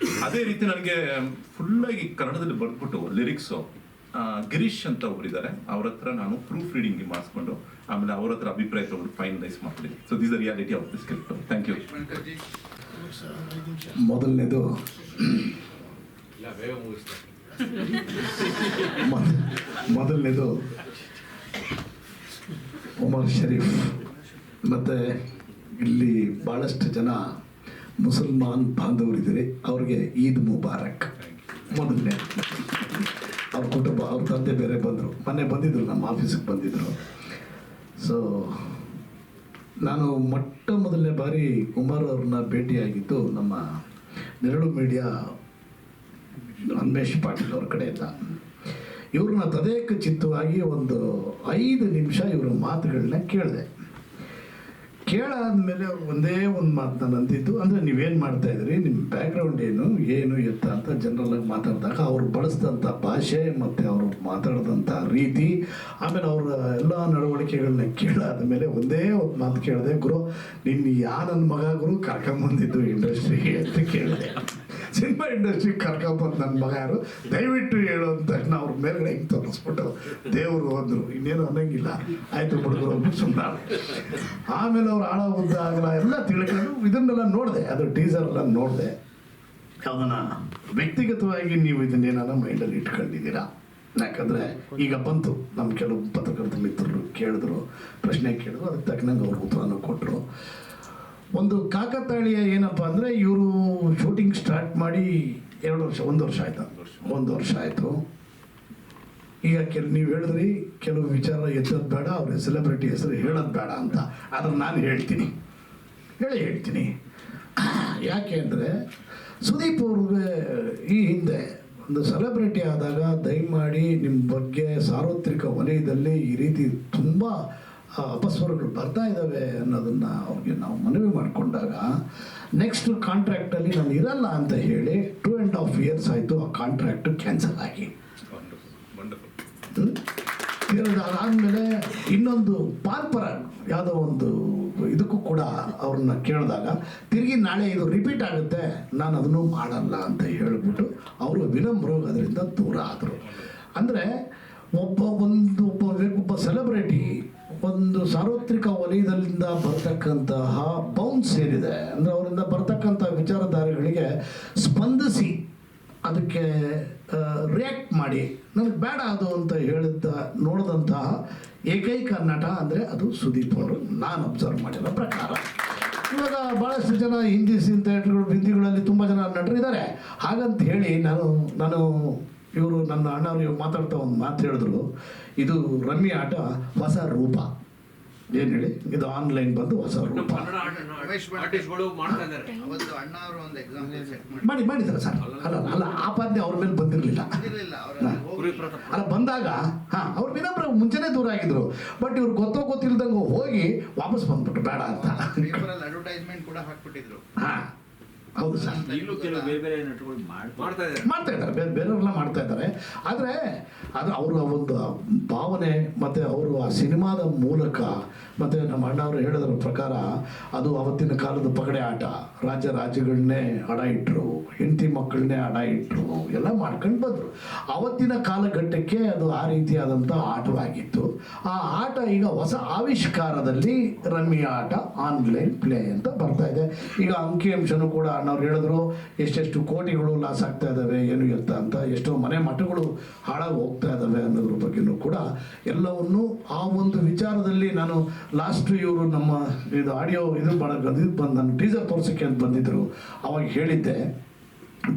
ಅದೇ ರೀತಿ ನನಗೆ ಫುಲ್ಲಾಗಿ ಕನ್ನಡದಲ್ಲಿ ಬರ್ದ್ಬಿಟ್ಟು ಲಿರಿಕ್ಸು ಗಿರೀಶ್ ಅಂತ ಒಬ್ಬರಿದ್ದಾರೆ, ಅವ್ರ ಹತ್ರ ನಾನು ಪ್ರೂಫ್ ರೀಡಿಂಗ್ ಮಾಡಿಸ್ಕೊಂಡು ಆಮೇಲೆ ಅವ್ರ ಹತ್ರ ಅಭಿಪ್ರಾಯ ತಗೊಂಡು ಫೈನಲೈಸ್ ಮಾಡ್ತೀನಿ. So this the reality of the script. Thank you. ಮೊದಲನೇದು ಉಮರ್ ಶರೀಫ್. ಮತ್ತು ಇಲ್ಲಿ ಭಾಳಷ್ಟು ಜನ ಮುಸಲ್ಮಾನ್ ಬಾಂಧವರಿದ್ದಾರೆ, ಅವ್ರಿಗೆ ಈದ್ ಮುಬಾರಕ್ ಮೊದಲನೇ. ಅವ್ರ ಕುಟುಂಬ, ಅವ್ರ ತಂದೆ ಬೇರೆ ಬಂದರು, ಮೊನ್ನೆ ಬಂದಿದ್ದರು, ನಮ್ಮ ಆಫೀಸಿಗೆ ಬಂದಿದ್ದರು. ಸೊ ನಾನು ಮೊಟ್ಟ ಮೊದಲನೇ ಬಾರಿ ಕುಮಾರ್ ಅವ್ರನ್ನ ಭೇಟಿಯಾಗಿದ್ದು ನಮ್ಮ ನೆರಳು ಮೀಡಿಯಾ ಅನ್ಮೇಶ್ ಪಾಟೀಲ್ ಅವ್ರ ಕಡೆಯಿಂದ. ಇವ್ರನ್ನ ತದೇಕ ಚಿತ್ತವಾಗಿ ಒಂದು 5 ನಿಮಿಷ ಇವ್ರ ಮಾತುಗಳನ್ನ ಕೇಳಿದೆ. ಕೇಳಾದ್ಮೇಲೆ ಅವ್ರು ಒಂದೇ ಒಂದು ಮಾತನ್ನ ಅಂದಿದ್ದು, ಅಂದರೆ ನೀವೇನು ಮಾಡ್ತಾ ಇದ್ರಿ, ನಿಮ್ಮ ಬ್ಯಾಕ್ಗ್ರೌಂಡ್ ಏನು ಎತ್ತ ಅಂತ ಜನರಲಾಗಿ ಮಾತಾಡಿದಾಗ ಅವ್ರು ಬಳಸಿದಂಥ ಭಾಷೆ ಮತ್ತು ಅವರು ಮಾತಾಡಿದಂಥ ರೀತಿ, ಆಮೇಲೆ ಅವರ ಎಲ್ಲ ನಡವಳಿಕೆಗಳನ್ನ ಕೇಳಾದ್ಮೇಲೆ ಒಂದೇ ಒಂದು ಮಾತು ಕೇಳಿದೆ, ಗುರು ನಿನ್ನ ನನ್ನ ಮಗ ಗುರು ಕರ್ಕೊಂಬಂದಿದ್ದು ಇಂಡಸ್ಟ್ರಿಗೆ ಅಂತ ಕೇಳಿದೆ. ಸಿನಿಮಾ ಇಂಡಸ್ಟ್ರಿಗೆ ಕರ್ಕೊಂಬಂದು ನನ್ನ ಮಗ ಯಾರು ದಯವಿಟ್ಟು ಹೇಳು ಅಂತ ತಕ್ಷಣ ಅವ್ರ ಮೇಲ್ಗಡೆ ಹಿಂಗೆ ತೋರಿಸ್ಬಿಟ್ಟು ದೇವರು ಹೋದ್ರು, ಇನ್ನೇನು ಅನ್ನಂಗಿಲ್ಲ, ಆಯಿತು ಹುಡುಗರು ಅಂದ್ಬಿಟ್ಟು ಸುಮ್ಮನೆ. ಆಮೇಲೆ ಅವ್ರು ಆಳ ಉದ್ದ ಆಗಲ್ಲ ಎಲ್ಲ ತಿಳ್ಕೊಂಡು ಇದನ್ನೆಲ್ಲ ನೋಡಿದೆ, ಅದು ಟೀಸರ್ ಎಲ್ಲ ನೋಡಿದೆ. ಅದನ್ನು ವ್ಯಕ್ತಿಗತವಾಗಿ ನೀವು ಇದನ್ನೇನಾರ ಮೈಂಡಲ್ಲಿ ಇಟ್ಕೊಂಡಿದ್ದೀರಾ? ಯಾಕಂದರೆ ಈಗ ಬಂತು, ನಮ್ಮ ಕೆಲವು ಪತ್ರಕರ್ತ ಮಿತ್ರರು ಕೇಳಿದ್ರು, ಪ್ರಶ್ನೆ ಕೇಳಿದ್ರು, ಅದಕ್ಕೆ ತಕ್ಕನಂಗೆ ಅವ್ರು ಉತ್ತರನೂ ಕೊಟ್ಟರು. ಒಂದು ಕಾಕತಾಳೀಯ ಏನಪ್ಪ ಅಂದರೆ, ಇವರು ಶೂಟಿಂಗ್ ಸ್ಟಾರ್ಟ್ ಮಾಡಿ 2 ವರ್ಷ 1 ವರ್ಷ ಆಯಿತು, 1 ವರ್ಷ ಆಯಿತು. ಈಗ ನೀವು ಹೇಳಿದ್ರಿ ಕೆಲವು ವಿಚಾರ ಎತ್ತೋದು ಬೇಡ, ಅವ್ರ ಸೆಲೆಬ್ರಿಟಿ ಹೆಸರು ಹೇಳೋದು ಬೇಡ ಅಂತ, ಅದನ್ನು ನಾನು ಹೇಳ್ತೀನಿ. ಯಾಕೆ ಅಂದರೆ ಸುದೀಪ್ ಅವ್ರಿಗೆ ಈ ಹಿಂದೆ ಒಂದು ಸೆಲೆಬ್ರಿಟಿ ಆದಾಗ ದಯಮಾಡಿ ನಿಮ್ಮ ಬಗ್ಗೆ ಸಾರ್ವತ್ರಿಕ ವಲಯದಲ್ಲಿ ಈ ರೀತಿ ತುಂಬ ಅಪಸ್ವರಗಳು ಬರ್ತಾ ಇದ್ದಾವೆ ಅನ್ನೋದನ್ನು ಅವ್ರಿಗೆ ನಾವು ಮನವಿ ಮಾಡಿಕೊಂಡಾಗ ನೆಕ್ಸ್ಟ್ ಕಾಂಟ್ರಾಕ್ಟಲ್ಲಿ ನಾನು ಇರಲ್ಲ ಅಂತ ಹೇಳಿ 2.5 years ಆಯಿತು ಆ ಕಾಂಟ್ರಾಕ್ಟು ಕ್ಯಾನ್ಸಲ್ ಆಗಿ. ಅದಾದಮೇಲೆ ಇನ್ನೊಂದು ಪಾಲ್ಪರ ಯಾವುದೋ ಒಂದು ಇದಕ್ಕೂ ಕೂಡ ಅವ್ರನ್ನ ಕೇಳಿದಾಗ ತಿರುಗಿ ನಾಳೆ ಇದು ರಿಪೀಟ್ ಆಗುತ್ತೆ, ನಾನು ಅದನ್ನು ಮಾಡಲ್ಲ ಅಂತ ಹೇಳಿಬಿಟ್ಟು ಅವರು ವಿನಮ್ರವಾಗಿ ಅದರಿಂದ ದೂರ ಆದರು. ಅಂದರೆ ಒಬ್ಬ ಸೆಲೆಬ್ರಿಟಿ ಒಂದು ಸಾರ್ವತ್ರಿಕ ವಲಯದಲ್ಲಿಂದ ಬರ್ತಕ್ಕಂತಹ ಬೌನ್ಸ್ ಏನಿದೆ ಅಂದರೆ ಅವರಿಂದ ಬರ್ತಕ್ಕಂಥ ವಿಚಾರಧಾರೆಗಳಿಗೆ ಸ್ಪಂದಿಸಿ ಅದಕ್ಕೆ ರಿಯಾಕ್ಟ್ ಮಾಡಿ ನನಗೆ ಬೇಡ ಅದು ಅಂತ ನೋಡಿದಂತಹ ಏಕೈಕ ನಟ ಅಂದರೆ ಅದು ಸುದೀಪ್ ಅವರು, ನಾನು ಅಬ್ಸರ್ವ್ ಮಾಡಿರೋ ಪ್ರಕಾರ. ಇವಾಗ ಭಾಳಷ್ಟು ಜನ ಹಿಂದಿಗಳಲ್ಲಿ ತುಂಬ ಜನ ನಟರಿದ್ದಾರೆ. ಹಾಗಂತ ಹೇಳಿ ನಾನು ಇವರು ನನ್ನ ಅಣ್ಣವ್ರು ಮಾತಾಡ್ತಾ ಒಂದು ಮಾತು ಹೇಳಿದ್ರು, ಇದು ರಮ್ಮಿ ಆಟ ಹೊಸ ರೂಪ. ಏನು ಹೇಳಿ, ಇದು ಆನ್ಲೈನ್ ಬಂದು ಹೊಸ ರೂಪ ಮಾಡಿದ್ದಾರೆ ಸರ್. ಅಲ್ಲ ಆಪಾದನೆ ಅವ್ರ ಮೇಲೆ ಬಂದಿರಲಿಲ್ಲ. ಅಲ್ಲ ಬಂದಾಗ ಅವ್ರ ವಿನಮ್ರ ಮುಂಚೆನೇ ದೂರ ಆಗಿದ್ರು, ಬಟ್ ಇವ್ರು ಗೊತ್ತಿಲ್ದಂಗೆ ಹೋಗಿ ವಾಪಸ್ ಬಂದ್ಬಿಟ್ರು ಬೇಡ ಅಂತ. ಅಡ್ವರ್ಟೈಸ್ಮೆಂಟ್ ಕೂಡ ಹಾಕ್ಬಿಟ್ಟಿದ್ರು. ಹೌದು ಸರ್, ಮಾಡ್ತಾ ಇದ್ದಾರೆ, ಬೇರೆಯವ್ರೆಲ್ಲ ಮಾಡ್ತಾ ಇದ್ದಾರೆ. ಆದರೆ ಅದು ಅವರ ಒಂದು ಭಾವನೆ ಮತ್ತು ಅವರು ಆ ಸಿನಿಮಾದ ಮೂಲಕ ಮತ್ತು ನಮ್ಮ ಅಣ್ಣವರು ಹೇಳಿದ್ರ ಪ್ರಕಾರ ಅದು ಅವತ್ತಿನ ಕಾಲದ ಪಗಡೆ ಆಟ, ರಾಜ್ಯಗಳನ್ನೇ ಅಡ ಇಟ್ಟರು, ಹೆಂಡತಿ ಮಕ್ಕಳನ್ನೇ ಅಡ ಇಟ್ಟರು, ಎಲ್ಲ ಮಾಡ್ಕೊಂಡು ಬಂದರು. ಅವತ್ತಿನ ಕಾಲಘಟ್ಟಕ್ಕೆ ಅದು ಆ ರೀತಿಯಾದಂಥ ಆಟವಾಗಿತ್ತು. ಆ ಆಟ ಈಗ ಹೊಸ ಆವಿಷ್ಕಾರದಲ್ಲಿ ರಮ್ಮಿ ಆಟ ಆನ್ಲೈನ್ ಪ್ಲೇ ಅಂತ ಬರ್ತಾ ಇದೆ. ಈಗ ಅಂಕಿಅಂಶನೂ ಕೂಡ ಅಣ್ಣವ್ರು ಹೇಳಿದ್ರು, ಎಷ್ಟೆಷ್ಟು ಕೋಟಿಗಳು ಲಾಸ್ ಆಗ್ತಾ ಇದ್ದಾವೆ ಏನು ಎತ್ತ ಅಂತ, ಎಷ್ಟೋ ಮನೆ ಮಠಗಳು ಹಾಳಾಗಿ ಹೋಗ್ತಾ ಇದ್ದಾವೆ ಅನ್ನೋದ್ರ ಬಗ್ಗೆನೂ ಕೂಡ ಎಲ್ಲವನ್ನು ಆ ಒಂದು ವಿಚಾರದಲ್ಲಿ ನಾನು ಲಾಸ್ಟ್ ಇವರು ನಮ್ಮ ಇದು ಆಡಿಯೋ ಇದು ಬಂದು ನಾನು ಟೀಸರ್ ತೋರ್ಸೋಕ್ಕೆ ಅಂತ ಬಂದಿದ್ದರು, ಅವಾಗ ಹೇಳಿದ್ದೆ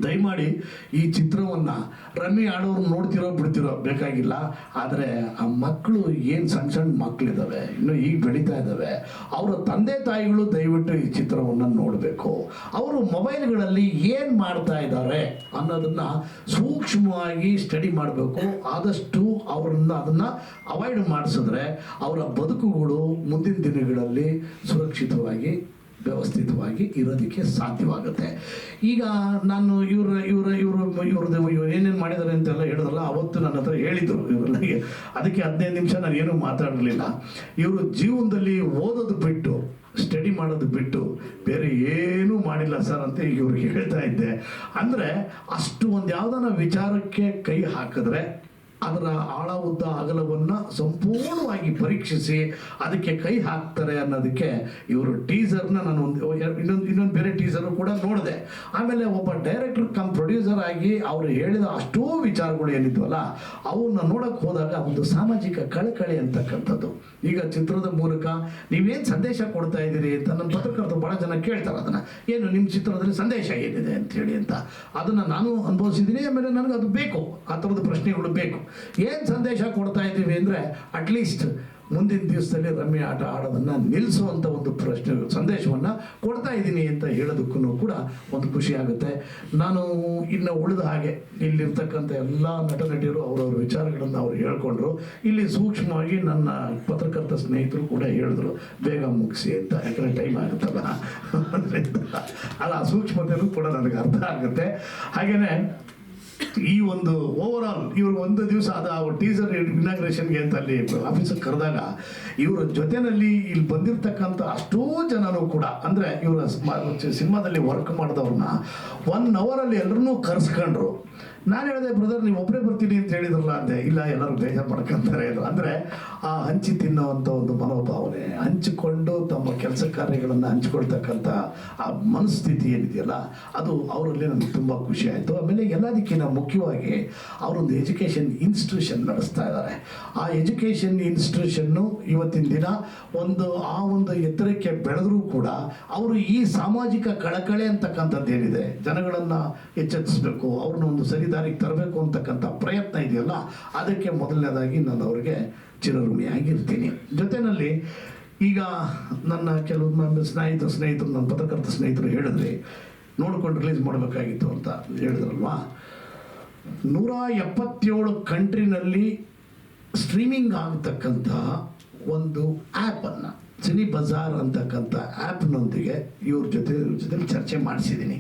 ದಯಮಾಡಿ ಈ ಚಿತ್ರವನ್ನು ರಮ್ಮಿ ಆಡೋರು ನೋಡ್ತಿರೋ ಬಿಡ್ತಿರೋ ಬೇಕಾಗಿಲ್ಲ, ಆದರೆ ಆ ಮಕ್ಕಳು ಏನು ಸಣ್ಣ ಮಕ್ಕಳಿದ್ದಾವೆ, ಇನ್ನು ಈಗ ಬೆಳೀತಾ ಇದ್ದಾವೆ, ಅವರ ತಂದೆ ತಾಯಿಗಳು ದಯವಿಟ್ಟು ಈ ಚಿತ್ರವನ್ನು ನೋಡಬೇಕು. ಅವರು ಮೊಬೈಲ್ಗಳಲ್ಲಿ ಏನು ಮಾಡ್ತಾ ಇದ್ದಾರೆ ಅನ್ನೋದನ್ನು ಸೂಕ್ಷ್ಮವಾಗಿ ಸ್ಟಡಿ ಮಾಡಬೇಕು. ಆದಷ್ಟು ಅದನ್ನು ಅವಾಯ್ಡ್ ಮಾಡಿಸಿದ್ರೆ ಅವರ ಬದುಕುಗಳು ಮುಂದಿನ ದಿನಗಳಲ್ಲಿ ಸುರಕ್ಷಿತವಾಗಿ ವ್ಯವಸ್ಥಿತವಾಗಿ ಇರೋದಕ್ಕೆ ಸಾಧ್ಯವಾಗುತ್ತೆ. ಈಗ ನಾನು ಇವ್ರದ್ದು ಏನೇನು ಮಾಡಿದ್ದಾರೆ ಅಂತೆಲ್ಲ ಹೇಳಿದ್ರಲ್ಲ, ಅವತ್ತು ನನ್ನ ಹತ್ರ ಹೇಳಿದರು ಇವರೆಲ್ಲ. ಅದಕ್ಕೆ 15 ನಿಮಿಷ ನಾನು ಏನೂ ಮಾತಾಡಲಿಲ್ಲ. ಇವರು ಜೀವನದಲ್ಲಿ ಓದೋದು ಬಿಟ್ಟು ಸ್ಟಡಿ ಮಾಡೋದು ಬಿಟ್ಟು ಬೇರೆ ಏನೂ ಮಾಡಿಲ್ಲ ಸರ್ ಅಂತ ಈಗ ಇವ್ರಿಗೆ ಹೇಳ್ತಾ ಇದ್ದೆ. ಅಂದರೆ ಅಷ್ಟು ಒಂದು ಯಾವುದಾನ ವಿಚಾರಕ್ಕೆ ಕೈ ಹಾಕಿದ್ರೆ ಅದರ ಆಳ ಉದ್ದ ಅಗಲವನ್ನು ಸಂಪೂರ್ಣವಾಗಿ ಪರೀಕ್ಷಿಸಿ ಅದಕ್ಕೆ ಕೈ ಹಾಕ್ತಾರೆ ಅನ್ನೋದಕ್ಕೆ ಇವರು ಟೀಸರ್ನ ನಾನು ಇನ್ನೊಂದು ಬೇರೆ ಟೀಸರು ಕೂಡ ನೋಡಿದೆ. ಆಮೇಲೆ ಒಬ್ಬ ಡೈರೆಕ್ಟರ್ ಕಮ್ ಪ್ರೊಡ್ಯೂಸರ್ ಆಗಿ ಅವರು ಹೇಳಿದ ಅಷ್ಟೂ ವಿಚಾರಗಳು ಏನಿದ್ವಲ್ಲ ಅವನ್ನ ನೋಡಕ್ಕೆ ಹೋದಾಗ ಒಂದು ಸಾಮಾಜಿಕ ಕಳಕಳಿ ಅಂತಕ್ಕಂಥದ್ದು. ಈಗ ಚಿತ್ರದ ಮೂಲಕ ನೀವೇನು ಸಂದೇಶ ಕೊಡ್ತಾ ಇದ್ದೀರಿ ಅಂತ ನನ್ನ ಪತ್ರಕರ್ತರು ಭಾಳ ಜನ ಕೇಳ್ತಾರೆ, ಅದನ್ನು ಏನು ನಿಮ್ಮ ಚಿತ್ರದಲ್ಲಿ ಸಂದೇಶ ಏನಿದೆ ಅಂತೇಳಿ ಅಂತ. ಅದನ್ನು ನಾನು ಅನುಭವಿಸಿದ್ದೀನಿ. ಆಮೇಲೆ ನನಗೆ ಅದು ಬೇಕು, ಆ ಥರದ ಪ್ರಶ್ನೆಗಳು ಬೇಕು. ಏನು ಸಂದೇಶ ಕೊಡ್ತಾ ಇದ್ದೀವಿ ಅಂದರೆ ಅಟ್ಲೀಸ್ಟ್ ಮುಂದಿನ ದಿವಸದಲ್ಲಿ ರಮ್ಮಿ ಆಟ ಆಡೋದನ್ನು ನಿಲ್ಲಿಸುವಂಥ ಒಂದು ಪ್ರಶ್ನೆ ಸಂದೇಶವನ್ನು ಕೊಡ್ತಾ ಇದ್ದೀನಿ ಅಂತ ಹೇಳೋದಕ್ಕೂ ಕೂಡ ಒಂದು ಖುಷಿ ಆಗುತ್ತೆ. ನಾನು ಇನ್ನು ಉಳಿದ ಹಾಗೆ ಇಲ್ಲಿರ್ತಕ್ಕಂಥ ಎಲ್ಲ ನಟ ನಟಿಯರು ಅವರವ್ರ ವಿಚಾರಗಳನ್ನು ಅವ್ರು ಹೇಳ್ಕೊಂಡ್ರು. ಇಲ್ಲಿ ಸೂಕ್ಷ್ಮವಾಗಿ ನನ್ನ ಪತ್ರಕರ್ತ ಸ್ನೇಹಿತರು ಕೂಡ ಹೇಳಿದ್ರು ಬೇಗ ಮುಗಿಸಿ ಅಂತ, ಯಾಕಂದರೆ ಟೈಮ್ ಆಗುತ್ತಲ್ಲ ಅಲ್ಲ, ಆ ಸೂಕ್ಷ್ಮತೆಯೂ ಕೂಡ ನನಗೆ ಅರ್ಥ ಆಗುತ್ತೆ. ಹಾಗೆಯೇ ಈ ಒಂದು ಓವರ್ ಆಲ್ ಇವರು ಒಂದು ದಿವಸ ಅವ್ರ ಟೀಸರ್ ಇನಾಗ್ರೇಷನ್ಗೆ ಅಂತ ಅಲ್ಲಿ ಆಫೀಸಿಗೆ ಕರೆದಾಗ ಇವರ ಜೊತೆಯಲ್ಲಿ ಇಲ್ಲಿ ಬಂದಿರತಕ್ಕಂಥ ಅಷ್ಟೋ ಜನರು ಕೂಡ, ಅಂದರೆ ಇವರ ಸಿನಿಮಾದಲ್ಲಿ ವರ್ಕ್ ಮಾಡಿದವ್ರನ್ನ 1 ಅವರಲ್ಲಿ ಎಲ್ಲರನ್ನೂ ಕರೆಸ್ಕೊಂಡ್ರು. ನಾನು ಹೇಳಿದೆ, ಬ್ರದರ್ ನೀವು ಒಬ್ಬರೇ ಬರ್ತೀನಿ ಅಂತ ಹೇಳಿದ್ರಲ್ಲ ಅಂದೆ. ಇಲ್ಲ, ಎಲ್ಲರೂ ಬೇಜಾರು ಮಾಡ್ಕೊಂತಾರೆ ಇದು. ಅಂದರೆ ಆ ಹಂಚಿ ತಿನ್ನೋವಂಥ ಒಂದು ಮನೋಭಾವನೆ, ಹಂಚಿಕೊಂಡು ತಮ್ಮ ಕೆಲಸ ಕಾರ್ಯಗಳನ್ನು ಹಂಚ್ಕೊಳ್ತಕ್ಕಂಥ ಆ ಮನಸ್ಥಿತಿ ಏನಿದೆಯಲ್ಲ ಅದು ಅವರಲ್ಲಿ ನನಗೆ ತುಂಬ ಖುಷಿ ಆಯಿತು. ಆಮೇಲೆ ಎಲ್ಲದಕ್ಕಿಂತ ಮುಖ್ಯವಾಗಿ ಅವರೊಂದು ಎಜುಕೇಷನ್ ಇನ್ಸ್ಟಿಟ್ಯೂಷನ್ ನಡೆಸ್ತಾ ಇದ್ದಾರೆ. ಆ ಎಜುಕೇಷನ್ ಇನ್ಸ್ಟಿಟ್ಯೂಷನ್ನು ಇವತ್ತಿನ ದಿನ ಆ ಒಂದು ಎತ್ತರಕ್ಕೆ ಬೆಳೆದರೂ ಕೂಡ ಅವರು ಈ ಸಾಮಾಜಿಕ ಕಳಕಳಿ ಅಂತಕ್ಕಂಥದ್ದು ಏನಿದೆ, ಜನಗಳನ್ನು ಎಚ್ಚರಿಸಬೇಕು, ಅವ್ರನ್ನ ಒಂದು ಸರಿ ದಾರಿಗೆ ತರಬೇಕು ಅಂತಕ್ಕಂಥ ಪ್ರಯತ್ನ ಇದೆಯಲ್ಲ, ಅದಕ್ಕೆ ಮೊದಲನೇದಾಗಿ ನಾನು ಅವರಿಗೆ ಚಿರಋಣಿಯಾಗಿರ್ತೀನಿ. ಜೊತೆಯಲ್ಲಿ ಈಗ ನನ್ನ ಕೆಲವು ಸ್ನೇಹಿತರು ನನ್ನ ಪತ್ರಕರ್ತ ಸ್ನೇಹಿತರು ಹೇಳಿದ್ರಿ ನೋಡ್ಕೊಂಡು ರಿಲೀಸ್ ಮಾಡಬೇಕಾಗಿತ್ತು ಅಂತ ಹೇಳಿದ್ರಲ್ವಾ. 177 ಕಂಟ್ರಿನಲ್ಲಿ ಸ್ಟ್ರೀಮಿಂಗ್ ಆಗತಕ್ಕಂಥ ಒಂದು ಆ್ಯಪನ್ನು ಸಿನಿ ಬಜಾರ್ ಅಂತಕ್ಕಂಥ ಆ್ಯಪ್ನೊಂದಿಗೆ ಇವ್ರ ಜೊತೆ ಚರ್ಚೆ ಮಾಡಿಸಿದ್ದೀನಿ.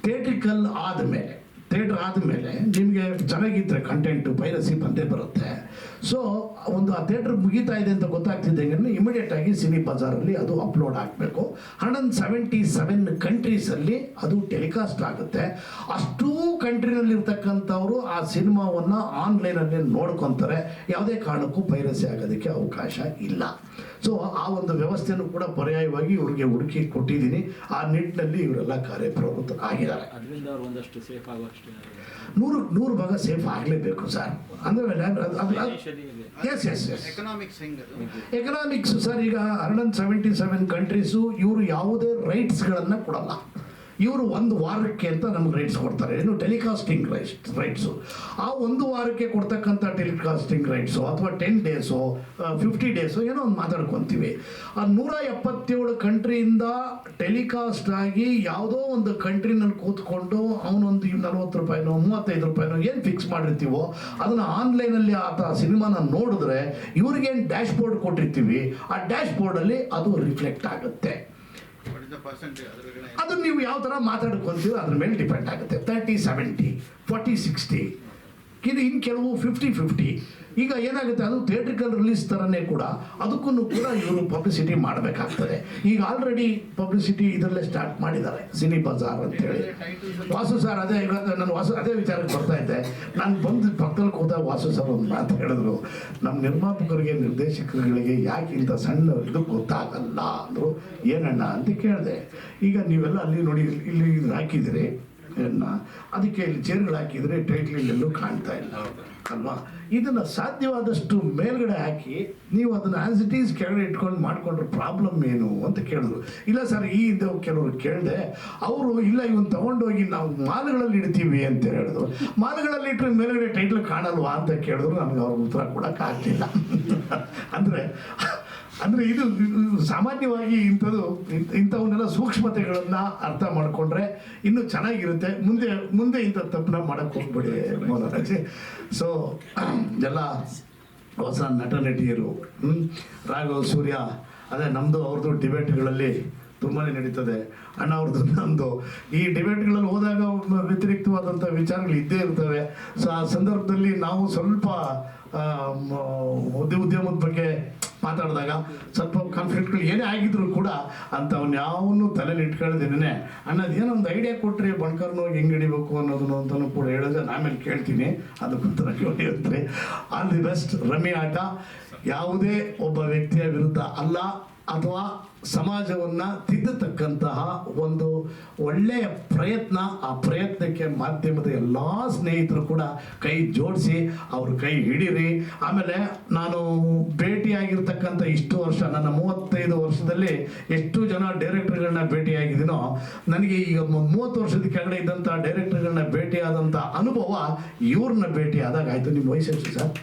ಥಿಯೇಟ್ರಿಕಲ್ ಥಿಯೇಟ್ರ್ ಆದಮೇಲೆ ನಿಮಗೆ ಚೆನ್ನಾಗಿದ್ದರೆ ಕಂಟೆಂಟು ಪೈರಸಿ ಬಂದೇ ಬರುತ್ತೆ. ಸೊ ಆ ಥಿಯೇಟ್ರ್ ಮುಗೀತಾ ಇದೆ ಅಂತ ಗೊತ್ತಾಗ್ತಿದ್ದಂಗೆ ಇಮಿಡಿಯೇಟಾಗಿ ಸಿನಿ ಬಜಾರಲ್ಲಿ ಅದು ಅಪ್ಲೋಡ್ ಆಗಬೇಕು. 177 ಕಂಟ್ರೀಸಲ್ಲಿ ಅದು ಟೆಲಿಕಾಸ್ಟ್ ಆಗುತ್ತೆ. ಅಷ್ಟೂ ಕಂಟ್ರಿನಲ್ಲಿರ್ತಕ್ಕಂಥವರು ಆ ಸಿನಿಮಾವನ್ನು ಆನ್ಲೈನಲ್ಲಿ ನೋಡ್ಕೊತಾರೆ. ಯಾವುದೇ ಕಾರಣಕ್ಕೂ ಪೈರಸಿ ಆಗೋದಕ್ಕೆ ಅವಕಾಶ ಇಲ್ಲ. ಸೊ ಆ ಒಂದು ವ್ಯವಸ್ಥೆಯನ್ನು ಕೂಡ ಪರ್ಯಾಯವಾಗಿ ಇವ್ರಿಗೆ ಹುಡುಕಿ ಕೊಟ್ಟಿದ್ದೀನಿ. ಆ ನಿಟ್ಟಿನಲ್ಲಿ ಇವರೆಲ್ಲ ಕಾರ್ಯಪ್ರವೃತ್ತರಾಗಿದ್ದಾರೆ. ಅದರಿಂದ ಅವ್ರು ಒಂದಷ್ಟು ಸೇಫ್ ಆಗುವಷ್ಟು 100 ಭಾಗ ಸೇಫ್ ಆಗಲೇಬೇಕು ಸರ್. ಅಂದರೆ ಎಕನಾಮಿಕ್ಸ್ ಸರ್, ಈಗ 177 ಕಂಟ್ರೀಸು ಇವರು ಯಾವುದೇ ರೈಟ್ಸ್ಗಳನ್ನು ಕೊಡಲ್ಲ. ಇವರು 1 ವಾರಕ್ಕೆ ಅಂತ ನಮ್ಗೆ ರೈಟ್ಸ್ ಕೊಡ್ತಾರೆ, ಏನು ಟೆಲಿಕಾಸ್ಟಿಂಗ್ ರೈಟ್ಸು. ಆ 1 ವಾರಕ್ಕೆ ಕೊಡ್ತಕ್ಕಂಥ ಟೆಲಿಕಾಸ್ಟಿಂಗ್ ರೈಟ್ಸು ಅಥವಾ 10 ಡೇಸು 50 ಡೇಸು ಏನೋ ಒಂದು ಮಾತಾಡ್ಕೊತೀವಿ. ಆ 177 ಕಂಟ್ರಿಯಿಂದ ಟೆಲಿಕಾಸ್ಟ್ ಆಗಿ ಯಾವುದೋ ಒಂದು ಕಂಟ್ರಿನಲ್ಲಿ ಕೂತ್ಕೊಂಡು ಅವನೊಂದು 40 ರೂಪಾಯಿನೋ 35 ರೂಪಾಯಿನೋ ಏನು ಫಿಕ್ಸ್ ಮಾಡಿರ್ತೀವೋ ಅದನ್ನು ಆನ್ಲೈನಲ್ಲಿ ಆ ಸಿನಿಮಾನ ನೋಡಿದ್ರೆ ಇವ್ರಿಗೇನು ಡ್ಯಾಶ್ ಬೋರ್ಡ್ ಕೊಟ್ಟಿರ್ತೀವಿ, ಆ ಡ್ಯಾಶ್ ಬೋರ್ಡಲ್ಲಿ ಅದು ರಿಫ್ಲೆಕ್ಟ್ ಆಗುತ್ತೆ. ಅದನ್ನು ನೀವು ಯಾವ ಥರ ಮಾತಾಡ್ಕೊಂತೀವಿ ಅದ್ರ ಮೇಲೆ ಡಿಪೆಂಡ್ ಆಗುತ್ತೆ. 30-70, 40-60, ಇದು ಇನ್ನು ಕೆಲವು 50-50. ಈಗ ಏನಾಗುತ್ತೆ, ಅದು ಥಿಯೇಟ್ರಿಕಲ್ ರಿಲೀಸ್ ಥರನೇ ಕೂಡ ಅದಕ್ಕೂ ಕೂಡ ಇವರು ಪಬ್ಲಿಸಿಟಿ ಮಾಡಬೇಕಾಗ್ತದೆ. ಈಗ ಆಲ್ರೆಡಿ ಪಬ್ಲಿಸಿಟಿ ಇದರಲ್ಲೇ ಸ್ಟಾರ್ಟ್ ಮಾಡಿದ್ದಾರೆ, ಸಿನಿ ಬಜಾರ್ ಅಂತೇಳಿ. ವಾಸು ಸರ್ ಅದೇ ಇವಾಗ ನಾನು ಅದೇ ವಿಚಾರಕ್ಕೆ ಬರ್ತಾ ಇದ್ದೆ. ನಾನು ಬಂದು ಪಕ್ಕದಲ್ಲಿ ಹೋದಾಗ ವಾಸು ಸರ್ ಒಂದು ಮಾತು ಹೇಳಿದ್ರು, ನಮ್ಮ ನಿರ್ಮಾಪಕರಿಗೆ ನಿರ್ದೇಶಕರುಗಳಿಗೆ ಯಾಕೆ ಇಂಥ ಸಣ್ಣ ಇದು ಗೊತ್ತಾಗಲ್ಲ ಅಂದರು. ಏನಣ್ಣ ಅಂತ ಕೇಳಿದೆ. ಈಗ ನೀವೆಲ್ಲ ಅಲ್ಲಿ ನೋಡಿ ಇಲ್ಲಿ ಹಾಕಿದಿರಿ ಅದಕ್ಕೆ ಇಲ್ಲಿ ಚೇರ್ಗಳು ಹಾಕಿದರೆ ಟೈಟ್ಲ್ ಎಲ್ಲೂ ಕಾಣ್ತಾ ಇಲ್ಲ ಅಲ್ವಾ. ಇದನ್ನು ಸಾಧ್ಯವಾದಷ್ಟು ಮೇಲ್ಗಡೆ ಹಾಕಿ ನೀವು ಅದನ್ನು ಆ್ಯಸ್ ಇಟ್ ಈಸ್ ಕೆಳಗಡೆ ಇಟ್ಕೊಂಡು ಮಾಡಿಕೊಂಡ್ರೆ ಪ್ರಾಬ್ಲಮ್ ಏನು ಅಂತ ಕೇಳಿದ್ರು. ಇಲ್ಲ ಸರ್, ಈ ಇದು ಕೆಲವರು ಕೇಳಿದೆ, ಅವರು ಇಲ್ಲ ಇವನು ತಗೊಂಡೋಗಿ ನಾವು ಮಾಲ್ಗಳಲ್ಲಿ ಇಡ್ತೀವಿ ಅಂತ ಹೇಳಿದ್ರು. ಮಾಲ್ಗಳಲ್ಲಿ ಇಟ್ಟರೆ ಮೇಲ್ಗಡೆ ಟೈಟ್ಲ್ ಕಾಣಲ್ವಾ ಅಂತ ಕೇಳಿದ್ರು. ನನಗೆ ಅವ್ರ ಉತ್ತರ ಕೊಡೋಕ್ಕಾಗಲಿಲ್ಲ. ಅಂದರೆ ಇದು ಸಾಮಾನ್ಯವಾಗಿ ಇಂಥವನ್ನೆಲ್ಲ ಸೂಕ್ಷ್ಮತೆಗಳನ್ನು ಅರ್ಥ ಮಾಡಿಕೊಂಡ್ರೆ ಇನ್ನೂ ಚೆನ್ನಾಗಿರುತ್ತೆ. ಮುಂದೆ ಇಂಥ ತಪ್ಪನ್ನ ಮಾಡೋಕ್ಕೆ ಹೋಗ್ಬಿಡಿ ಮೋಹನರಾಜ್. ಸೊ ಎಲ್ಲ ಹೊಸ ನಟ ನಟಿಯರು, ರಾಘವ್ ಸೂರ್ಯ, ಅದೇ ನಮ್ಮದು ಅವ್ರದ್ದು ಡಿಬೇಟ್ಗಳಲ್ಲಿ ತುಂಬಾ ನಡೀತದೆ. ಅಣ್ಣ ಅವ್ರದ್ದು ನಮ್ಮದು ಈ ಡಿಬೇಟ್ಗಳಲ್ಲಿ ಹೋದಾಗ ವ್ಯತಿರಿಕ್ತವಾದಂಥ ವಿಚಾರಗಳು ಇದ್ದೇ ಇರ್ತವೆ. ಸೊ ಆ ಸಂದರ್ಭದಲ್ಲಿ ನಾವು ಸ್ವಲ್ಪ ಉದ್ಯಮದ ಬಗ್ಗೆ ಮಾತಾಡಿದಾಗ ಸ್ವಲ್ಪ ಕಾನ್ಫ್ಲಿಕ್ಟ್ಗಳು ಏನೇ ಆಗಿದ್ರು ಕೂಡ ಅಂಥವನ್ನ ಯಾವನ್ನೂ ತಲೆಯಲ್ಲಿ ಇಟ್ಕೊಳ್ದೇನೆ ಅನ್ನೋದು ಏನೋ ಒಂದು ಐಡಿಯಾ ಕೊಟ್ಟರೆ ಬಣ್ಕರ್ನ ಹೆಂಗೆ ಹಿಡಿಬೇಕು ಅನ್ನೋದನ್ನು ಅಂತಲೂ ಕೂಡ ಹೇಳಿದ್ರೆ ನಾನು ಆಮೇಲೆ ಕೇಳ್ತೀನಿ, ಅದಕ್ಕೊಂಥರ ಹೇಳ್ತಾರೆ. All the best. ರಮ್ಮಿ ಆಟ ಯಾವುದೇ ಒಬ್ಬ ವ್ಯಕ್ತಿಯ ವಿರುದ್ಧ ಅಲ್ಲ, ಅಥವಾ ಸಮಾಜವನ್ನು ತಿದ್ದತಕ್ಕಂತಹ ಒಂದು ಒಳ್ಳೆಯ ಪ್ರಯತ್ನ. ಆ ಪ್ರಯತ್ನಕ್ಕೆ ಮಾಧ್ಯಮದ ಎಲ್ಲ ಸ್ನೇಹಿತರು ಕೂಡ ಕೈ ಜೋಡಿಸಿ ಅವ್ರ ಕೈ ಹಿಡೀರಿ. ಆಮೇಲೆ ನಾನು ಭೇಟಿಯಾಗಿರ್ತಕ್ಕಂಥ ಇಷ್ಟು ವರ್ಷ, ನನ್ನ 35 ವರ್ಷದಲ್ಲಿ ಎಷ್ಟು ಜನ ಡೈರೆಕ್ಟರ್ಗಳನ್ನ ಭೇಟಿಯಾಗಿದ್ದೀನೋ, ನನಗೆ ಈಗ 30 ವರ್ಷದ ಕೆಳಗಡೆ ಇದ್ದಂಥ ಡೈರೆಕ್ಟರ್ಗಳನ್ನ ಭೇಟಿಯಾದಂಥ ಅನುಭವ ಇವ್ರನ್ನ ಭೇಟಿಯಾದಾಗ ಆಯಿತು. ನಿಮ್ಮ ವಯಸ್ಸು ಎಷ್ಟು ಸರ್?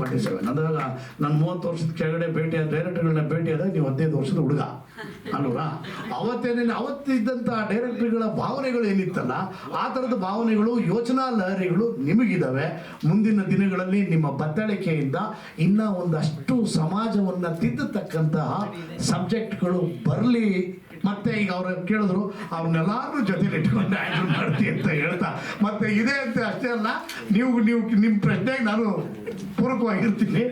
47. ಅಂದಾಗ ನಾನು 30 ವರ್ಷದ ಕೆಳಗಡೆ ಭೇಟಿಯಾದ ಡೈರೆಕ್ಟರ್ಗಳನ್ನ ಭೇಟಿಯಾದಾಗ ನೀವು 15 ವರ್ಷದ ಹುಡುಗ ಅಲ್ವಾ? ಅವತ್ತಿದ್ದಂಥ ಡೈರೆಕ್ಟರ್ಗಳ ಭಾವನೆಗಳು ಏನಿತ್ತಲ್ಲ, ಆ ಥರದ ಭಾವನೆಗಳು, ಯೋಚನಾ ಲಹರಿಗಳು ನಿಮಗಿದ್ದಾವೆ. ಮುಂದಿನ ದಿನಗಳಲ್ಲಿ ನಿಮ್ಮ ಬತ್ತಳಿಕೆಯಿಂದ ಇನ್ನೂ ಒಂದಷ್ಟು ಸಮಾಜವನ್ನು ತಿದ್ದತಕ್ಕಂತಹ ಸಬ್ಜೆಕ್ಟ್ಗಳು ಬರಲಿ. ಮತ್ತೆ ಈಗ ಅವ್ರು ಕೇಳಿದ್ರು, ಅವ್ರನ್ನೆಲ್ಲರೂ ಜೊತೆಲಿ ಇಟ್ಕೊಂಡು ಹ್ಯಾಂಡಲ್ ಮಾಡ್ತೀವಿ ಅಂತ ಹೇಳ್ತಾ, ಮತ್ತೆ ಇದೆ ಅಂತ ಅಷ್ಟೇ ಅಲ್ಲ, ನೀವು ನಿಮ್ಮ ಪ್ರಶ್ನೆಗೆ ನಾನು ಪೂರಕವಾಗಿರ್ತೀನಿ.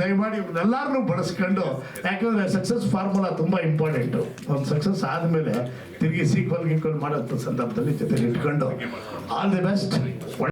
ದಯಮಾಡಿ ಇವ್ರನ್ನೆಲ್ಲರನ್ನೂ ಬಳಸ್ಕೊಂಡು, ಯಾಕಂದರೆ ಸಕ್ಸಸ್ ಫಾರ್ಮುಲಾ ತುಂಬ ಇಂಪಾರ್ಟೆಂಟು. ಒಂದು ಸಕ್ಸಸ್ ಆದಮೇಲೆ ತಿರುಗಿ ಸೀಕ್ವಲ್ ಮಾಡೋಂಥ ಸಂದರ್ಭದಲ್ಲಿ ಜೊತೆಲಿ ಇಟ್ಕೊಂಡು ಆಲ್ ದಿ ಬೆಸ್ಟ್.